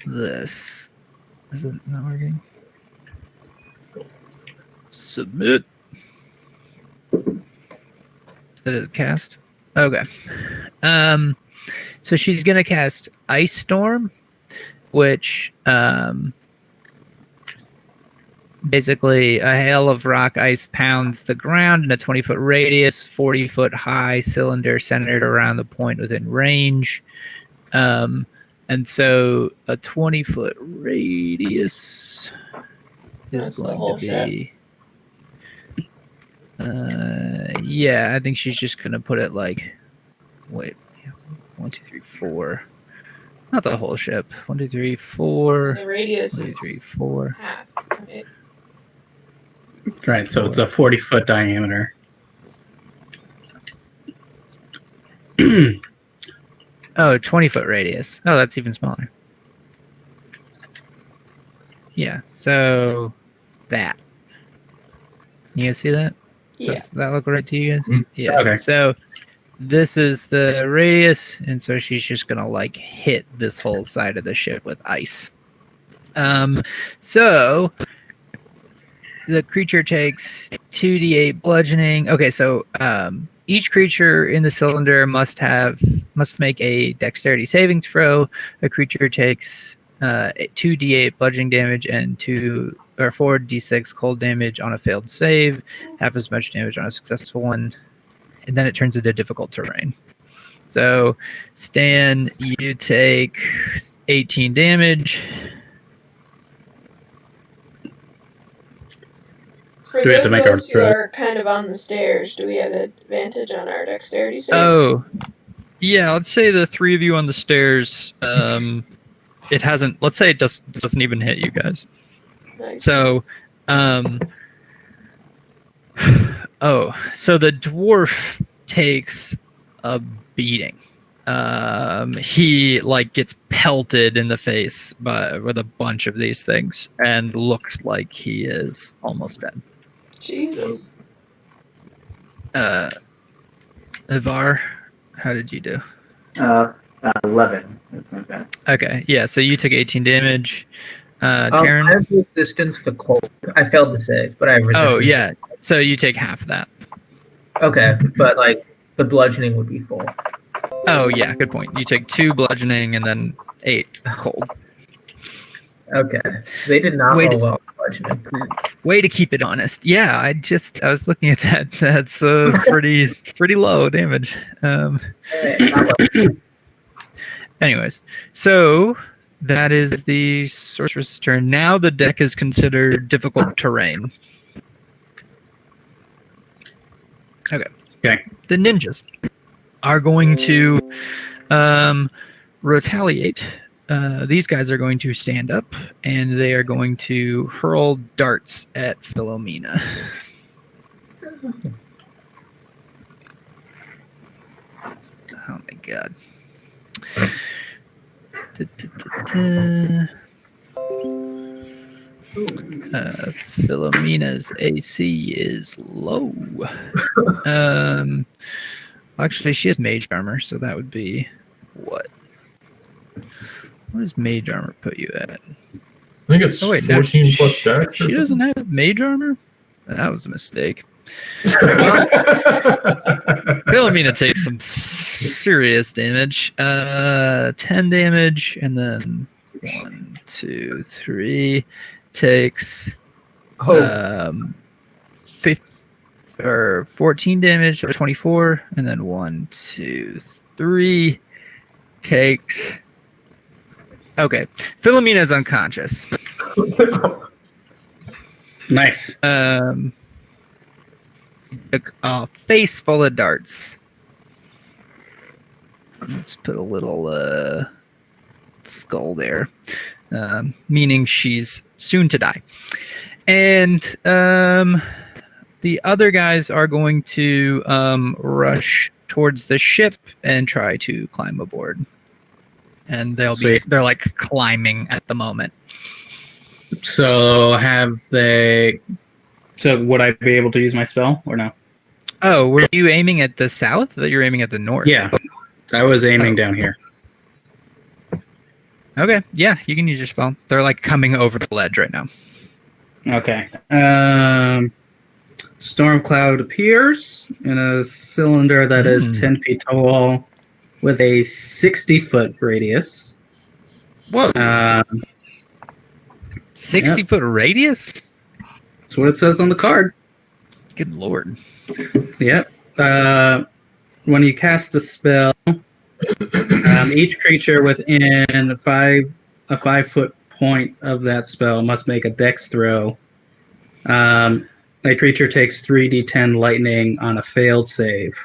this. Is it not working? Submit. That is cast. Okay. So she's gonna cast Ice Storm, which basically a hail of rock ice pounds the ground in a 20-foot radius, 40-foot high cylinder centered around the point within range. And so a 20-foot radius is going to be. Yeah, I think she's just gonna put it like, wait, 1, 2, 3, 4. Not the whole ship. 1, 2, 3, 4. The radius 1, 2, 3, 4. half, right? Right, so it's a 40-foot diameter. Oh, 20-foot radius. Oh, that's even smaller. Yeah, so that. You guys see that? Yeah. Does that look right to you guys? Mm. Yeah. Okay. So this is the radius, and so she's just gonna like hit this whole side of the ship with ice. So the creature takes 2d8 bludgeoning. Okay, so each creature in the cylinder must make a dexterity saving throw. A creature takes 2d8 bludgeoning damage and 4d6 cold damage on a failed save, half as much damage on a successful one, and then it turns into difficult terrain. So, Stan, you take 18 damage. For Do we have those to of make our us who throw? are kind of on the stairs, do we have advantage on our dexterity save? Oh, yeah. Let's say the three of you on the stairs. It hasn't. Let's say it doesn't even hit you guys. Nice. So, so the dwarf takes a beating. He like gets pelted in the face with a bunch of these things and looks like he is almost dead. Jesus. Ivar, how did you do? 11. That's not bad. Okay, yeah. So you took 18 damage. I Taryn. have resistance to cold. I failed the save, but I have resistance. Oh yeah. So you take half of that. Okay, but like the bludgeoning would be full. Oh yeah, good point. You take 2 bludgeoning and then 8 cold. Okay, they did not Wait. roll well bludgeoning. Way to keep it honest. Yeah, I was looking at that. That's pretty low damage. Anyways, so that is the sorceress' turn. Now the deck is considered difficult terrain. Okay. The ninjas are going to retaliate. These guys are going to stand up, and they are going to hurl darts at Philomena. Oh my god. Philomena's AC is low. Actually, she has mage armor, so that would be what? What does mage armor put you at? I think it's Oh, wait, no, 14 plus dex. She doesn't have mage armor? That was a mistake. Philomena takes some serious damage. 10 damage, and then 1, 2, 3 takes 14 damage, or 24, and then 1, 2, 3 takes. Okay, Philomena's unconscious. Nice. A face full of darts. Let's put a little skull there, meaning she's soon to die. And the other guys are going to rush towards the ship and try to climb aboard. And they're like climbing at the moment. So would I be able to use my spell or no? Oh, were you aiming at the south? Or you're aiming at the north? Yeah, I was aiming down here. Okay, yeah, you can use your spell. They're like coming over the ledge right now. Okay. Storm cloud appears in a cylinder that is 10 feet tall with a 60-foot radius. Whoa. 60-foot radius? That's what it says on the card. Good lord. Yep. When you cast a spell, each creature within a 5-foot point of that spell must make a dex throw. A creature takes 3d10 lightning on a failed save.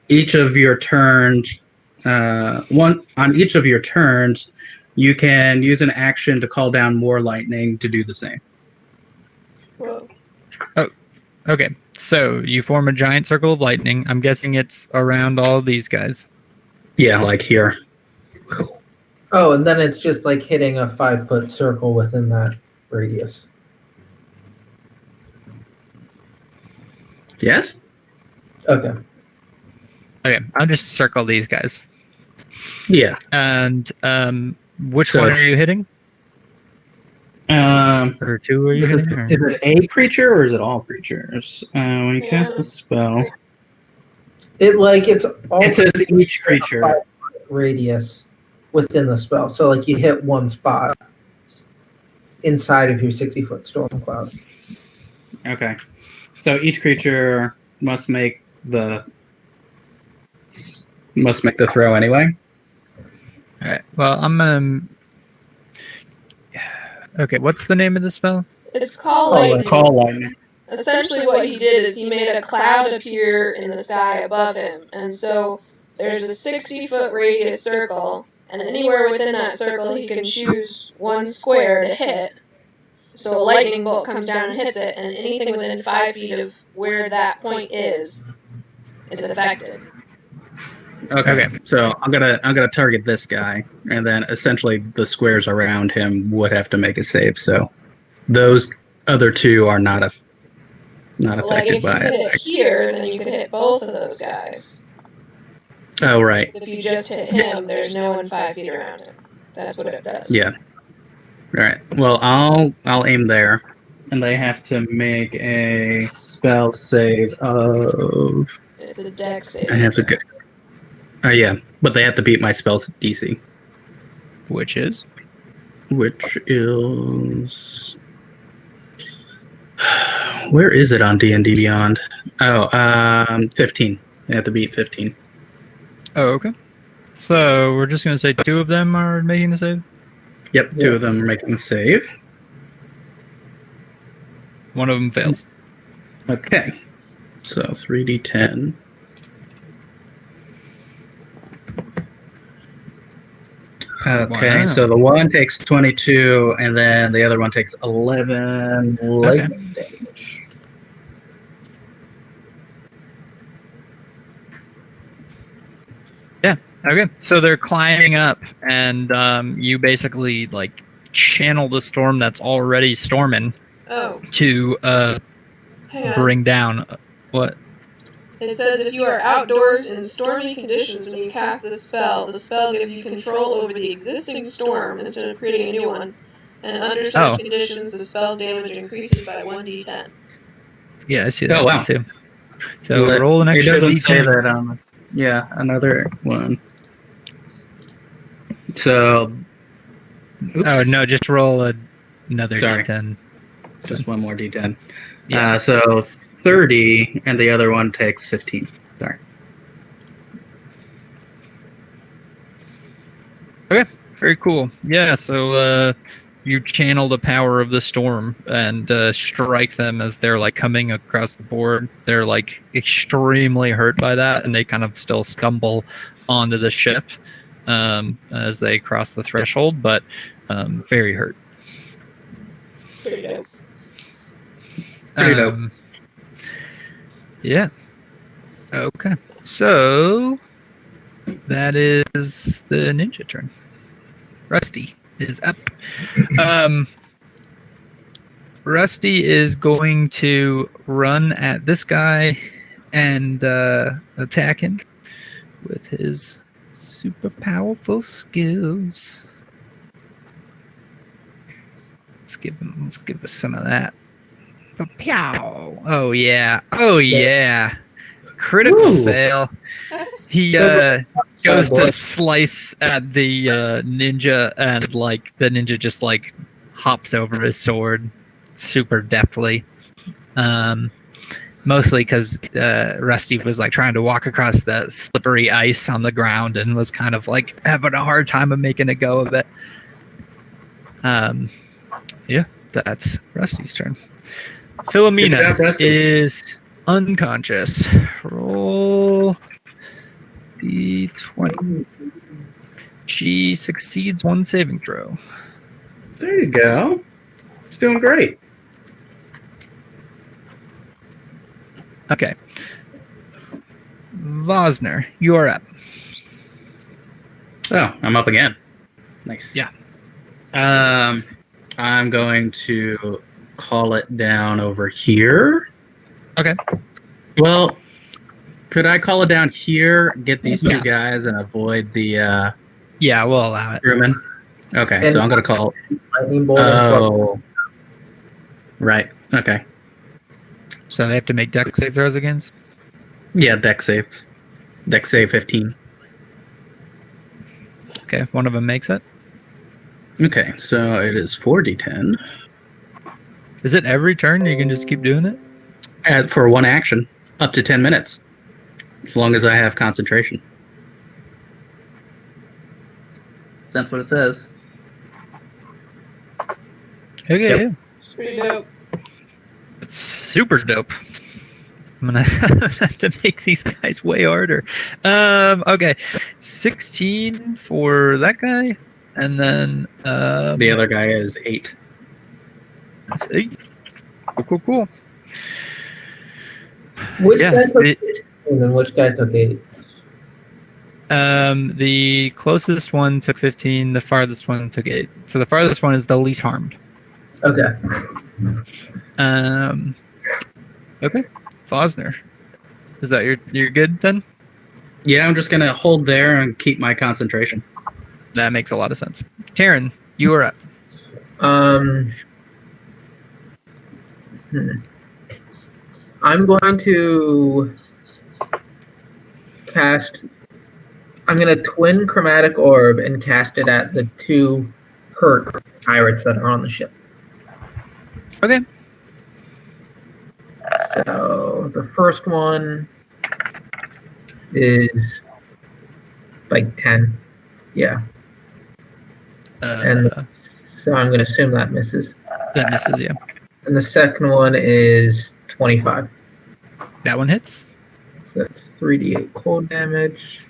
Each of your turns, on each of your turns, you can use an action to call down more lightning to do the same. Whoa. Oh, okay. So you form a giant circle of lightning. I'm guessing it's around all of these guys. Yeah, like here. Oh, and then it's just like hitting a 5-foot circle within that radius. Yes? Okay. Okay, I'll just circle these guys. Yeah. And which one are you hitting? Or two are you hitting? Is it a creature or is it all creatures? When you cast a spell, It's all it says each creature. radius within the spell. So like you hit one spot inside of your 60-foot storm cloud. Okay. So each creature must make the throw anyway. All right. Well, I'm Okay, what's the name of the spell? It's called lightning. Call lightning. Essentially what he did is he made a cloud appear in the sky above him. And so there's a 60-foot radius circle, and anywhere within that circle he can choose one square to hit. So a lightning bolt comes down and hits it, and anything within 5 feet of where that point is affected. Okay. So I'm gonna target this guy, and then essentially the squares around him would have to make a save. So those other two are not affected by it. If you hit it. it here, then you could hit both of those guys. Oh right. If you just hit him, there's no one 5 feet around him. That's what it does. Yeah. All right. Well, I'll aim there, and they have to make a spell save of. It's a dex save. I have to go. Yeah, but they have to beat my spell's DC, Which is? which is. Where is it on D&D Beyond? Oh, 15. They have to beat 15. Oh, okay. So we're just gonna say two of them are making the save. Yep, two of them are making a save. One of them fails. Okay, so 3d10. Okay, Wow. so the one takes 22, and then the other one takes 11 lightning damage. Okay, so they're climbing up, and you basically like channel the storm that's already storming Oh, to hang on. bring down what? It says if you are outdoors in stormy conditions when you cast this spell, the spell gives you control over the existing storm instead of creating a new one. And under such conditions, the spell's damage increases by 1d10. Yeah, I see that Oh, wow. too. So But roll an it extra doesn't say d10. that. Yeah, another one. So, oops, Oh no, just roll another Sorry. d10. just one more D10. Yeah. So 30, and the other one takes 15. Sorry. Okay, very cool. Yeah, so you channel the power of the storm and strike them as they're like coming across the board. They're like extremely hurt by that, and they kind of still stumble onto the ship as they cross the threshold, but very hurt. Pretty dope. Pretty dope. Yeah. Okay. So that is the ninja turn. Rusty is up. Rusty is going to run at this guy and attack him with his super powerful skills. Let's give us some of that. Pow! Oh yeah! Oh yeah! Critical Ooh. fail. He goes to slice at the ninja, and like the ninja just like hops over his sword super deftly. Mostly because Rusty was like trying to walk across the slippery ice on the ground and was kind of like having a hard time of making a go of it. Yeah, that's Rusty's turn. Philomena Good job, Rusty. is unconscious. Roll d20. She succeeds one saving throw. There you go. She's doing great. Okay. Vosner, you are up. Oh, I'm up again. Nice. Yeah. I'm going to call it down over here. Okay. Well, could I call it down here, get these two Yeah. guys, and avoid the Yeah, we'll allow it. crewman? Okay, And- so I'm going to call. Lightning bolt and Oh. Right. Okay. So they have to make dex save throws against? Yeah, dex saves. Dex save 15. Okay, one of them makes it. Okay, so it is 4d10. Is it every turn you can just keep doing it? For one action, up to 10 minutes. As long as I have concentration. That's what it says. Okay, Yep. yeah. It's pretty dope. It's super dope. I'm gonna have to make these guys way harder. Okay, 16 for that guy, and then The other guy is 8. that's 8. Cool. Which Yeah, guy took it- 16 and which guy took 8? The closest one took 15. The farthest one took 8. So the farthest one is the least harmed. Okay. Okay, Fosner. Is that you're good then? Yeah, I'm just going to hold there and keep my concentration. That makes a lot of sense. Taryn, you are up. I'm going to cast. I'm going to twin chromatic orb and cast it at the 2 hurt pirates that are on the ship. Okay. So the first one is like 10. Yeah. And so I'm going to assume that misses. That misses you. And the second one is 25. That one hits. So that's 3d8 cold damage.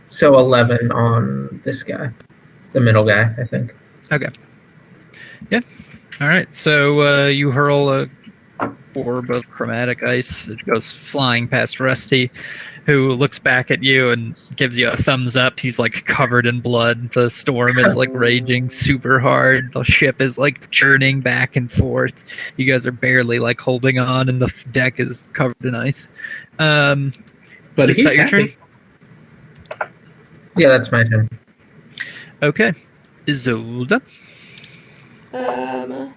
So 11 on this guy. The middle guy, I think. Okay. Yeah. All right. So you hurl a orb of chromatic ice. It goes flying past Rusty, who looks back at you and gives you a thumbs up. He's like covered in blood. The storm is like raging super hard. The ship is like churning back and forth. You guys are barely like holding on, and the deck is covered in ice. But is he's that your turn? happy. Yeah, that's my turn. Okay, Isolde. I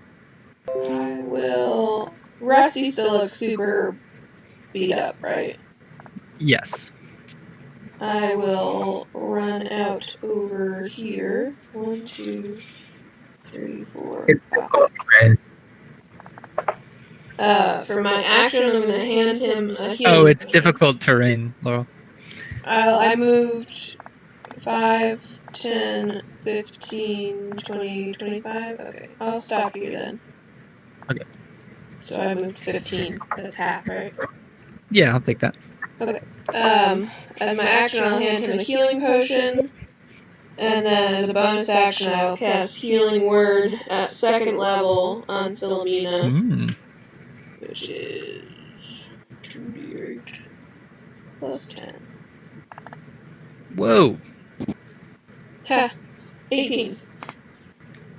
will. Rusty still looks super beat up, right? Yes. I will run out over here. 1, 2, 3, 4, It's 5. difficult, friend. For my action, I'm going to hand him a healing. Oh, it's potion. difficult terrain, Laurel. I moved 5, 10, 15, 20, 25. Okay, I'll stop you then. Okay. So I moved 15. That's half, right? Yeah, I'll take that. Okay. As my action, I'll hand him a healing potion. And then as a bonus action, I will cast Healing Word at 2nd level on Philomena, which is 2d8 plus 10. Whoa. Ha! 18.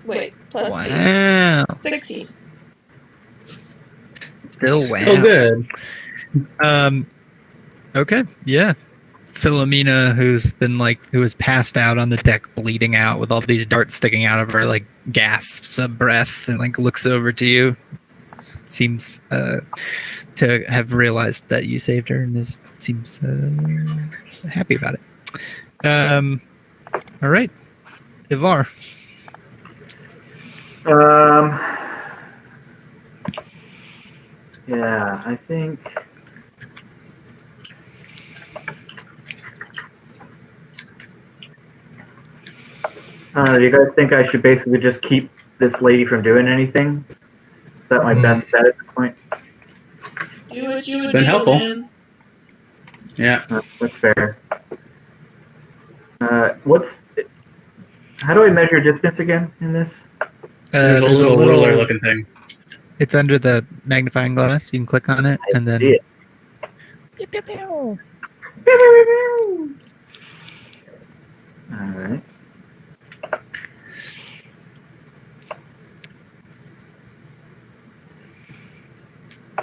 Wait, plus 8. Wow. 16. Still wow. Still good. Okay, yeah. Philomena, who was passed out on the deck, bleeding out with all these darts sticking out of her, like gasps of breath, and like looks over to you. Seems to have realized that you saved her, and seems happy about it. All right, Ivar. Yeah, I think. Do you guys think I should basically just keep this lady from doing anything? Is that my best bet at this point? Do what you would been do, helpful. man. Yeah. That's fair. How do I measure distance again in this? There's a little ruler looking thing. It's under the magnifying glass. You can click on it, and then. See it. Pew, pew, pew. All right.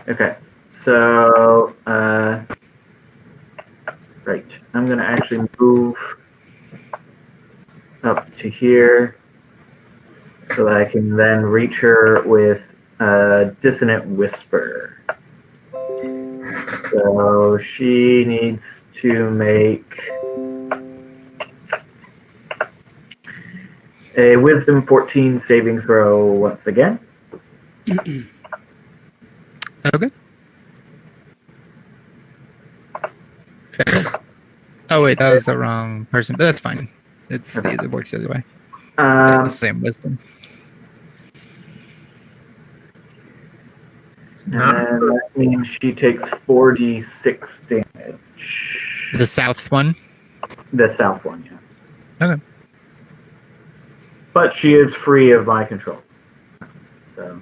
Okay, so right, I'm gonna actually move up to here so that I can then reach her with a dissonant whisper. So she needs to make a Wisdom 14 saving throw once again. Okay. Fails. Oh wait, that was the wrong person, but that's fine. It works either way. The same wisdom. And then that means she takes 4d6 damage. The south one. The south one, yeah. Okay. But she is free of my control. So.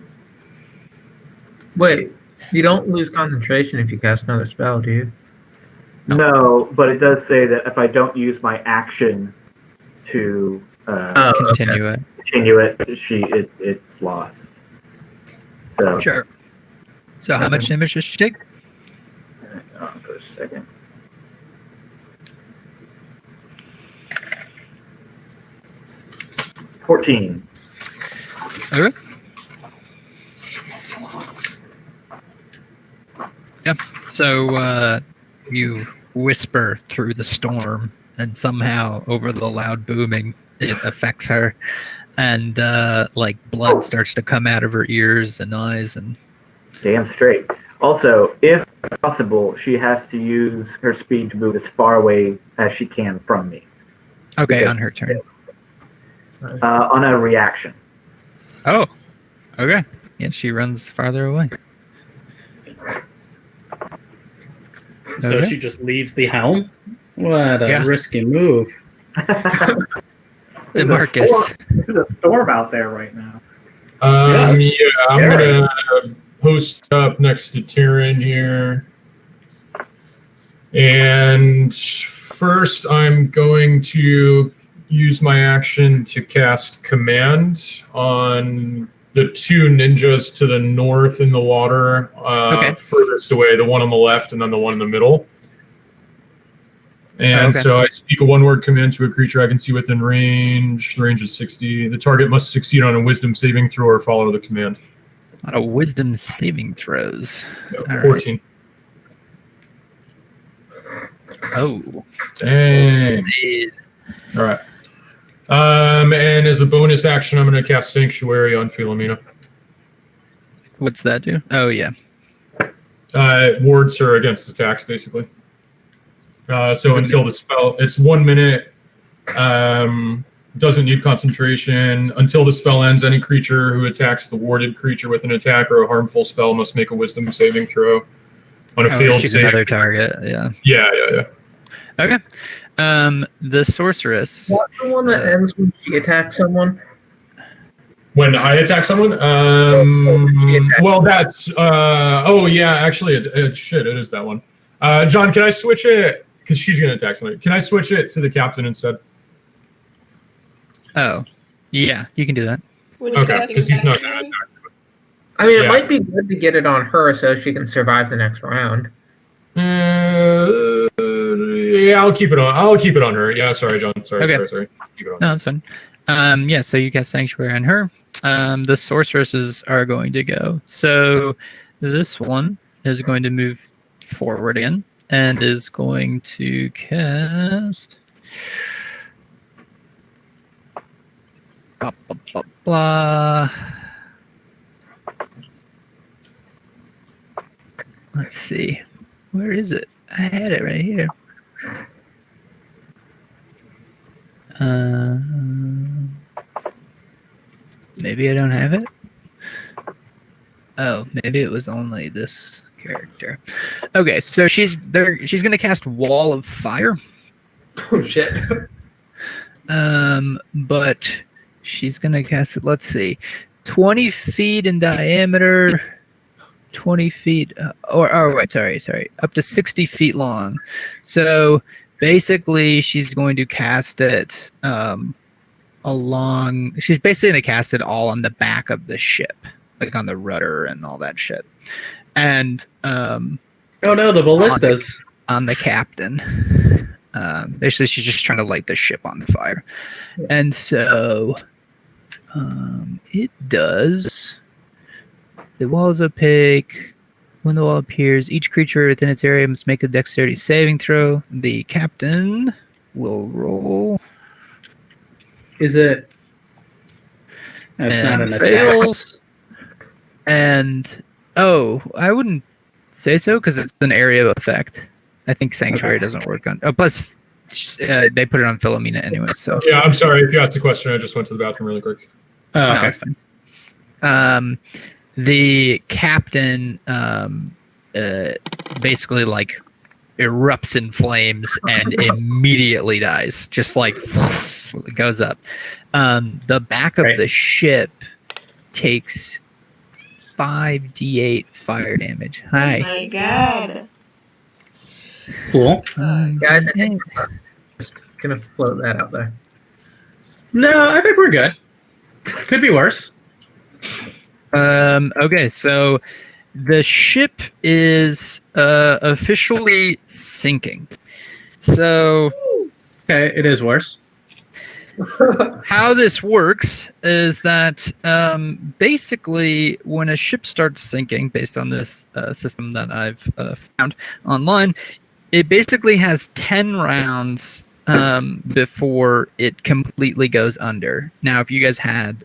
Wait, you don't lose concentration if you cast another spell, do you? No, but it does say that if I don't use my action to Continue it. it's lost. So Sure. So how much damage does she take? Hang on for a second. $14. Okay. Yep. So you whisper through the storm, and somehow over the loud booming, it affects her, and like blood starts to come out of her ears and eyes, and Damn straight. Also, if possible, she has to use her speed to move as far away as she can from me. okay, Because- on her turn. On a reaction. Oh, okay. Yeah, she runs farther away. So Okay. she just leaves the helm? What a Yeah. risky move. DeMarcus. There's a storm out there right now. I'm gonna post up next to Tyrion here. And first, I'm going to use my action to cast Command on the two ninjas to the north in the water, furthest away, the one on the left and then the one in the middle. And so I speak a one-word command to a creature I can see within range. The range is 60. The target must succeed on a wisdom saving throw or follow the command. On a wisdom saving throws. Yeah, 14. Right. Oh. Dang. All right. And as a bonus action, I'm going to cast Sanctuary on Philomena. What's that do? Oh, yeah. Wards her against attacks, basically. So until the spell, it's 1 minute. Doesn't need concentration. Until the spell ends, any creature who attacks the warded creature with an attack or a harmful spell must make a wisdom saving throw. On a failed save. Another target, yeah. Yeah. Okay. The sorceress. What's the one that ends when she attacks someone? When I attack someone? Well, that's... oh, yeah, actually, it is that one. John, can I switch it? Because she's going to attack somebody. Can I switch it to the captain instead? Oh, yeah, you can do that. Okay, because he's not going to attack. I mean, it might be good to get it on her so she can survive the next round. Yeah, I'll keep it on her. Yeah, sorry, John. Sorry. Keep it on. No, that's fine. Yeah, so you cast Sanctuary on her. The sorceresses are going to go. So this one is going to move forward again and is going to cast... Blah, blah, blah, blah. Let's see. Where is it? I had it right here. Maybe I don't have it. Oh, maybe it was only this character. Okay, so she's going to cast Wall of Fire. Oh shit. But she's going to cast it. Let's see, 20 feet in diameter. 20 feet, sorry, up to 60 feet long. So basically, she's going to cast it she's basically going to cast it all on the back of the ship, like on the rudder and all that shit. And oh no, the ballistas on the captain. Basically, she's just trying to light the ship on fire. And so it does. The wall is opaque. When the wall appears, each creature within its area must make a dexterity saving throw. The captain will roll. Is it? No, it's not an fails. And I wouldn't say so because it's an area of effect. I think Sanctuary doesn't work on. Oh, plus they put it on Philomena anyway. So yeah, I'm sorry if you asked a question. I just went to the bathroom really quick. Oh, okay. No, that's fine. The captain basically like erupts in flames and immediately dies. Just like it goes up. The back of the ship takes 5d8 fire damage. Hi. Oh my god. Cool. Guys, just gonna float that out there. No, I think we're good. Could be worse. Okay, so the ship is officially sinking. So, okay, it is worse. How this works is that basically when a ship starts sinking, based on this system that I've found online, it basically has 10 rounds before it completely goes under. Now, if you guys had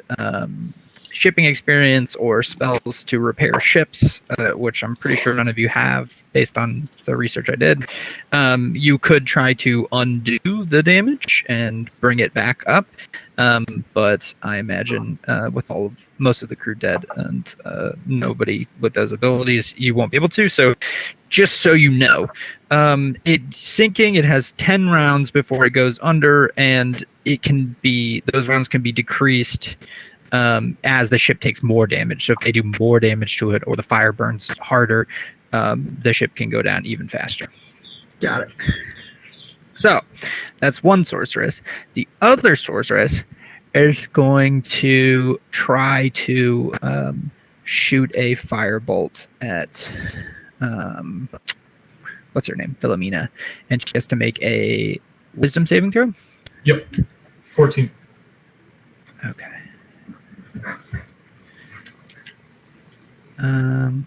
shipping experience or spells to repair ships, which I'm pretty sure none of you have based on the research I did, you could try to undo the damage and bring it back up. But I imagine with most of the crew dead and nobody with those abilities, you won't be able to. So just so you know, it's sinking. It has 10 rounds before it goes under, and those rounds can be decreased as the ship takes more damage. So if they do more damage to it or the fire burns harder, the ship can go down even faster. Got it. So that's one sorceress. The other sorceress is going to try to shoot a firebolt at what's her name? Philomena. And she has to make a wisdom saving throw? Yep. 14. Okay.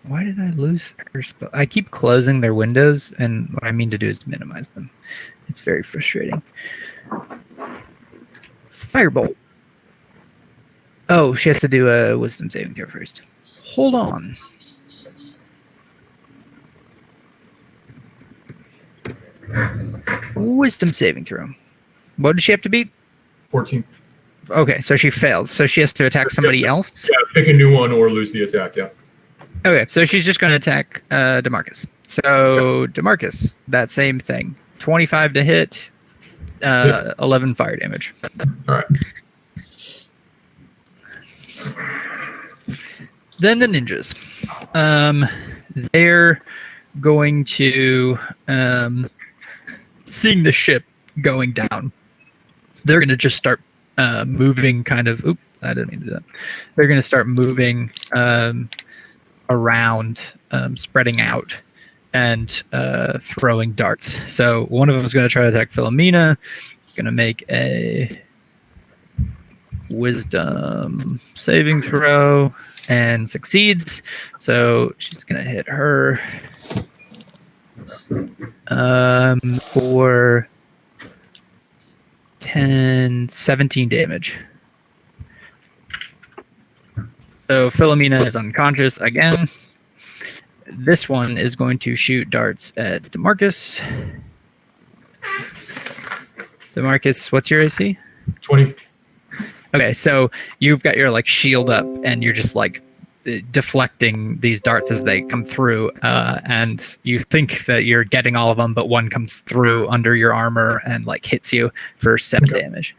Why did I lose her spell? I keep closing their windows, and what I mean to do is to minimize them. It's very frustrating. Firebolt. Oh, she has to do a wisdom saving throw first. Hold on. Wisdom saving throw. What does she have to beat? 14. Okay, so she fails. So she has to attack somebody else? Yeah, pick a new one or lose the attack, yeah. Okay, so she's just going to attack DeMarcus. So DeMarcus, that same thing. 25 to hit, 11 fire damage. All right. Then the ninjas. They're going to, seeing the ship going down, they're going to just start moving kind of... Oop, I didn't mean to do that. They're going to start moving around, spreading out, and throwing darts. So one of them is going to try to attack Philomena. Going to make a wisdom saving throw and succeeds. So she's going to hit her for 17 damage. So Philomena is unconscious again. This one is going to shoot darts at DeMarcus. DeMarcus, what's your AC? 20. Okay, so you've got your like shield up, and you're just like deflecting these darts as they come through, and you think that you're getting all of them, but one comes through under your armor and like hits you for 7 damage.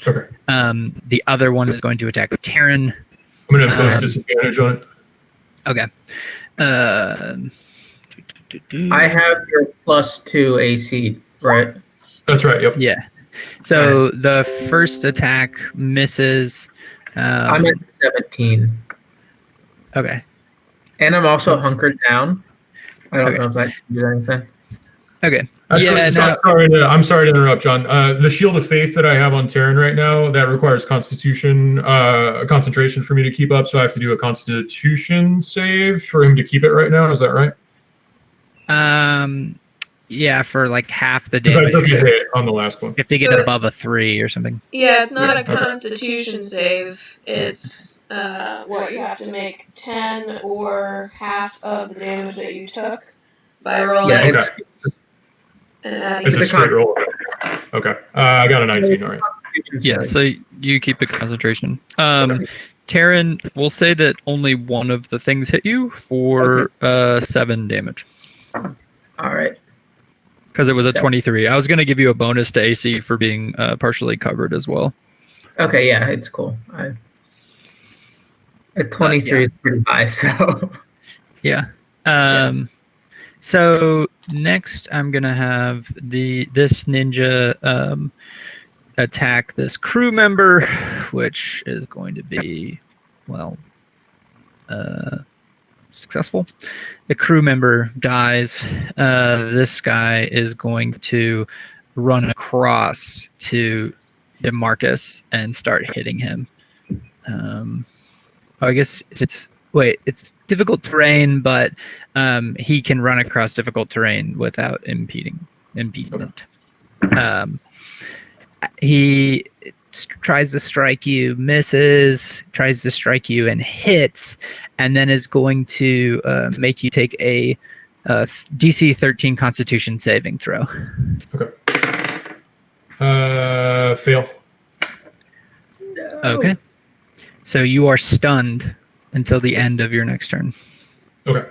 Okay. The other one is going to attack Terran. I'm going to impose disadvantage on it. Okay. I have your +2 AC, right? That's right, yep. Yeah. So the first attack misses. I'm at 17. Okay. And I'm also hunkered down. I don't know if that can do anything. Okay. I'm sorry to interrupt, John. The Shield of Faith that I have on Terran right now, that requires Constitution, concentration for me to keep up, so I have to do a Constitution save for him to keep it right now. Is that right? Yeah, for like half the I damage. took a hit on the last one. You have to get above a 3 or something. Yeah, it's not a Constitution save. It's what you have to make 10 or half of the damage that you took by rolling. Yeah, Okay. It's a straight roll. Okay. I got a 19, all right. Yeah, so you keep the concentration. Terran, we'll say that only one of the things hit you for 7 damage. All right. Because it was a 23. I was going to give you a bonus to AC for being partially covered as well. Okay, yeah, it's cool. At 23 is pretty high, so... Yeah. So next I'm going to have this ninja attack this crew member, which is going to be, well, successful. The crew member dies. This guy is going to run across to DeMarcus and start hitting him. I guess it's difficult terrain, but he can run across difficult terrain without impediment. He tries to strike you, misses, tries to strike you and hits, and then is going to make you take a DC 13 Constitution saving throw. Okay. Fail. No. Okay. So you are stunned until the end of your next turn. Okay.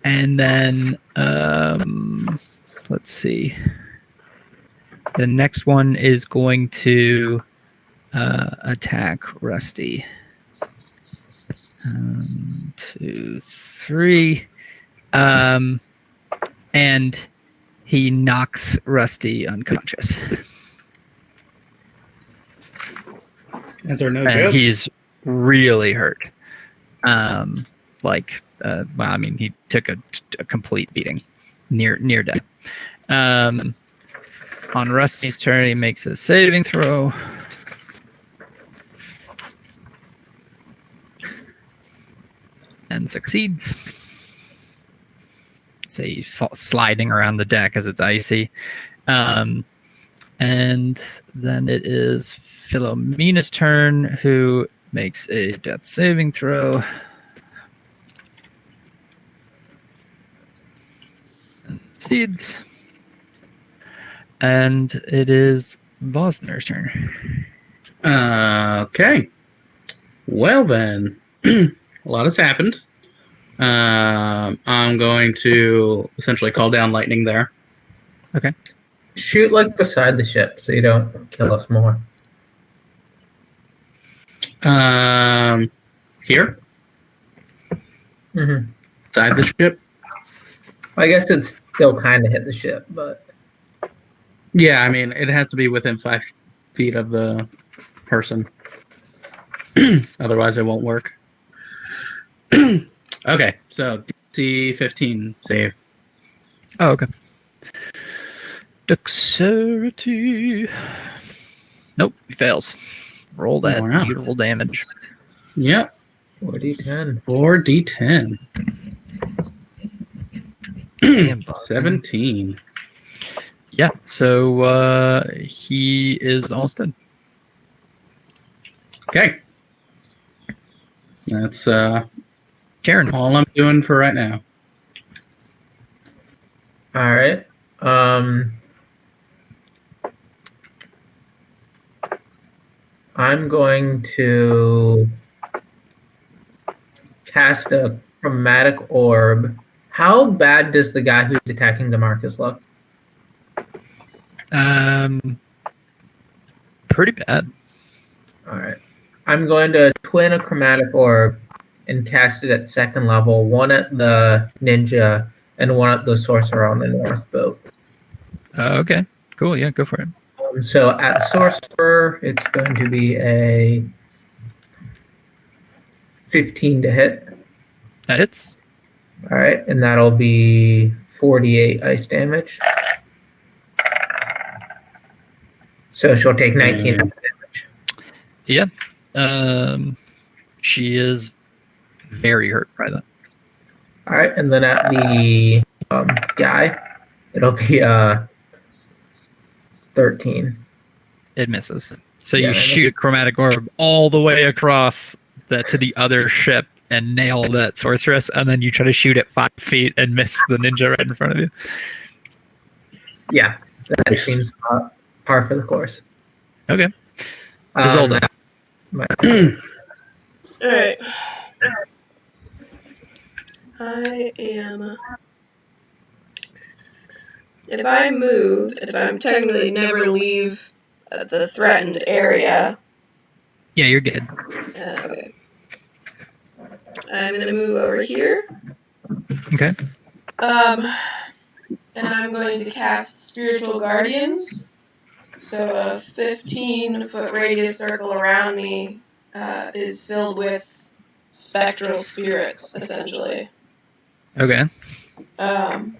And then, let's see. The next one is going to attack Rusty. 1, 2, 3. And he knocks Rusty unconscious. Is there no And joke? he's really hurt. He took a complete beating, near death. On Rusty's turn, he makes a saving throw. And succeeds. So he falls sliding around the deck as it's icy. And then it is Philomena's turn, who makes a death saving throw. And succeeds. And it is Vosner's turn. Okay. Well then, a lot has happened. I'm going to essentially call down lightning there. Okay. Shoot like beside the ship so you don't kill us more. Here, Mm-hmm. side the ship. I guess it's still kind of hit the ship, but Yeah, I mean it has to be within 5 feet of the person. Otherwise, it won't work. Okay, so DC 15 save. Oh, okay. Dexterity. Nope, he fails. Roll that Wow. beautiful damage. Yep, 4d10. 4d10. Damn, Vosner. 17. Yeah, so he is almost dead. Okay. That's Karen. all I'm doing for right now. All right. I'm going to cast a chromatic orb. How bad does the guy who's attacking DeMarcus look? Pretty bad. All right. I'm going to twin a chromatic orb and cast it at second level, one at the ninja and one at the sorcerer on the north boat. Okay, cool. Yeah, go for it. So at sorcerer, it's going to be a 15 to hit. That hits. All right, and that'll be 48 ice damage. So she'll take 19 damage. Yeah. She is very hurt by that. All right, and then at the guy, it'll be 13. It misses. So Yeah, you shoot a chromatic orb all the way across to the other ship and nail that sorceress, and then you try to shoot at 5 feet and miss the ninja right in front of you. Yeah, that Nice. seems par for the course. Okay. Isolde. Alright. I am. If I'm technically never leave the threatened area. Yeah, you're good. Okay. I'm gonna move over here. Okay. And I'm going to cast Spiritual Guardians. So a 15-foot radius circle around me is filled with spectral spirits, essentially. Okay. And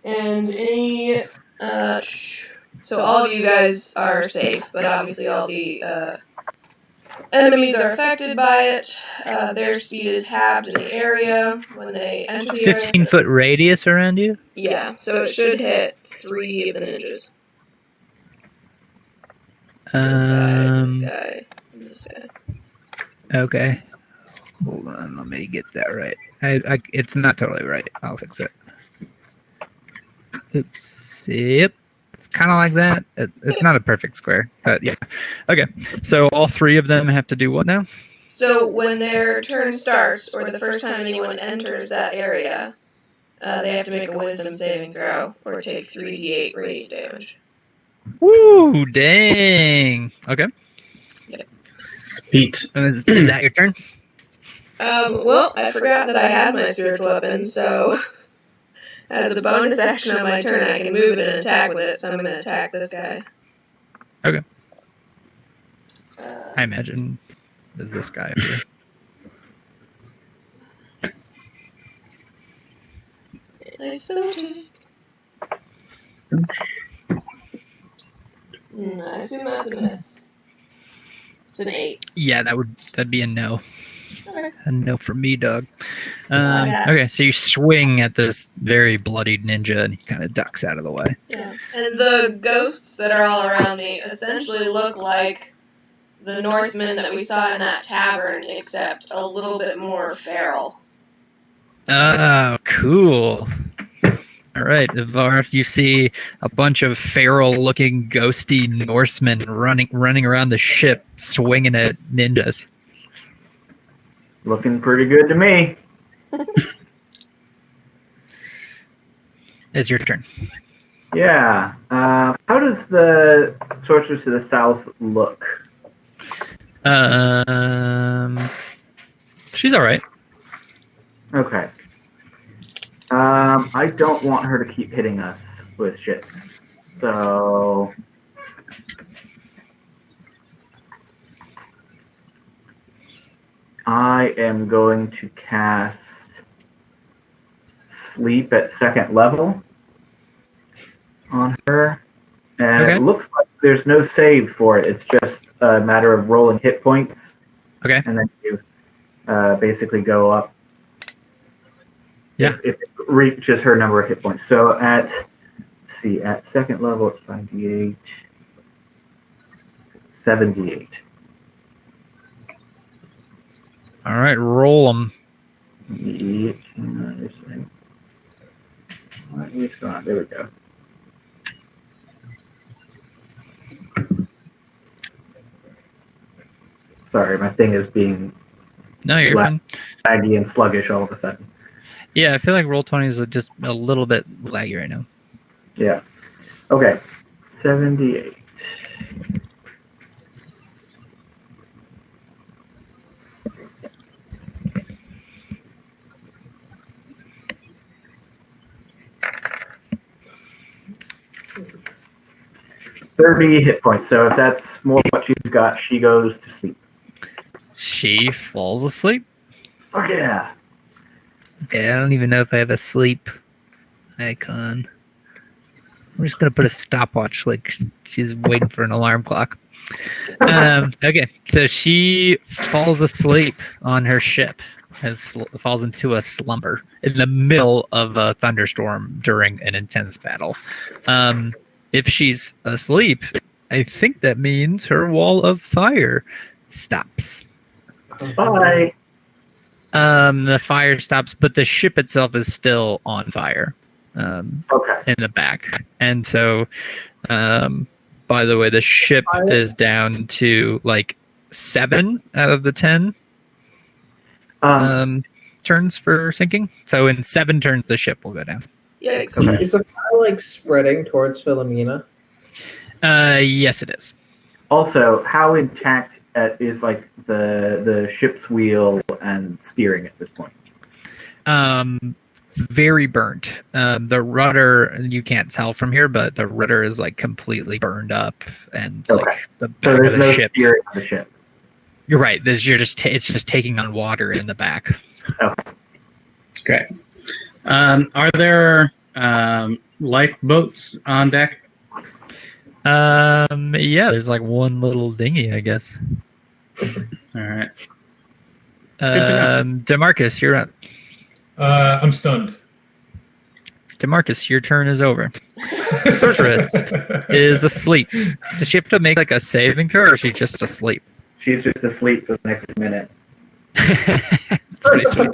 any so all of you guys are safe, but obviously all the enemies are affected by it. Their speed is halved in the area when they enter the area. 15-foot radius around you? Yeah, so it should hit 3 of the ninjas. This guy. Okay. Hold on, let me get that right. It's not totally right. I'll fix it. Oops. Yep. It's kind of like that. It's not a perfect square, but yeah. Okay. So all 3 of them have to do what now? So when their turn starts, or the first time anyone enters that area, they have to make a wisdom saving throw or take 3d8 radiant damage. Woo! Dang. Okay. Yep. Speed. Is that your turn? Well, I forgot that I had my spiritual weapon, so as a bonus action on my turn, I can move it and attack with it, so I'm going to attack this guy. Okay. I imagine is this guy up here. Nice spell check. I assume that's a miss. It's an 8. Yeah, that'd be a no. Okay. A no for me, dog. Yeah. Okay, so you swing at this very bloodied ninja, and he kind of ducks out of the way. Yeah. And the ghosts that are all around me essentially look like the Northmen that we saw in that tavern, except a little bit more feral. Oh, cool. All right, Ivar, you see a bunch of feral-looking, ghosty Norsemen running around the ship, swinging at ninjas. Looking pretty good to me. It's your turn. Yeah. How does the sorceress to the south look? She's all right. Okay. I don't want her to keep hitting us with shit. So I am going to cast Sleep at 2nd level on her. And Okay. It looks like there's no save for it. It's just a matter of rolling hit points. Okay. And then you basically go up. Yeah. If it reaches her number of hit points. So at 2nd level, it's 5d8, 7d8. All right, roll them. It's gone. There we go. Sorry, my thing is being No, you're fine. laggy and sluggish all of a sudden. Yeah, I feel like roll 20s are just a little bit laggy right now. Yeah. Okay. 78. $30 hit points. So if that's more what she's got, she goes to sleep. She falls asleep. Oh yeah. Yeah, I don't even know if I have a sleep icon. I'm just gonna put a stopwatch, like she's waiting for an alarm clock. Okay, so she falls asleep on her ship and falls into a slumber in the middle of a thunderstorm during an intense battle. If she's asleep, I think that means her wall of fire stops. Bye. The fire stops, but the ship itself is still on fire. Okay. In the back. And so, by the way, the ship is down to like 7 out of the 10 turns for sinking. So in 7 turns, the ship will go down. Yikes. Okay. Is the fire like spreading towards Philomena? Yes, it is. Also, how intact is like the ship's wheel and steering at this point? Very burnt. The rudder, you can't tell from here, but the rudder is like completely burned up, and Okay. like the So back there's of the no ship. steering on the ship. You're right. It's just taking on water in the back. Okay. Are there lifeboats on deck? Yeah, there's like one little dinghy, I guess. All right. to DeMarcus, you're up. I'm stunned. DeMarcus, your turn is over. Sorceress is asleep. Does she have to make like a saving throw, or is she just asleep? She's just asleep for the next minute. That's pretty sweet.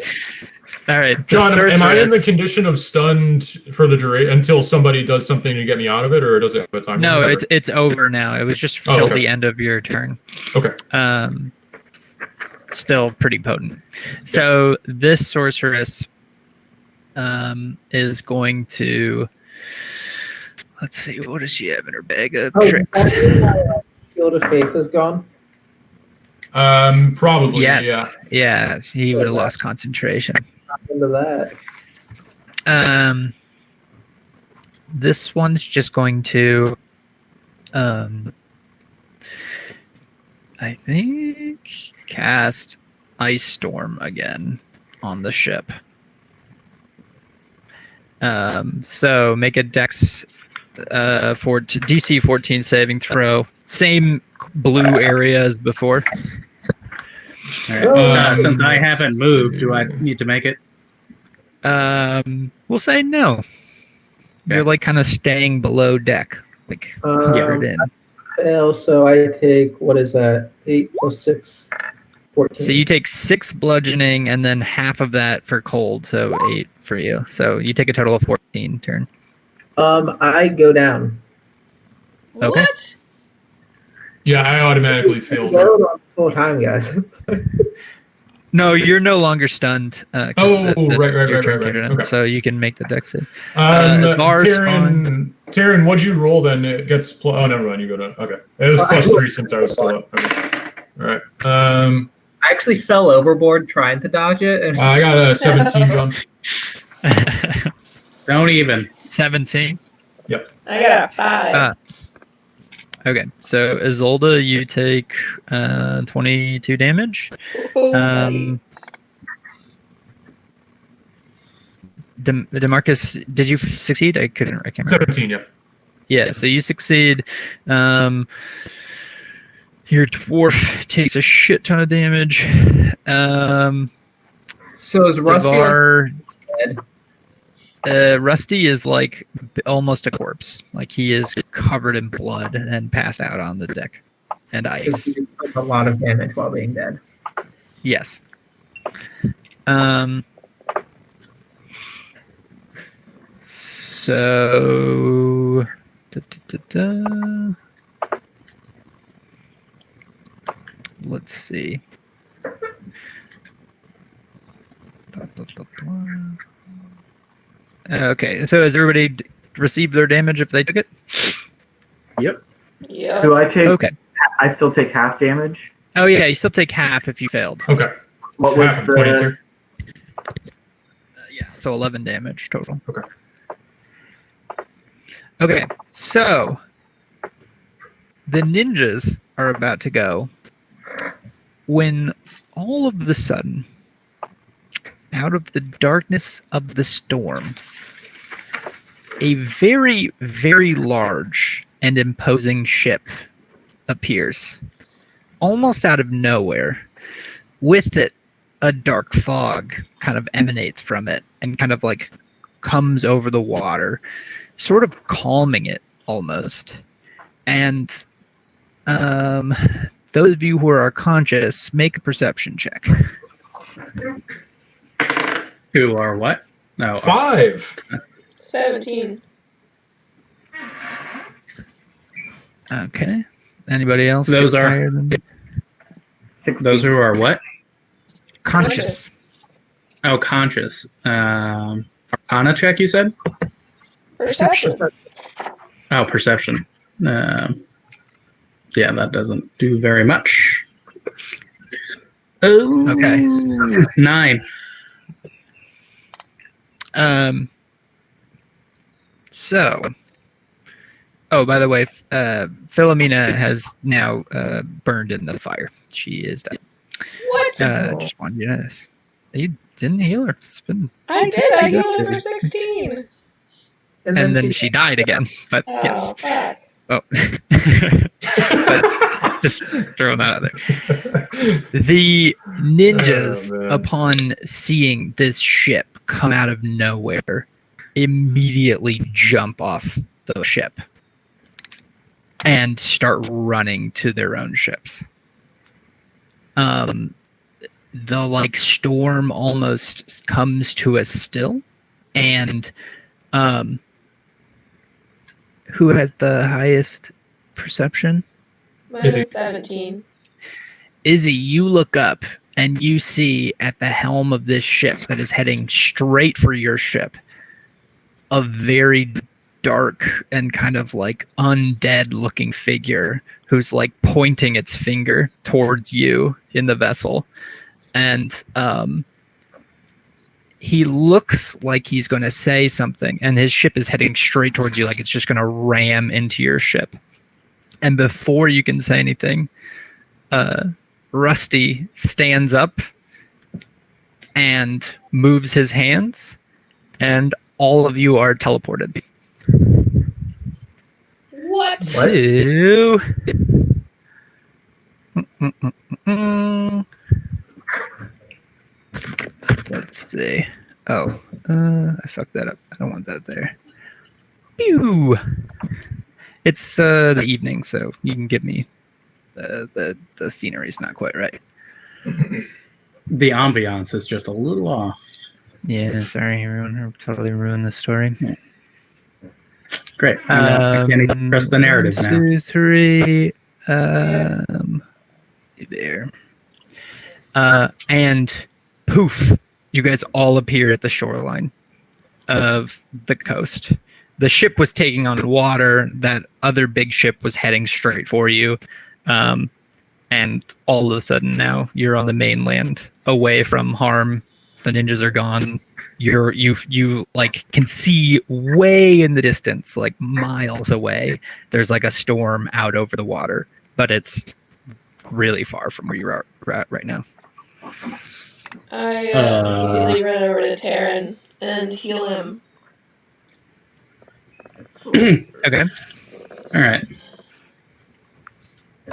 All right, the John, am I in the sorceress- condition of stunned for the duration until somebody does something to get me out of it, or does it have a time? No, limit? it's over now. It was just Oh, till okay. the end of your turn. Okay. Still pretty potent. So this sorceress is going to, let's see, what does she have in her bag of tricks? Shield of Faith is gone. Probably, Yes. yeah. Yeah, he would have lost concentration. Into that. This one's just going to, I think, cast Ice Storm again on the ship. So make a Dex for DC 14 saving throw. Same blue area as before. All right. Since I haven't moved, do I need to make it? We'll say no. Okay. You're like kind of staying below deck, like hunkered in. Fail, so I take, what is that? 8 plus 6, 14. So you take 6 bludgeoning and then half of that for cold, so 8 for you. So you take a total of 14 turn. I go down. Okay. What? Yeah, I automatically failed. Load on full time, guys. No, you're no longer stunned. Right. Okay. Okay. So you can make the dex save. Bar's fine. Taryn, what'd you roll then? It gets oh, never mind. You go to okay. It was +3 since I was still up. Okay. All right. I actually fell overboard trying to dodge it. And I got a 17 jump. Don't even. 17. Yep. I got a 5. Okay, so Isolde, you take 22 damage. DeMarcus, did you succeed? I can't remember. 17, yeah. Yeah, so you succeed. Your dwarf takes a shit ton of damage. so is Rusty dead? Rusty is like almost a corpse. Like he is covered in blood and passed out on the deck and ice. He took a lot of damage while being dead. Yes. So. Let's see. Okay, so has everybody received their damage if they took it? Yep. Yeah. So I take. Okay. I still take half damage. Oh yeah, you still take half if you failed. Okay. What So was half of the- 22. Yeah, so 11 damage total. Okay. Okay, so the ninjas are about to go when all of the sudden, out of the darkness of the storm, a very, very large and imposing ship appears, almost out of nowhere. With it, a dark fog kind of emanates from it and kind of like comes over the water, sort of calming it almost. And those of you who are conscious, make a perception check. Who are what? No. 5. 17. Okay. Anybody else? Those are- higher than 16. Those who are what? conscious. Oh, conscious. Arcana check, you said? Perception. Oh, perception. Yeah, that doesn't do very much. Oh, Okay. 9. So, oh, by the way, Philomena has now burned in the fire. She is dead. What? Just wanted you to know this. You didn't heal her. It's been. I did. I healed her for 16. And then she died again. But yes. Oh, fuck. Oh. But just throwing that out there. The ninjas, Oh, man. upon seeing this ship come out of nowhere, immediately jump off the ship and start running to their own ships. The like storm almost comes to a still, and who has the highest perception? Mine Is is it- 17. Izzy, you look up and you see at the helm of this ship that is heading straight for your ship a very dark and kind of like undead looking figure who's like pointing its finger towards you in the vessel. And he looks like he's going to say something, and his ship is heading straight towards you, like it's just going to ram into your ship. And before you can say anything, Rusty stands up and moves his hands, and all of you are teleported. What? To... Let's see. Oh, I fucked that up. I don't want that there. Pew! It's the evening, so you can give me the scenery's not quite right. The ambiance is just a little off. Yeah, sorry, everyone. I totally ruined the story. Yeah. Great. I can't even trust the narrative 1, now. 2, 3. There. And poof, you guys all appear at the shoreline of the coast. The ship was taking on water. That other big ship was heading straight for you. And all of a sudden now you're on the mainland, away from harm. The ninjas are gone. You like can see way in the distance, like miles away. There's like a storm out over the water, but it's really far from where you're at right now. I immediately run over to Taryn and heal him. Okay. All right.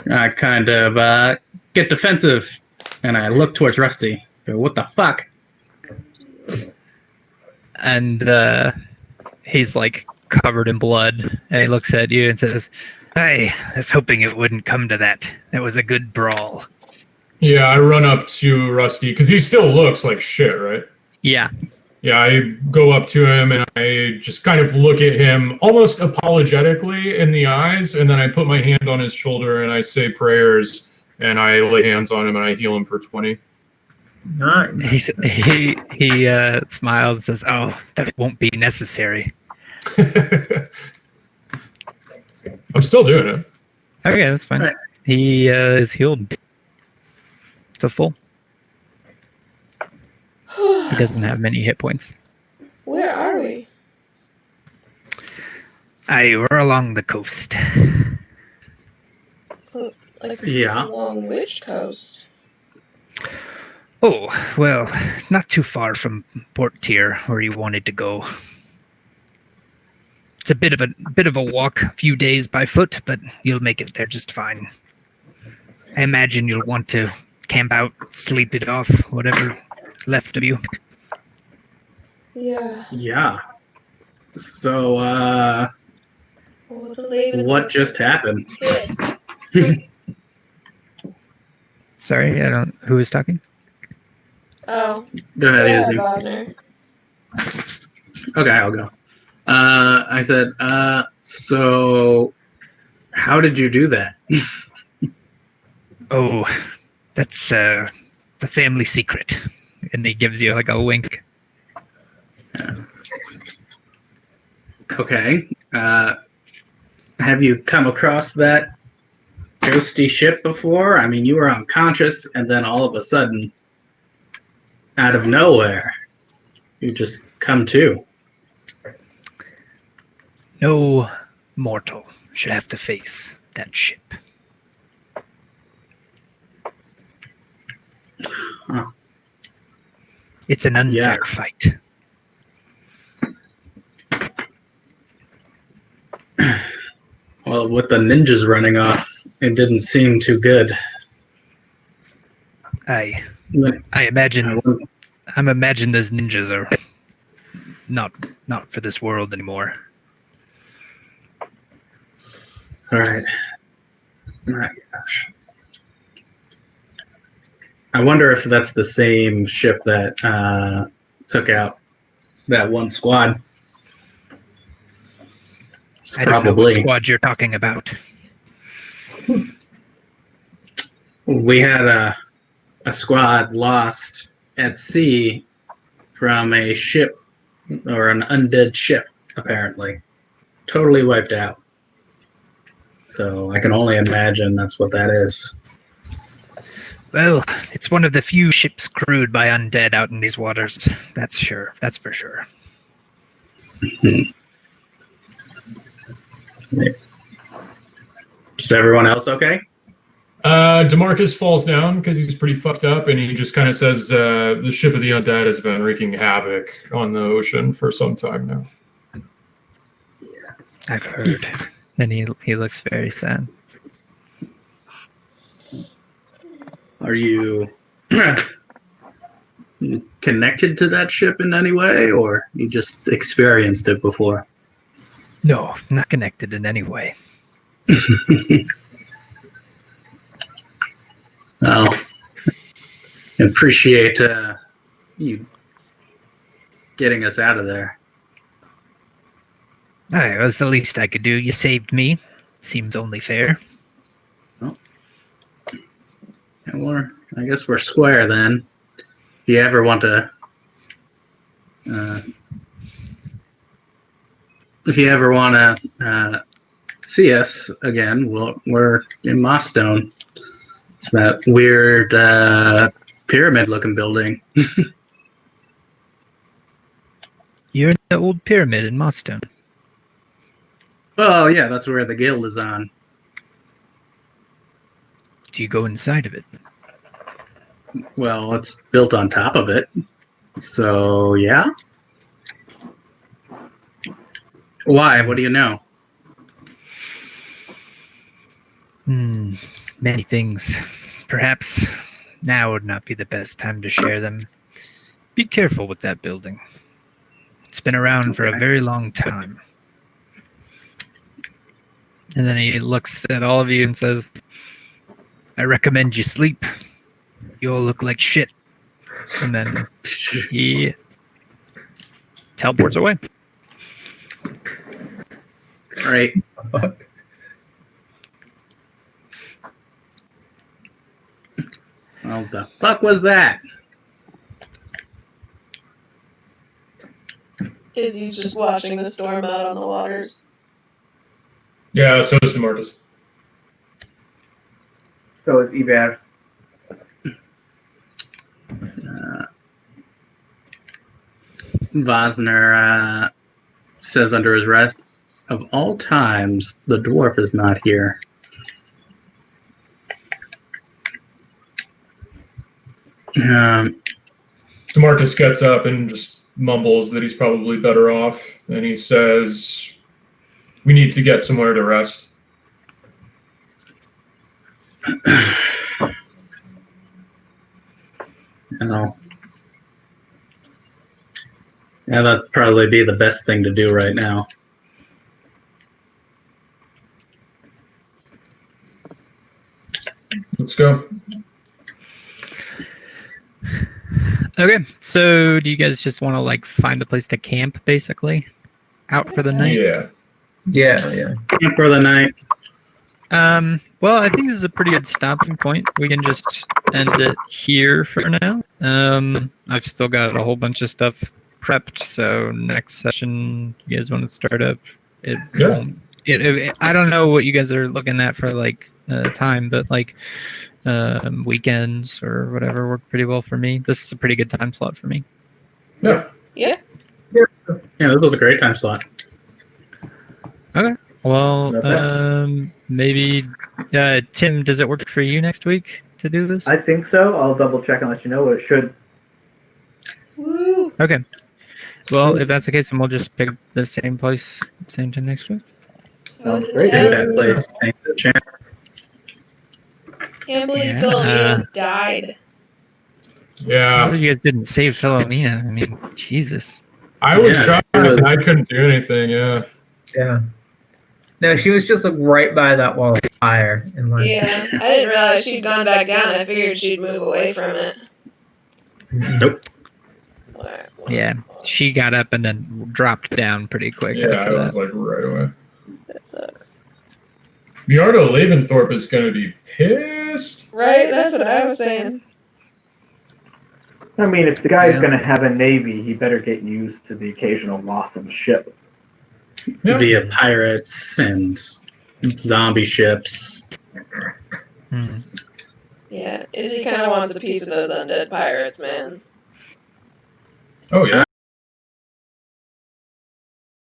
I kind of get defensive, and I look towards Rusty. Go, what the fuck? And he's like covered in blood, and he looks at you and says, "I was hoping it wouldn't come to that. That was a good brawl." Yeah, I run up to Rusty because he still looks like shit, right? Yeah. Yeah, I go up to him and I just kind of look at him almost apologetically in the eyes, and then I put my hand on his shoulder and I say prayers, and I lay hands on him and I heal him for 20. Nice. He smiles and says, "Oh, that won't be necessary." I'm still doing it. Okay, that's fine. Right. He is healed to full. He doesn't have many hit points. Where are we? We're along the coast. Like, Yeah. along which coast? Oh, well, not too far from Port Tier, where you wanted to go. It's a bit of a walk, a few days by foot, but you'll make it there just fine. I imagine you'll want to camp out, sleep it off, whatever's left of you. Yeah. Yeah. So, Well, the lady what just happened? kid. Sorry, I don't. Who is talking? Oh. Go ahead, Yeah, Izzy. Wagner. Okay, I'll go. I said, so how did you do that? Oh, that's it's a family secret. And he gives you like a wink. Okay. Have you come across that ghosty ship before? I mean, you were unconscious, and then all of a sudden, out of nowhere, you just come to. No mortal should have to face that ship. Huh. It's an unfair fight. Well, with the ninjas running off, it didn't seem too good. I imagine those ninjas are not for this world anymore. All right. My gosh. I wonder if that's the same ship that took out that one squad. I don't know what squad you're talking about. We had a squad lost at sea from a ship, or an undead ship, apparently. totally wiped out. So I can only imagine that's what that is. Well, it's one of the few ships crewed by undead out in these waters. That's sure. That's for sure. Is everyone else okay? DeMarcus falls down because he's pretty fucked up, and he just kind of says, the ship of the undead has been wreaking havoc on the ocean for some time now. I've heard. And he looks very sad. Are you connected to that ship in any way, or you just experienced it before? No, not connected in any way. Well, I appreciate you getting us out of there. It was the least I could do. You saved me. Seems only fair. Well, I guess we're square then. If you ever want to, see us again, we're in Mossstone. It's that weird pyramid-looking building. You're in the old pyramid in Mossstone. Oh yeah, that's where the guild is on. Do you go inside of it? Well, it's built on top of it. So, yeah. Why? What do you know? Many things. Perhaps now would not be the best time to share them. Be careful with that building. It's been around for a very long time. And then he looks at all of you and says, I recommend you sleep. You all look like shit. And then he teleports away. All right. Well, the fuck was that? Izzy's just watching the storm out on the waters. Yeah, so is DeMarcus. So is Iber. Vosner says under his breath, of all times, the dwarf is not here. DeMarcus gets up and just mumbles that he's probably better off, and he says, we need to get somewhere to rest. Yeah, that'd probably be the best thing to do right now. Let's go. Okay, so do you guys just want to find a place to camp, basically, out for the night? Yeah. Camp for the night. Well, I think this is a pretty good stopping point. We can just end it here for now. I've still got a whole bunch of stuff prepped, so next session, you guys want to start up? I don't know what you guys are looking at for time, but weekends or whatever work pretty well for me. This is a pretty good time slot for me. Yeah. Yeah. Yeah, this was a great time slot. Okay. Well, maybe Tim, does it work for you next week to do this? I think so. I'll double check and let you know. It should. Woo! Okay. Well, if that's the case, then we'll just pick the same place, same time next week. Sounds Was great. intense. That place. Thank the champ. Can't believe Yeah. Philomena died. Yeah. You guys didn't save Philomena. I mean, Jesus. I was Yeah, trying, it was- and I couldn't do anything, yeah. Yeah. No, she was just right by that wall of fire. And Yeah, I didn't realize she'd gone back down. I figured she'd move away from it. Nope. Yeah, she got up and then dropped down pretty quick Yeah, after I was that. right away. That sucks. Bjardo Leventhorpe is going to be pissed. Right? That's what I was saying. I mean, if the guy's Yeah. going to have a navy, he better get used to the occasional loss of a ship. Yeah. via pirates and zombie ships. Hmm. Yeah, Izzy kind of wants a piece of those undead pirates, man. Oh yeah.